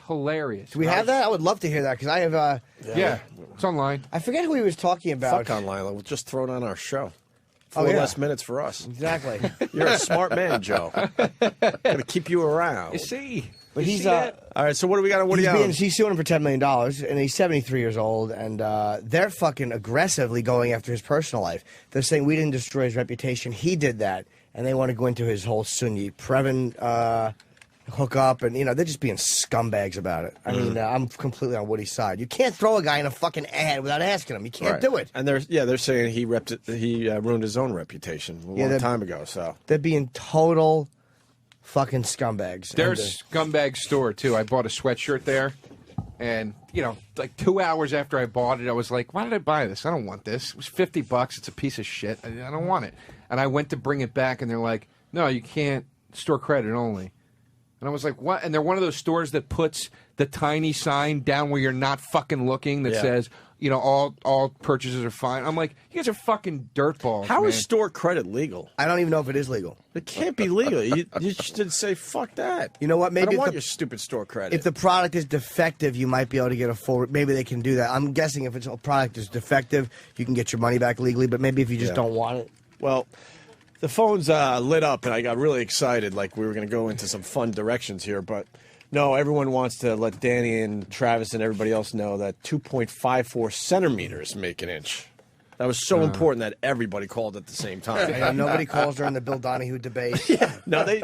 hilarious. Do we have that? I would love to hear that because I have. Yeah, it's online. I forget who he was talking about. Fuck online. We'll just throw it on our show. Oh, 4 yeah. less minutes for us. Exactly. You're a smart man, Joe. Gonna keep you around. You see? But You he's see that? All right. So what do we got on Woody Allen? he's suing him for $10 million, and he's 73 years old, and they're fucking aggressively going after his personal life. They're saying we didn't destroy his reputation. He did that, and they want to go into his whole Sunni. Previn hook up, and they're just being scumbags about it. I mean, I'm completely on Woody's side. You can't throw a guy in a fucking ad without asking him. You can't do it. And they're saying he ruined his own reputation a long time ago. So they're being total fucking scumbags. Their scumbag store too. I bought a sweatshirt there, and like 2 hours after I bought it, I was like, "Why did I buy this? I don't want this. It was $50. It's a piece of shit. I don't want it." And I went to bring it back, and they're like, "No, you can't. Store credit only." And I was like, "What?" And they're one of those stores that puts the tiny sign down where you're not fucking looking that says, all purchases are fine. I'm like, you guys are fucking dirtballs. How is store credit legal? I don't even know if it is legal. It can't be legal. You should say, fuck that. You know what? Maybe I don't want your stupid store credit. If the product is defective, you might be able to get a full. Maybe they can do that. I'm guessing if a product is defective, you can get your money back legally. But maybe if you just don't want it. Well, the phone's lit up, and I got really excited, like we were going to go into some fun directions here. But no, everyone wants to let Danny and Travis and everybody else know that 2.54 centimeters make an inch. That was so important that everybody called at the same time. And nobody calls during the Bill Donahue debate. No, they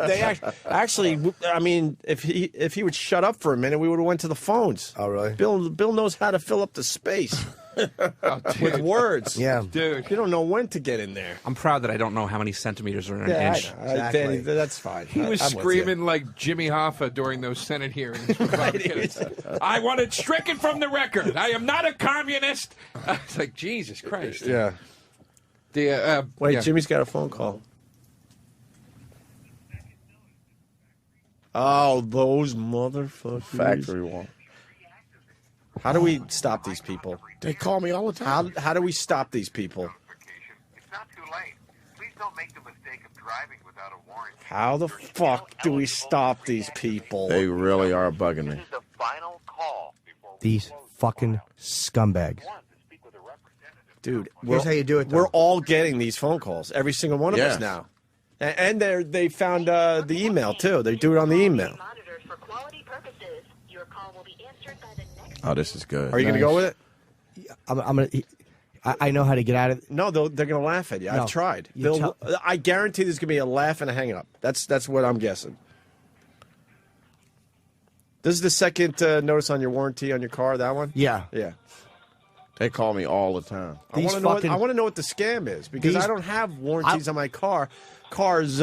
actually. I mean, if he would shut up for a minute, we would have went to the phones. Oh, really? Bill knows how to fill up the space. With words. Yeah. Dude. You don't know when to get in there. I'm proud that I don't know how many centimeters are in an inch. I know. Danny, that's fine. He was screaming like Jimmy Hoffa during those Senate hearings. I want it stricken from the record. I am not a communist. It's like, Jesus Christ. Yeah. Wait, Jimmy's got a phone call. Oh, those motherfuckers. Factory one. How do we stop these people? They call me all the time. How do we stop these people? It's not too late. Please don't make the mistake of driving without a warrant. How the fuck do we stop these people? They really are bugging me. This is the final call. These fucking scumbags. Dude, here's how you do it, though. We're all getting these phone calls. Every single one of us now. And they found the email, too. They do it on the email. Oh, this is good. Are you going to go with it? I'm going to... I know how to get out of it. No, they're going to laugh at you. No. I've tried. I guarantee there's going to be a laugh and a hang up. That's what I'm guessing. This is the second notice on your warranty on your car, that one? Yeah. Yeah. They call me all the time. I want to know what the scam is because I don't have warranties on my cars.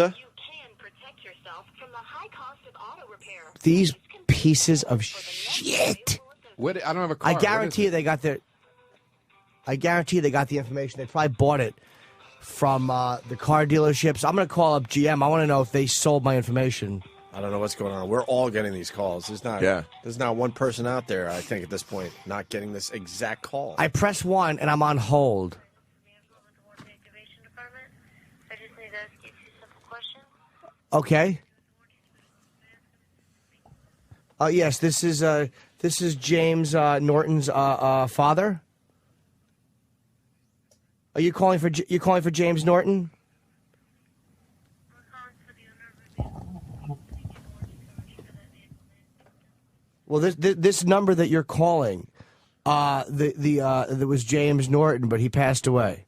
These pieces of shit. I don't have a car. I guarantee you they got the information. They probably bought it from the car dealerships. I'm going to call up GM. I want to know if they sold my information. I don't know what's going on. We're all getting these calls. There's not one person out there, I think, at this point, not getting this exact call. I press 1 and I'm on hold. Okay. Yes, this is James Norton's father. Are you calling for James Norton? Well, this number that you're calling, there was James Norton, but he passed away.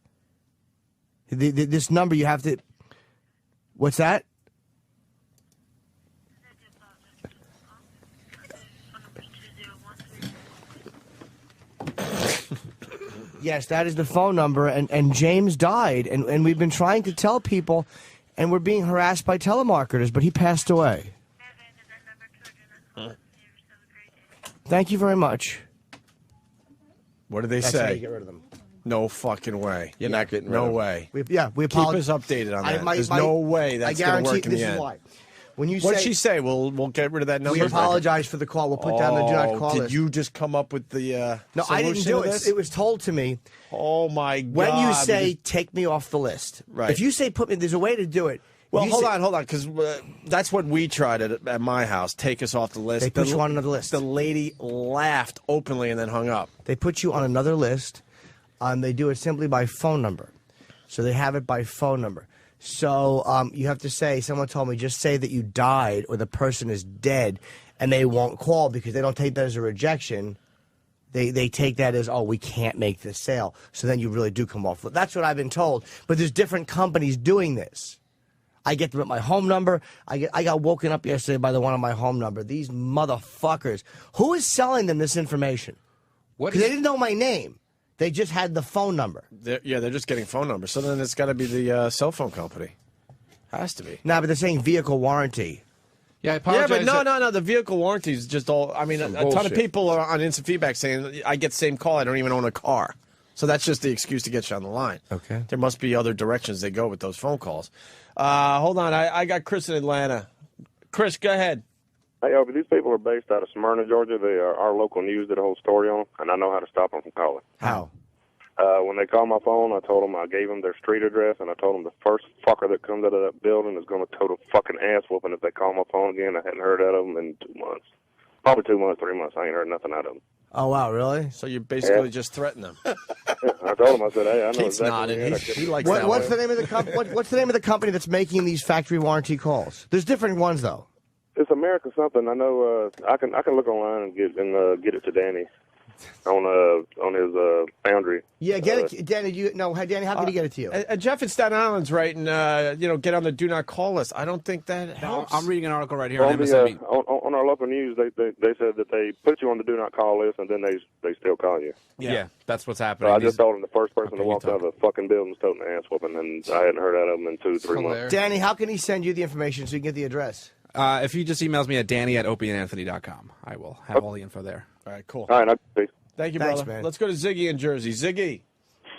This number you have to. What's that? Yes, that is the phone number, and James died, and we've been trying to tell people, and we're being harassed by telemarketers, but he passed away. Thank you very much. What did they That's say? how you get rid of them. No fucking way. You're not getting rid of No them. way. We Keep apologize. us updated on that. There's no way that's going to work in the end. This is why. When you What'd say, she say? We'll get rid of that number. we apologize for the call. We'll put down the do not call Did list. you just come up with the No, I didn't solution do to it. this? It was told to me. Oh my God! When you say take me off the list, Right. If you say put me, there's a way to do it. Well, You hold say- on, because that's what we tried at my house. Take us off the list. They put you on another list. The lady laughed openly and then hung up. They put you on another list. They do it simply by phone number. So they have it by phone number. So you have to say, someone told me, just say that you died or the person is dead, and they won't call because they don't take that as a rejection. They take that as, oh, we can't make this sale. So then you really do come off. That's what I've been told. But there's different companies doing this. I get them at my home number. I got woken up yesterday by the one on my home number. These motherfuckers. Who is selling them this information? Because they didn't know my name. They just had the phone number. They're just getting phone numbers. So then it's got to be the cell phone company. Has to be. No, but they're saying vehicle warranty. Yeah, I apologize. Yeah, but no. The vehicle warranty is just all. I mean, a ton of people are on instant feedback saying, I get the same call. I don't even own a car. So that's just the excuse to get you on the line. Okay. There must be other directions they go with those phone calls. Hold on. I got Chris in Atlanta. Chris, go ahead. Hey, Opie, these people are based out of Smyrna, Georgia. They are our local news did a whole story on them, and I know how to stop them from calling. How? When they called my phone, I told them I gave them their street address, and I told them the first fucker that comes out of that building is going to total fucking ass whooping if they call my phone again. I hadn't heard out of them in 2 months. Probably 2 months, 3 months. I ain't heard nothing out of them. Oh, wow, really? So you basically just threaten them. I told them, I said, hey, I know Keith's exactly. nodding. He likes What's the name of the what's the name of the company that's making these factory warranty calls? There's different ones, though. It's America something. I know. I can look online and get it to Danny on his Foundry. Yeah, get it, Danny. Danny, how can he get it to you? Jeff in Staten Island's writing, get on the do not call list. I don't think that helps. I'm reading an article right here On, on MSNBC. on our local news, they said that they put you on the do not call list, and then they still call you. Yeah, that's what's So happening. I just told them the first person that walked out of the fucking building was toting an ass whooping, and I hadn't heard out of them in 2-3 months. Danny, how can he send you the information so you can get the address? If he just emails me at danny@opieandanthony.com, I will have all the info there. All right, cool. All right, Thank you, Thanks, brother. man. Let's go to Ziggy in Jersey. Ziggy.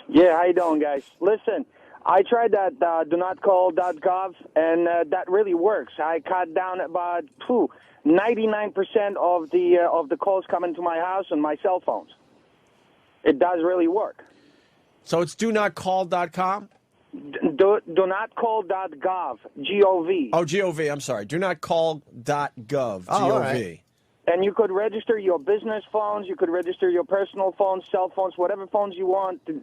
Yeah, how you doing, guys? Listen, I tried that donotcall.gov, and that really works. I cut down about 99% of the calls coming to my house on my cell phones. It does really work. So it's donotcall.com? Donotcall.gov, G-O-V. Oh, G-O-V, I'm sorry. Donotcall.gov, Oh, G-O-V. all right. And you could register your business phones, you could register your personal phones, cell phones, whatever phones you want them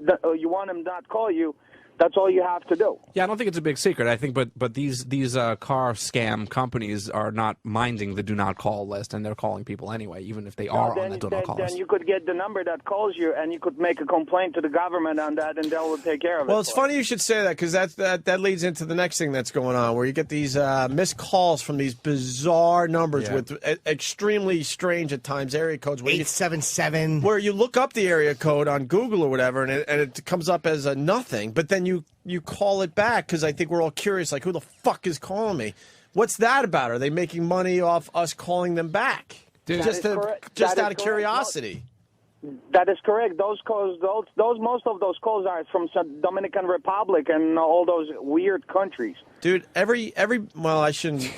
not call you. That's all you have to do. Yeah, I don't think it's a big secret. I think, but these car scam companies are not minding the do not call list, and they're calling people anyway, even if they are on the do not call list. Then you could get the number that calls you, and you could make a complaint to the government on that, and they'll take care of it. Well, it's funny you should say that, because that leads into the next thing that's going on, where you get these missed calls from these bizarre numbers with extremely strange at times area codes. 877. Where you look up the area code on Google or whatever, and it comes up as a nothing, but then you call it back, because I think we're all curious, like, who the fuck is calling me? What's that about? Are they making money off us calling them back? Just out of curiosity. That is correct. Those calls, most of those calls are from Dominican Republic and all those weird countries. Dude, well, I shouldn't.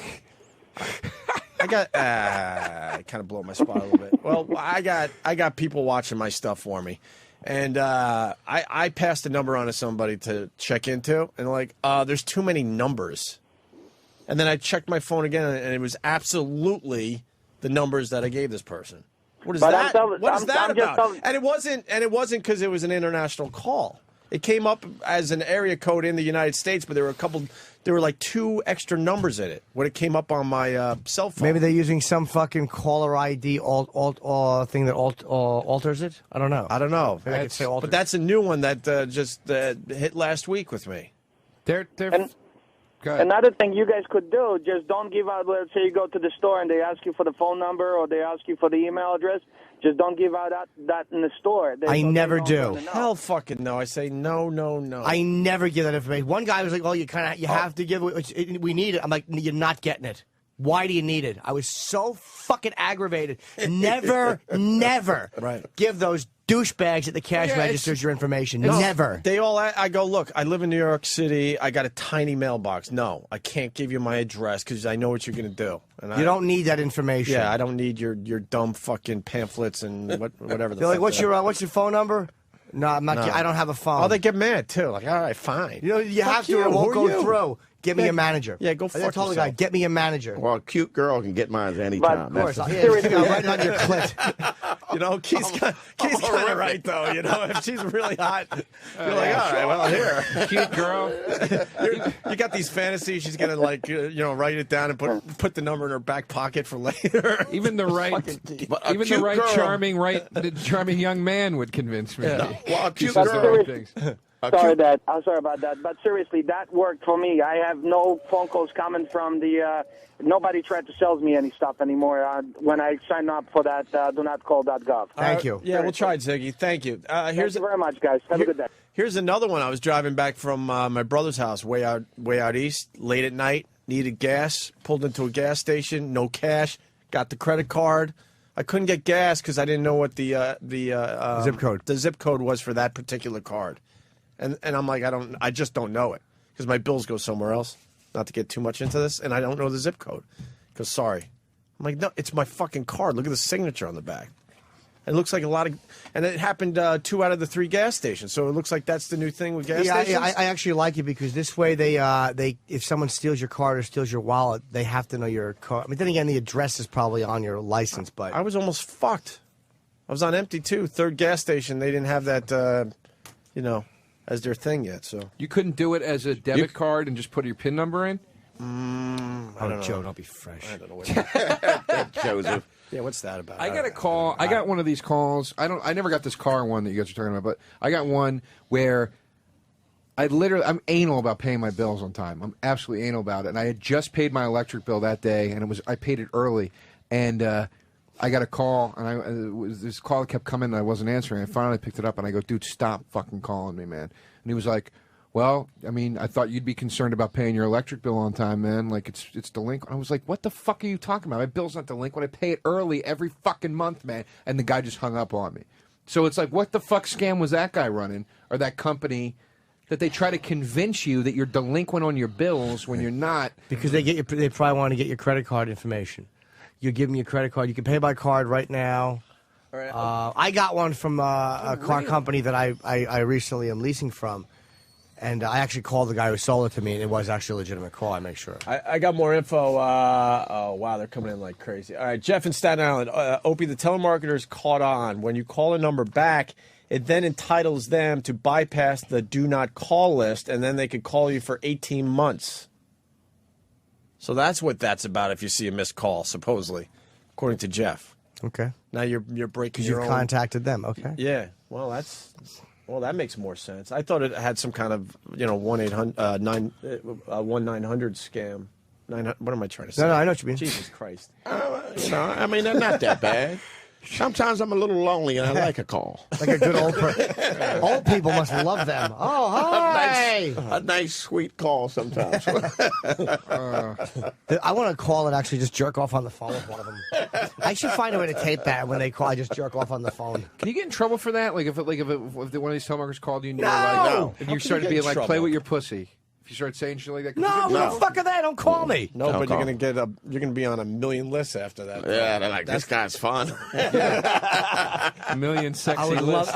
I got I kind of blow my spot a little bit. Well, I got people watching my stuff for me. And I passed a number on to somebody to check into, and like, there's too many numbers. And then I checked my phone again, and it was absolutely the numbers that I gave this person. What is that? What is that about? And it wasn't because it was an international call. It came up as an area code in the United States, but there were like 2 extra numbers in it when it came up on my cell phone. Maybe they're using some fucking caller ID thing that alters it. I don't know. Maybe I could say alters. But that's a new one that just hit last week with me. Another thing you guys could do, just don't give out, let's say you go to the store and they ask you for the phone number or they ask you for the email address, just don't give out that in the store. I never do. Hell fucking no. I say no. I never give that information. One guy was like, you have to give it. We need it. I'm like, you're not getting it. Why do you need it? I was so fucking aggravated. Never give those douchebags at the cash registers your information. Never. They all. I go, look, I live in New York City. I got a tiny mailbox. No, I can't give you my address because I know what you're going to do. And you don't need that information. Yeah, I don't need your dumb fucking pamphlets and whatever. They're like, what's your phone number? No, I'm not. No. I don't have a phone. Oh, they get mad too. Like, all right, fine. You have to. It won't go through. Get me a manager. Yeah, go fuck yourself. I told the guy, get me a manager. Well, a cute girl can get mine anytime. But of course. Right on your clit. Keith's kind of right, though. If she's really hot, you're like, all right, well, here. Cute girl. You got these fantasies. She's going to, write it down and put the number in her back pocket for later. Even the right charming young man would convince me. Yeah. Well, a cute girl. Sorry about that. But seriously, that worked for me. I have no phone calls coming from the. Nobody tried to sell me any stuff anymore when I signed up for that donotcall.gov. Thank you. Yeah, we'll try, Ziggy. Thank you. Thank you very much, guys. Have a good day. Here's another one. I was driving back from my brother's house way out east, late at night. Needed gas. Pulled into a gas station. No cash. Got the credit card. I couldn't get gas because I didn't know what the zip code. The zip code was for that particular card, and I'm like, I just don't know it because my bills go somewhere else. Not to get too much into this, and I don't know the zip code. Because sorry, I'm like, no, it's my fucking card. Look at the signature on the back. It looks like a lot of, and it happened 2 out of the 3 gas stations. So it looks like that's the new thing with gas stations. Yeah, I actually like it because this way they if someone steals your card or steals your wallet, they have to know your card. I mean, then again, the address is probably on your license, but I was almost fucked. I was on empty too. 3rd gas station, they didn't have that, as their thing yet. So you couldn't do it as a debit card and just put your PIN number in. I don't know. Joe, don't be fresh. I don't know what Joseph. Yeah, what's that about? I got a call. I got one of these calls. I never got this car one that you guys are talking about, but I got one where I'm anal about paying my bills on time. I'm absolutely anal about it. And I had just paid my electric bill that day, and I paid it early. And I got a call, and this call kept coming, and I wasn't answering. I finally picked it up, and I go, dude, stop fucking calling me, man. And he was like, well, I mean, I thought you'd be concerned about paying your electric bill on time, man. Like, it's delinquent. I was like, what the fuck are you talking about? My bill's not delinquent. I pay it early every fucking month, man. And the guy just hung up on me. So it's like, what the fuck scam was that guy running, or that company, that they try to convince you that you're delinquent on your bills when you're not? Because they probably want to get your credit card information. You give them your credit card. You can pay by card right now. I got one from a car company that I recently am leasing from. And I actually called the guy who sold it to me, and it was actually a legitimate call, I make sure. I got more info. Oh, wow, they're coming in like crazy. All right, Jeff in Staten Island. Opie, the telemarketers caught on. When you call a number back, it then entitles them to bypass the do not call list, and then they could call you for 18 months. So that's what that's about if you see a missed call, supposedly, according to Jeff. Okay. Now you're breaking Because your you've own... contacted them, okay. Yeah, well, that makes more sense. I thought it had some kind of 1-900 scam. What am I trying to say? No, I know what you mean. Jesus Christ. I mean, they're not that bad. Sometimes I'm a little lonely and I like a call. Like a good old person. Old people must love them. Oh, hi! A nice, sweet call sometimes. I want to call and actually just jerk off on the phone with one of them. I should find a way to tape that when they call. I just jerk off on the phone. Can you get in trouble for that? Like if one of these telemarketers called you and you were No! like, and you started being like, play with your pussy. If you start saying shit like that, No, what the fuck are they? Don't call me. No, but you're gonna be on a million lists after that. Yeah, they're like, this guy's fun. A million sexy lists.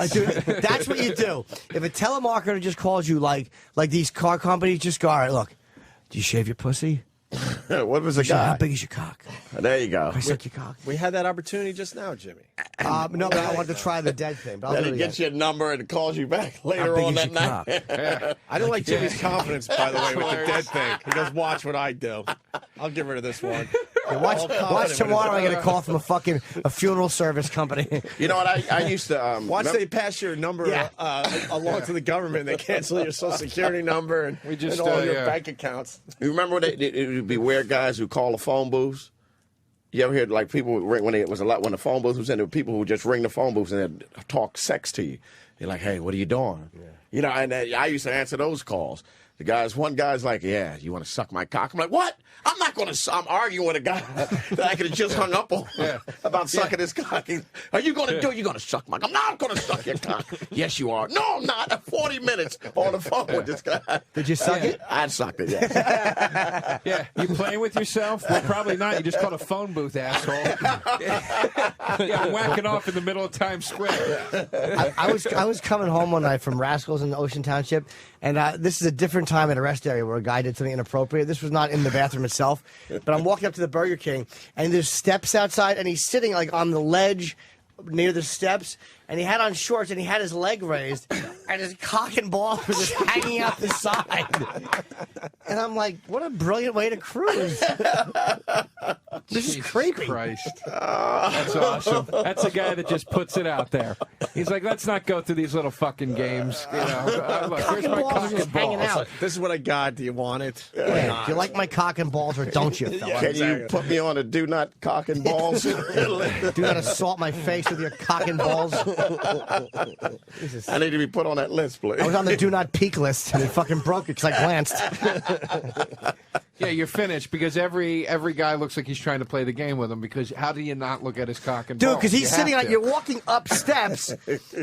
That's what you do. If a telemarketer just calls you like these car companies, just go, all right, look, do you shave your pussy? What was the guy? How big is your cock? There you go. I suck your cock. We had that opportunity just now, Jimmy. No, but I wanted to try the dead thing. But Then he gets your number and calls you back later on that night. I don't like Jimmy's confidence, by the way, with the dead thing. He goes, watch what I do. I'll get rid of this one. Watch tomorrow. I get a call from a funeral service company. You know what? I used to watch. They pass your number along to the government. They cancel your Social Security number and all your bank accounts. You remember when it would be weird guys who call the phone booths? You ever hear like people would ring when the phone booth was in? There were people who would just ring the phone booths and they'd talk sex to you. You're like, hey, what are you doing? Yeah. And I used to answer those calls. One guy's like, yeah, you want to suck my cock? I'm like, what? I'm not going to. I'm arguing with a guy that I could have just hung up on about sucking his cock. Are you going to do it? You're going to suck my cock. I'm not going to suck your cock. Yes, you are. No, I'm not. 40 minutes on the phone with this guy. Did you suck it? I sucked it, yes. Yeah, you playing with yourself? Well, probably not. You just called a phone booth, asshole. Yeah, whacking off in the middle of Times Square. I was coming home one night from Rascals in Ocean Township, and this is a different time at a rest area where a guy did something inappropriate. This was not in the bathroom itself, but I'm walking up to the Burger King, and there's steps outside, and he's sitting like on the ledge near the steps, and he had on shorts, and he had his leg raised, and his cock and balls were just hanging out the side. And I'm like, what a brilliant way to cruise. This is creepy. Christ. That's awesome. That's a guy that just puts it out there. He's like, let's not go through these little fucking games. You know, look, here's my cock and hanging balls. out. This is what I got. Do you want it? Yeah. Do you like my cock and balls or don't you, fella? Can you put me on a do not cock and balls? Do not assault my face with your cock and balls. I need to be put on that list, please. I was on the do not peek list, and it fucking broke it because I glanced. Yeah, you're finished because every guy looks like he's trying to play the game with him. Because how do you not look at his cock and balls? Dude, because he's You sitting have on, to. you're walking up steps,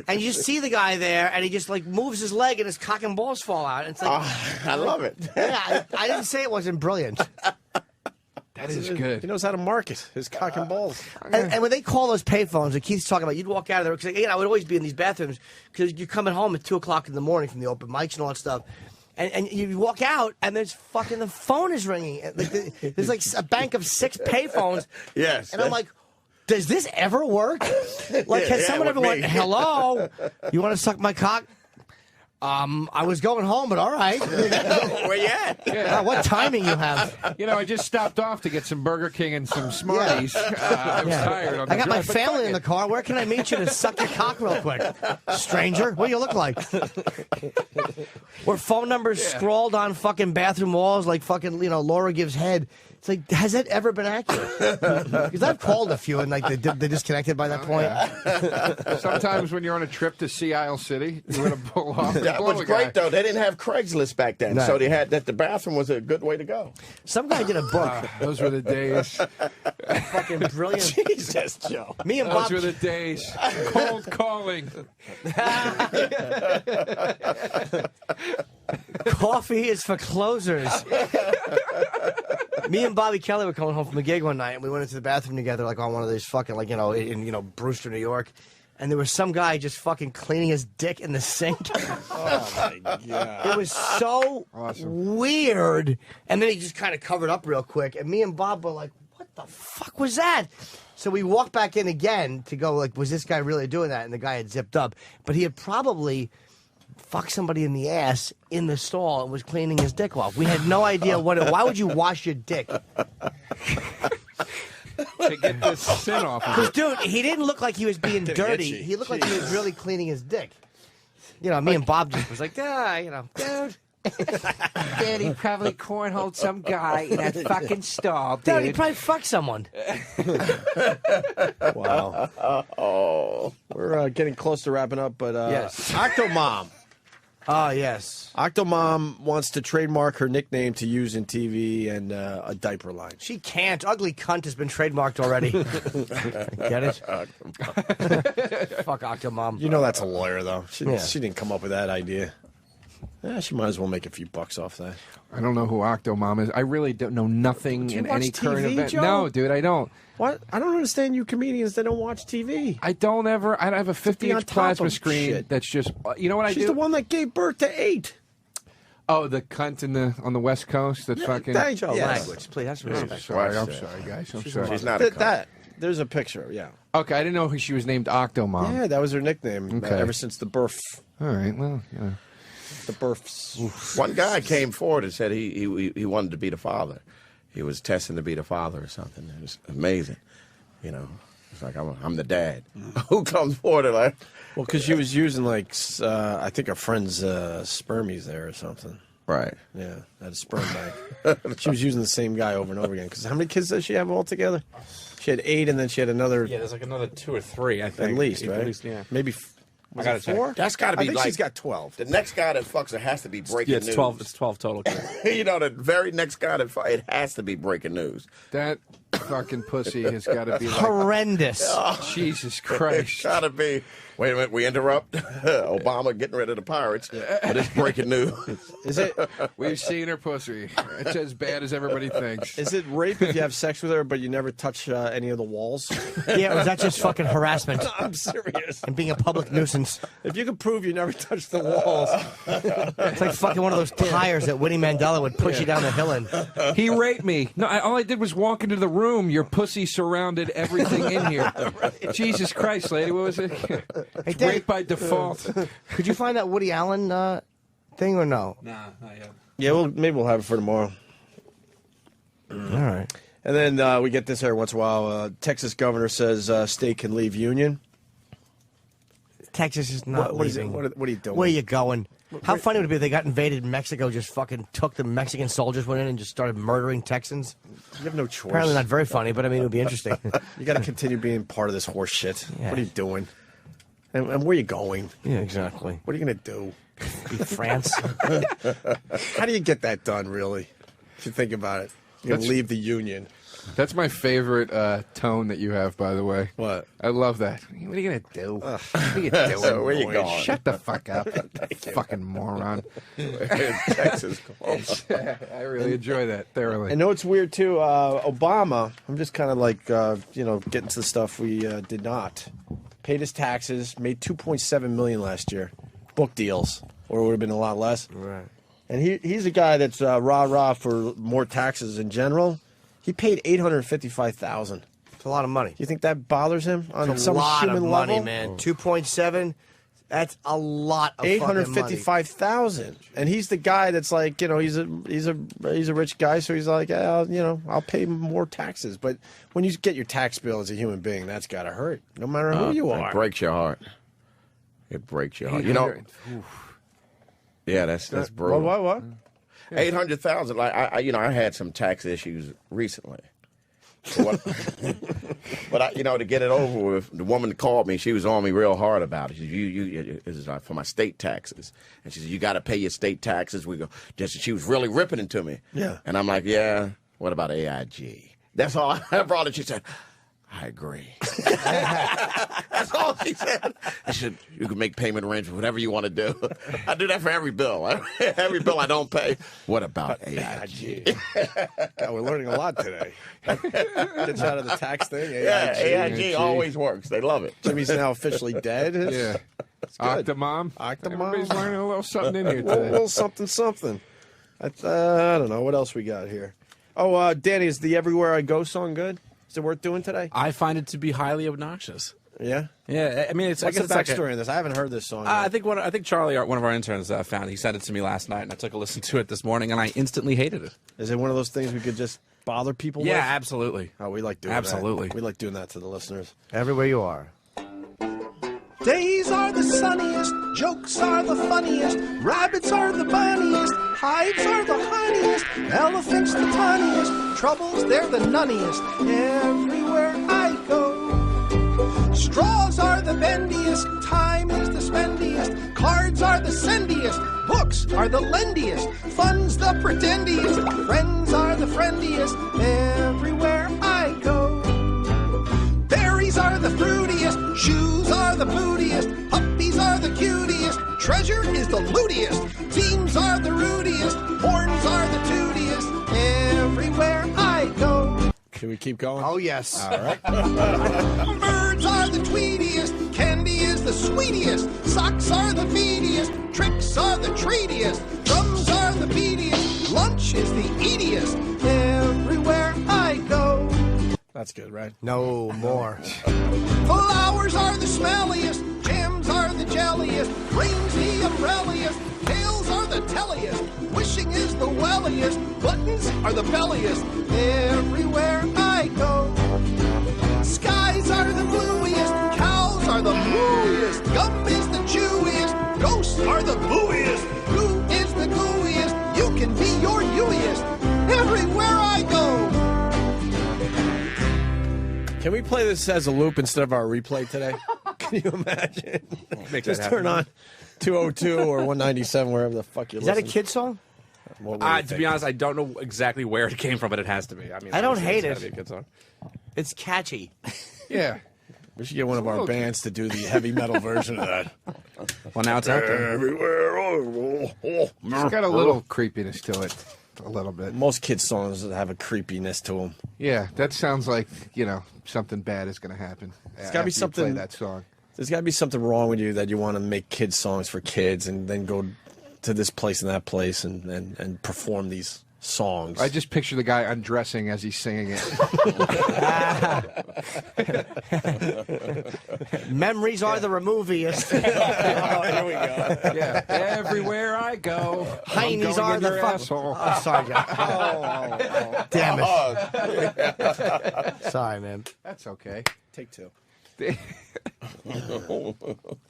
and you just see the guy there, and he just like moves his leg, and his cock and balls fall out. And it's like, I love it. Yeah, I didn't say it wasn't brilliant. That is good. He knows how to market his cock and balls. And when they call those payphones that Keith's talking about, you'd walk out of there, because again, I would always be in these bathrooms, because you're coming home at 2 o'clock in the morning from the open mics and all that stuff. And you walk out, and there's fucking the phone is ringing. Like there's like a bank of 6 payphones. Yes. And I'm like, does this ever work? Like, has someone ever went, hello, you want to suck my cock? I was going home, but all right. Where you at? Yeah, what timing you have? You know, I just stopped off to get some Burger King and some Smarties. I was tired. On the I got my drive, but family fuck in it. the car. Where can I meet you to suck your cock real quick? Stranger, what do you look like? Were phone numbers scrawled on fucking bathroom walls like fucking, you know, Laura gives head? It's like, has that ever been accurate? Because I've called a few and like they disconnected by that point. Sometimes when you're on a trip to Sea Isle City, you're going to pull off. and That blow was a guy. great, though. They didn't have Craigslist back then, No. so they had that. The bathroom was a good way to go. Some guy did a book. Those were the days. Fucking brilliant. Jesus, Joe. Me and Those Bob. were the days. Cold calling. Coffee is for closers. Me and Bobby Kelly were coming home from a gig one night, and we went into the bathroom together, like on one of these fucking, like, you know, in Brewster, New York. And there was some guy just fucking cleaning his dick in the sink. Oh, my God. It was so weird. And then he just kind of covered up real quick. And me and Bob were like, what the fuck was that? So we walked back in again to go, like, was this guy really doing that? And the guy had zipped up. But he had probably fucked somebody in the ass in the stall and was cleaning his dick off. We had no idea what it. Why would you wash your dick? To get this sin off of Because, it. dude, he didn't look like he was being dirty. itchy. He looked like he was really cleaning his dick. You know, me and Bob just was like, you know, dude. Dude, he probably cornholed some guy in that fucking stall, Dude, he probably fucked someone. Wow. Oh. We're getting close to wrapping up, but Yes. Octomom. Oh, yes. Octomom wants to trademark her nickname to use in TV and a diaper line. She can't. Ugly cunt has been trademarked already. Get it? Fuck Octomom. You know that's a lawyer, though. She Yeah. didn't come up with that idea. Yeah, she might as well make a few bucks off that. I don't know who Octomom is. I really don't know nothing Do you in watch any current TV, event. Joe? No, dude, I don't. What? I don't understand you comedians that don't watch TV. I don't ever. I have a be on 50-inch top plasma of screen shit. that's just. You know what I She's do? the one that gave birth to 8. Oh, the cunt on the West Coast. That's fucking. Thank you. Language, please. That's I'm respect. sorry. I'm sorry, guys. I'm sorry. She's not a cunt. That. There's a picture, yeah. Okay, I didn't know she was named Octomom. Yeah, that was her nickname Okay. ever since the birth. All right. Well, you know. The births. One guy came forward and said he wanted to be the father. He was testing to be the father or something. It was amazing. You know, it's like, I'm the dad. Who comes forward and like... Well, because she was using, like, I think her friend's spermies there or something. Right. Yeah, at a sperm bank. She was using the same guy over and over again. Because how many kids does she have altogether? She had 8, and then she had another... Yeah, there's like another 2 or 3, I think. At least, right? At least, yeah. Maybe... I gotta check. 4? That's got to be I think like... she's got 12. The next guy that fucks her has to be breaking Yeah, news. it's 12. It's 12 total. You know, the very next guy that it has to be breaking news. That fucking pussy has got to be like Horrendous. Jesus Christ. It's got to be. Wait a minute, we interrupt. Obama getting rid of the pirates. But it's breaking news. Is it? We've seen her pussy. It's as bad as everybody thinks. Is it rape if you have sex with her, but you never touch any of the walls? Yeah, was that just fucking harassment? I'm serious. And being a public nuisance. If you can prove you never touched the walls, It's like fucking one of those tires that Winnie Mandela would push you down the hill in. He raped me. No, all I did was walk into the room. Your pussy surrounded everything in here. Jesus Christ, lady, what was it? Hey, It's rape by default. Could you find that Woody Allen thing or no? Nah, not yet. yeah, maybe we'll have it for tomorrow. All right. And then we get this every once in a while. Texas governor says state can leave union. Texas is not leaving. What are you doing? Where are you going? How funny would it be if they got invaded in Mexico, just fucking took the Mexican soldiers, went in and just started murdering Texans? You have no choice. Apparently not very funny, but I mean, it would be interesting. You got to continue being part of this horse shit. Yeah. What are you doing? And where are you going? Yeah, exactly. What are you going to do? France? How do you get that done, really? If you think about it. You're going to leave the union. That's my favorite tone that you have, by the way. What? I love that. What are you going to do? What are you doing? Where you going? Shut the fuck up. Fucking moron. Texas. I really enjoy that thoroughly. I know it's weird, too. Obama, I'm just kind of like, getting to the stuff we did not. Paid his taxes, made $2.7 million last year. Book deals, or it would have been a lot less. Right. And he's a guy that's rah-rah for more taxes in general. He paid $855,000. It's a lot of money. You think that bothers him on It's a some lot human of money, level? man. 2.7. That's a lot of $855,000, and he's the guy that's like, he's a rich guy, so he's like, I'll pay more taxes. But when you get your tax bill as a human being, that's gotta hurt, no matter who you are. It breaks your heart. It breaks your heart. Yeah, that's brutal. What? 800,000. Like I had some tax issues recently. But to get it over with, the woman called me. She was on me real hard about it. She said, this is for my state taxes, and she said, you got to pay your state taxes. We go. She was really ripping it to me. Yeah. And I'm like, yeah. What about AIG? That's all I brought it. She said, I agree. That's all she said. She said, you can make payment arrangements, whatever you want to do. I do that for every bill. Every bill I don't pay. What about AIG? God, we're learning a lot today. Gets out of the tax thing. AIG. Yeah, AIG always works. They love it. Jimmy's now officially dead. Yeah. Octomom. Everybody's learning a little something in here A today. little something. I don't know. What else we got here? Oh, Danny, is the Everywhere I Go song good? Is it worth doing today? I find it to be highly obnoxious. Yeah? Yeah, I mean, What's the backstory on this? I haven't heard this song yet. I think Charlie, one of our interns, found. He sent it to me last night, and I took a listen to it this morning, and I instantly hated it. Is it one of those things we could just bother people with? Yeah, absolutely. Oh, we like doing Absolutely. that. We like doing that to the listeners. Everywhere you are. Days are the sunniest, jokes are the funniest, rabbits are the bunniest, hives are the honeyest, elephants the tiniest, troubles they're the nunniest, everywhere I go. Straws are the bendiest, time is the spendiest, cards are the sendiest, books are the lendiest, fun's the pretendiest, friends are the friendiest, everywhere I go. Berries are the fruitiest, shoes are the bootiest, puppies are the cutiest, treasure is the lootiest, teams are the rudiest, horns are the tootiest, everywhere I go. Can we keep going? Oh, yes. All right. Birds are the tweetiest, candy is the sweetiest, socks are the feediest, tricks are the treatiest, drums are the beatiest, lunch is the eatiest, everywhere I go. That's good, right? No more. Flowers are the smelliest, jams are the jelliest, rain's the umbrelliest, tails are the telliest, wishing is the welliest, buttons are the belliest, everywhere I go. Skies are the bluiest, cows are the mooiest, gum is the chewiest, ghosts are the booiest, glue is the gooiest, you can be your youiest, everywhere I go. Can we play this as a loop instead of our replay today? Can you imagine? Just turn on 202 or 197, wherever the fuck you're Is that a listening. kid song? To be honest, I don't know exactly where it came from, but it has to be. I mean, I don't obviously hate it's it. gotta be a good song. It's catchy. Yeah. We should get one of our bands to do the heavy metal version of that. Well, now it's out there. Everywhere. It's got a little creepiness to it. A little bit. Most kids' songs have a creepiness to them. Yeah, that sounds like, something bad is going to happen. It's got to be something. Play that song. There's got to be something wrong with you that you want to make kids songs for kids and then go to this place and that place and perform these songs. I just picture the guy undressing as he's singing it. Memories are the removiest. Here we go. Yeah, everywhere I go, Heinies are the asshole. Oh, sorry, John. Damn it. Sorry, man. That's okay. Take two.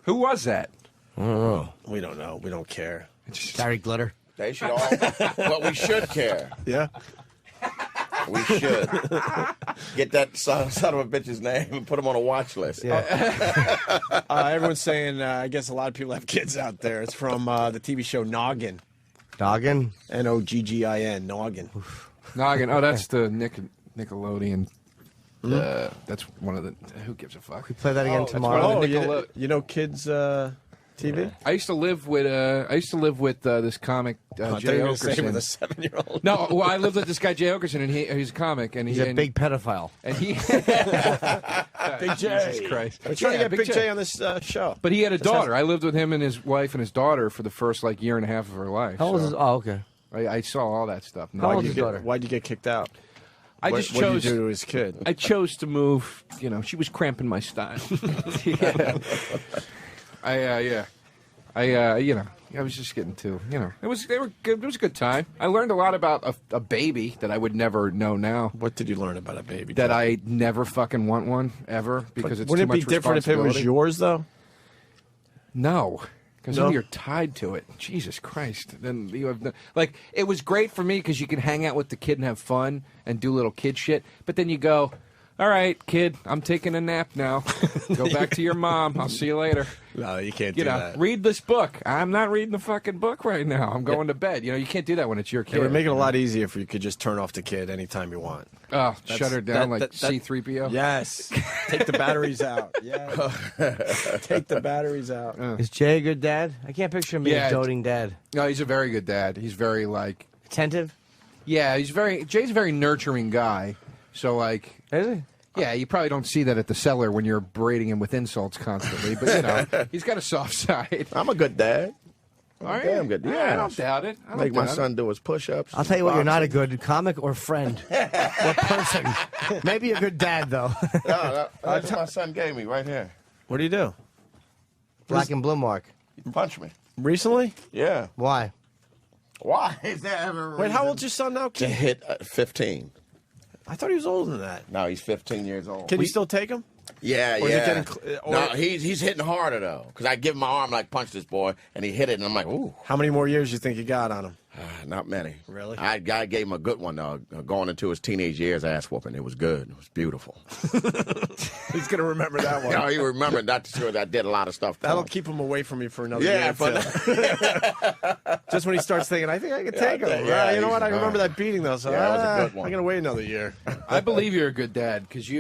Who was that? I don't know. We don't know. We don't care. Gary Glitter. They should all. Well, we should care. Yeah. We should get that son of a bitch's name and put him on a watch list. Yeah. Everyone's saying, I guess a lot of people have kids out there. It's from the TV show Noggin. Noggin? Noggin. Noggin. Noggin. Oh, that's the Nickelodeon. That's one of the. Who gives a fuck? We play that again tomorrow. You know kids TV? I used to live with this comic Jay Okerson. With a 7-year-old. No, well, I lived with this guy Jay Okerson, and he's a comic, and he's a big pedophile. And he, Big Jay. Jesus Christ, We're trying to get Big Jay on this show. But he had a daughter. I lived with him and his wife and his daughter for the first year and a half of her life. How old is? Oh, okay. I saw all that stuff. How old is his daughter? Why'd you get kicked out? I What just did you chose do to his kid? I chose to move. You know, she was cramping my style. I was just getting too. It was good. It was a good time. I learned a lot about a baby that I would never know now. What did you learn about a baby? That I never fucking want one ever because it's wouldn't too it much be different if it was responsibility. yours though? No. Because No? then you're tied to it. Jesus Christ. Then you have it was great for me because you can hang out with the kid and have fun and do little kid shit. But then you go, all right, kid, I'm taking a nap now. Go back to your mom. I'll see you later. No, you can't do that. Read this book. I'm not reading the fucking book right now. I'm going to bed. You can't do that when it's your kid. It would make it a lot easier if you could just turn off the kid anytime you want. Oh, shut her down C-3PO? Yes. Take the batteries out. Yeah. Take the batteries out. Is Jay a good dad? I can't picture him being a doting dad. No, he's a very good dad. He's very, attentive? Yeah, Jay's a very nurturing guy. So, Is he? Yeah, you probably don't see that at the cellar when you're berating him with insults constantly. But, he's got a soft side. I'm a good dad. Are Damn you? good. I Yeah. don't doubt it. I don't Make my doubt son do his push-ups. I'll tell you what, you're not a good comic or friend or person. Maybe a good dad, though. No, that's what my son gave me right here. What do you do? Black and blue mark. He punched me. Recently? Yeah. Why? Why is there ever a Wait, how reason old's your son now? to hit 15? I thought he was older than that. No, he's 15 years old. Can you still take him? Yeah, Or is it yeah. getting No, he's hitting harder though, because I give him my arm punch this boy, and he hit it, and I'm like, ooh. How many more years you think you got on him? Not many. Really? I gave him a good one though. Going into his teenage years, ass whooping. It was good. It was beautiful. He's gonna remember that one. No, he remembered. Not sure that I did a lot of stuff. For That'll him. keep him away from you for another Yeah, year. but Just when he starts thinking, I think I can take him. yeah, You know what? I he's- remember that beating though. So Yeah, that was a good one. I'm gonna wait another year. I believe you're a good dad because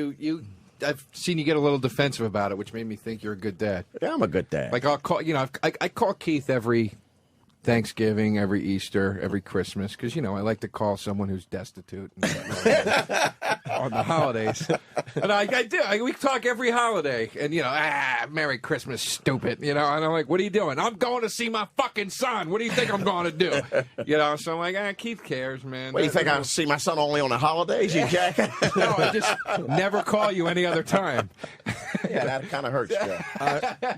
I've seen you get a little defensive about it, which made me think you're a good dad. Yeah, I'm a good dad. Like I'll call, I call Keith every Thanksgiving, every Easter, every Christmas because I like to call someone who's destitute on the holidays. And I do. We talk every holiday, and Merry Christmas, stupid. And I'm like, what are you doing? I'm going to see my fucking son. What do you think I'm going to do? So I'm like, Keith cares, man. What, you think I see my son only on the holidays, you jackass? No, I just never call you any other time. Yeah, that kind of hurts, Joe.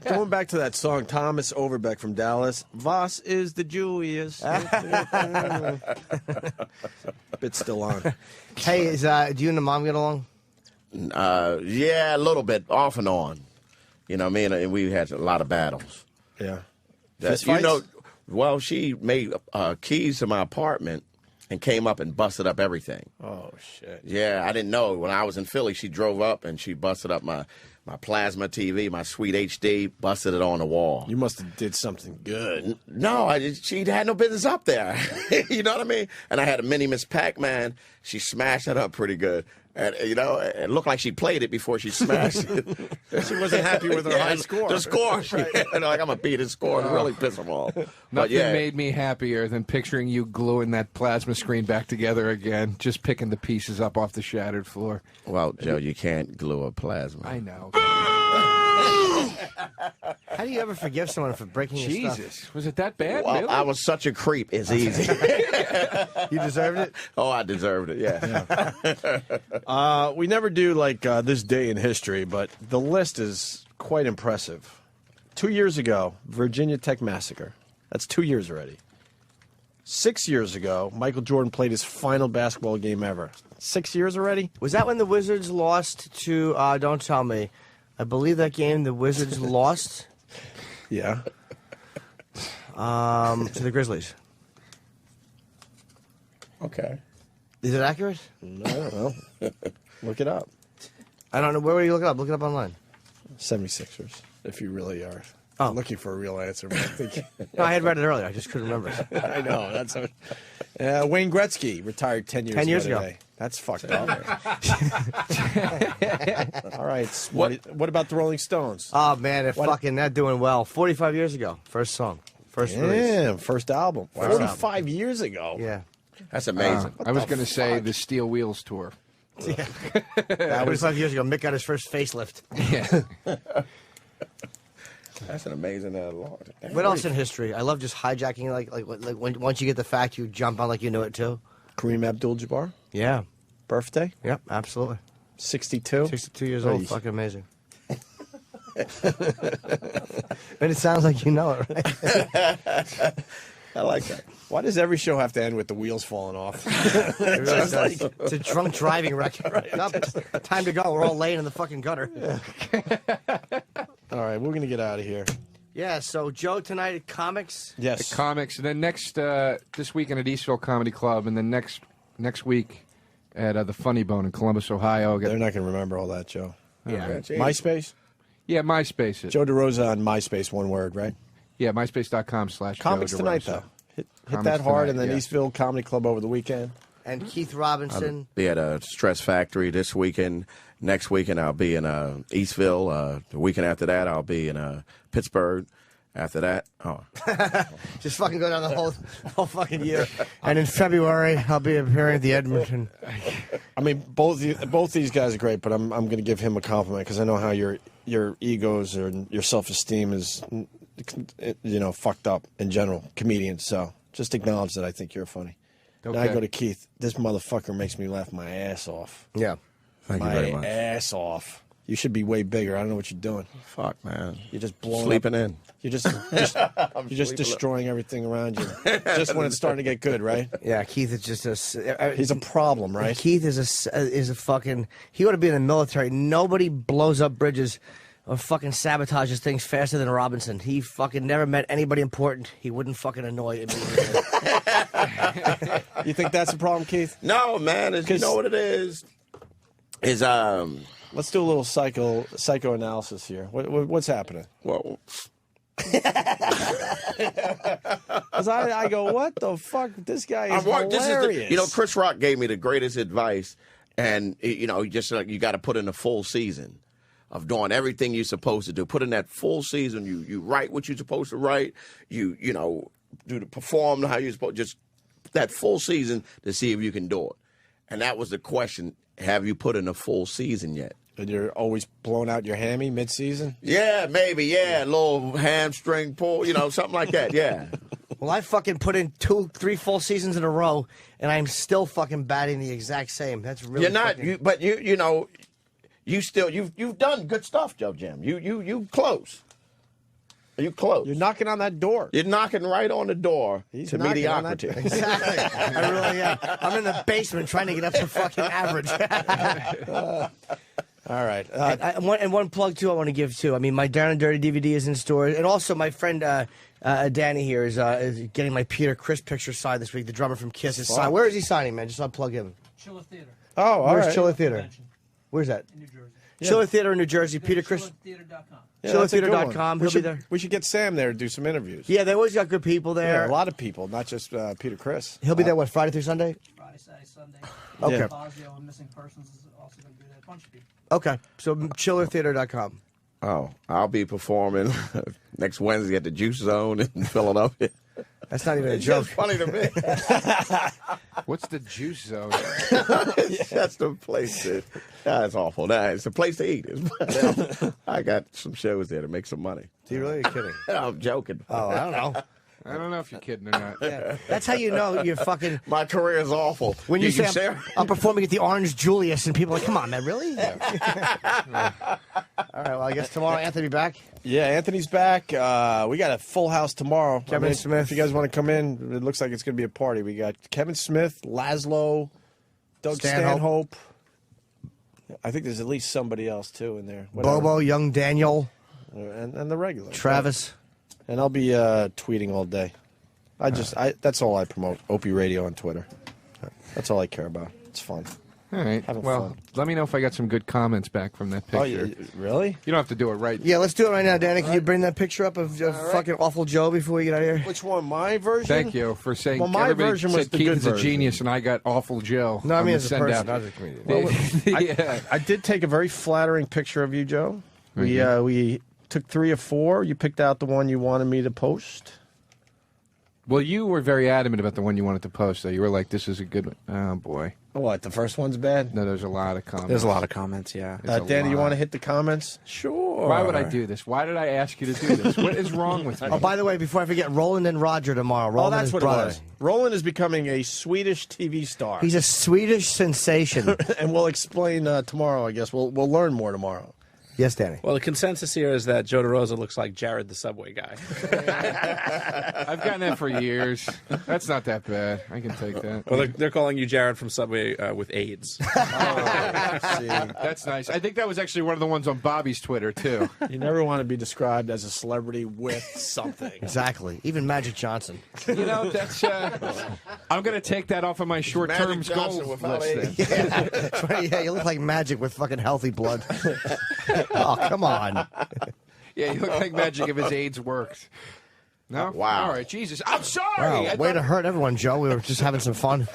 Going back to that song, Thomas Overbeck from Dallas. Voss is the Jewiest. Bit's still on. Hey, do you and the mom get along? Yeah, a little bit, off and on. Me and we had a lot of battles. Yeah. That, well, she made keys to my apartment and came up and busted up everything. Oh, shit. Yeah, I didn't know. When I was in Philly, she drove up and she busted up my plasma TV, my Sweet HD, busted it on the wall. You must have did something good. No, she had no business up there. You know what I mean? And I had a mini Miss Pac-Man. She smashed it up pretty good. And, it looked like she played it before she smashed it. She wasn't happy with her high score. The score. I'm going to beat his score and really piss him off. Nothing made me happier than picturing you gluing that plasma screen back together again, just picking the pieces up off the shattered floor. Well, Joe, you can't glue a plasma. I know. How do you ever forgive someone for breaking your stuff? Jesus, was it that bad? Well, really? I was such a creep. It's easy. You deserved it? Oh, I deserved it, yeah. We never do like this day in history, but the list is quite impressive. 2 years ago, Virginia Tech massacre. That's 2 years already. 6 years ago, Michael Jordan played his final basketball game ever. 6 years already? Was that when the Wizards lost to, don't tell me, I believe that game the Wizards lost Yeah. to the Grizzlies. Okay. Is it accurate? No, I don't know. Look it up. I don't know. Where would you look it up? Look it up online. 76ers, if you really are looking for a real answer. But I think No, I had read it earlier. I just couldn't remember. I know. That's Wayne Gretzky retired 10 years 10 years ago. today. That's fucked up. All right. What about the Rolling Stones? Oh, man, they're doing well. 45 years ago. First song. First release. Yeah, first album. 45 years ago. Yeah. That's amazing. I was going to say the Steel Wheels tour. Yeah. That was 45 years ago. Mick got his first facelift. Yeah. That's an amazing law. What else in history? I love just hijacking. Like when once you get the fact, you jump on like you know it too. Kareem Abdul-Jabbar. Yeah. Birthday? Yep, absolutely. 62? 62 years old. Fucking amazing. And it sounds like you know it, right? I like that. Why does every show have to end with the wheels falling off? It really does. It's a drunk driving record. Right. Time to go. We're all laying in the fucking gutter. All right, we're going to get out of here. Yeah, so Joe tonight at Comics. Yes. The Comics. And then this weekend at Eastville Comedy Club, and then next week at the Funny Bone in Columbus, Ohio. They're not going to remember all that, Joe. Yeah. Okay. MySpace? Yeah, MySpace. Joe DeRosa on MySpace, one word, right? Yeah, MySpace.com/Joe Comics tonight, though. Hit that hard, and then Eastville Comedy Club over the weekend. And Keith Robinson. I'll be at a Stress Factory this weekend. Next weekend, I'll be in Eastville. The weekend after that, I'll be in Pittsburgh. After that, just fucking go down the whole fucking year. And in February, I'll be appearing at the Edmonton. I mean, both these guys are great, but I'm going to give him a compliment because I know how your egos or your self-esteem is, fucked up in general, comedians. So just acknowledge that I think you're funny. Okay. Now I go to Keith. This motherfucker makes me laugh my ass off. Yeah. Thank you very much. My ass off. You should be way bigger. I don't know what you're doing. Fuck, man. You're just blowing Sleeping up. in. You're just destroying everything around you. Just when it's starting to get good, right? Yeah, Keith is just he's a problem, right? Keith is a fucking. He ought to be in the military. Nobody blows up bridges or fucking sabotages things faster than Robinson. He fucking never met anybody important. He wouldn't fucking annoy immediately. You think that's a problem, Keith? No, man. You know what it is? Let's do a little psychoanalysis here. What's happening? Well, because I go, what the fuck? This guy is hilarious. Chris Rock gave me the greatest advice, and just like you got to put in a full season of doing everything you're supposed to do. Put in that full season. You write what you're supposed to write. You perform how you're supposed. Just that full season to see if you can do it. And that was the question. Have you put in a full season yet? And you're always blowing out your hammy mid-season? Yeah, maybe, yeah. A little hamstring pull, something like that, yeah. Well, I fucking put in 2-3 full seasons in a row, and I'm still fucking batting the exact same. That's really You're not, you've done good stuff, Joe Jim. You close. You close. You're knocking on that door. You're knocking right on the door to mediocrity. Exactly. I really am. I'm in the basement trying to get up to fucking average. All right. And one plug, too, I want to give, too. I mean, my Down and Dirty DVD is in stores. And also, my friend Danny here is getting my Peter Criss picture signed this week. The drummer from Kiss is signed. Where is he signing, man? Just unplug him. Chiller Theater. Oh, all Where's right. Chiller Theater? Where's that? In New Jersey. Chiller Theater in New Jersey. Peter Criss. ChillerTheater.com. Yeah, ChillerTheater.com. We He'll be there. We should get Sam there to do some interviews. Yeah, they always got good people there. Yeah, a lot of people, not just Peter Criss. He'll be there, what, Friday through Sunday? Friday, Saturday, Sunday. Okay. Fazio and Missing Persons is also going to be there. A bunch of people. Okay, so ChillerTheater.com. Oh, I'll be performing next Wednesday at the Juice Zone in Philadelphia. That's not even a It's joke. just funny to me. What's the juice zone? That's the place. That's awful. It's the place to eat. I got some shows there to make some money. Do you really? You're kidding? I'm joking. Oh, I don't know. I don't know if you're kidding or not. Yeah. That's how you know you're fucking. My career is awful. When you can say share? I'm performing at the Orange Julius, and people are like, "Come on, man, really?" All right. Well, I guess tomorrow Anthony back. Yeah, Anthony's back. We got a full house tomorrow. Kevin Smith. If you guys want to come in, it looks like it's going to be a party. We got Kevin Smith, Laszlo, Doug Stanhope. I think there's at least somebody else too in there. Whatever. Bobo, Young Daniel, and the regular Travis. And I'll be tweeting all day. That's all I promote. Opie Radio on Twitter. That's all I care about. It's fun. All right. Having Well, fun. let me know if I got some good comments back from that Oh, picture. really? You don't have to do it right. Yeah, let's do it right now, Danny. Can you bring that picture up of fucking Awful Joe before we get out of here? Which one? My version? Thank you for saying. Well, my everybody version was said the Keith good is a version. genius, and I got Awful Joe. No, I on mean the as a send person, out. not as a comedian. Yeah. I did take a very flattering picture of you, Joe. We took 3 or 4. You picked out the one you wanted me to post. Well, you were very adamant about the one you wanted to post, though. You were like, this is a good one. Oh, boy. What, the first one's bad? No, there's a lot of comments. There's a lot of comments, yeah. There's a Danny, you lot. want to hit the comments? Sure. Why would I do this? Why did I ask you to do this? What is wrong with me? Oh, by the way, before I forget, Roland and Roger tomorrow. Roland that's and what his brother. it was. Roland is becoming a Swedish TV star. He's a Swedish sensation. And we'll explain tomorrow, I guess. We'll learn more tomorrow. Yes, Danny. Well, the consensus here is that Joe DeRosa looks like Jared the Subway guy. I've gotten that for years. That's not that bad. I can take that. Well, they're calling you Jared from Subway with AIDS. That's nice. I think that was actually one of the ones on Bobby's Twitter, too. You never want to be described as a celebrity with something. Exactly. Even Magic Johnson. You know, that's. I'm going to take that off of my short-term Magic goals Johnson without list. AIDS. Yeah. Yeah, you look like Magic with fucking healthy blood. Oh, come on. Yeah, you look like Magic if his AIDS works. No? Wow. All right, Jesus. I'm sorry. Wow, I way thought- to hurt everyone, Joe. We were just having some fun.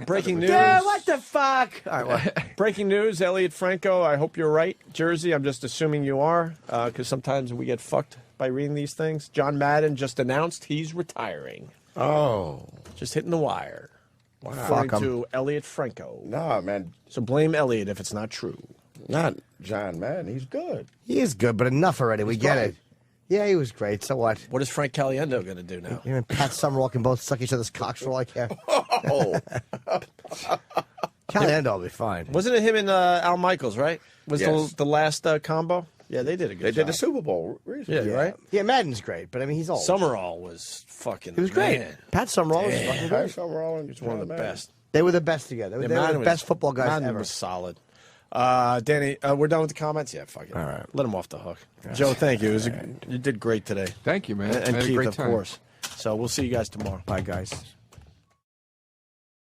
Breaking news. Yeah, what the fuck? All right, well. Breaking news, Elliot Franco, I hope you're right. Jersey, I'm just assuming you are, because sometimes we get fucked by reading these things. John Madden just announced he's retiring. Oh. Just hitting the wire. Wow. According Fuck him. to Elliot Franco. Nah, man. So blame Elliot if it's not true. Not John Madden. He's good. He is good, but enough already. We get great. it. Yeah, he was great. So what? What is Frank Caliendo going to do now? Him and Pat Summerall can both suck each other's cocks for all I care. Oh. Caliendo will be fine. Wasn't it him and Al Michaels, right? Was Yes. the last combo? Yeah, they did a good They job. did the Super Bowl recently. Yeah, right? Yeah, Madden's great, but I mean, he's old. Summerall was fucking He was great. man. Pat Summerall was fucking Pat great. Summerall and He's one of the John Madden. best. They were the best together. They were Madden the was- best football guys Madden ever. was solid. Danny, we're done with the comments? Yeah, fuck it. All right. Let him off the hook. Joe, thank you. You did great today. Thank you, man. And I had a Keith, great of time. course. So we'll see you guys tomorrow. Bye, guys.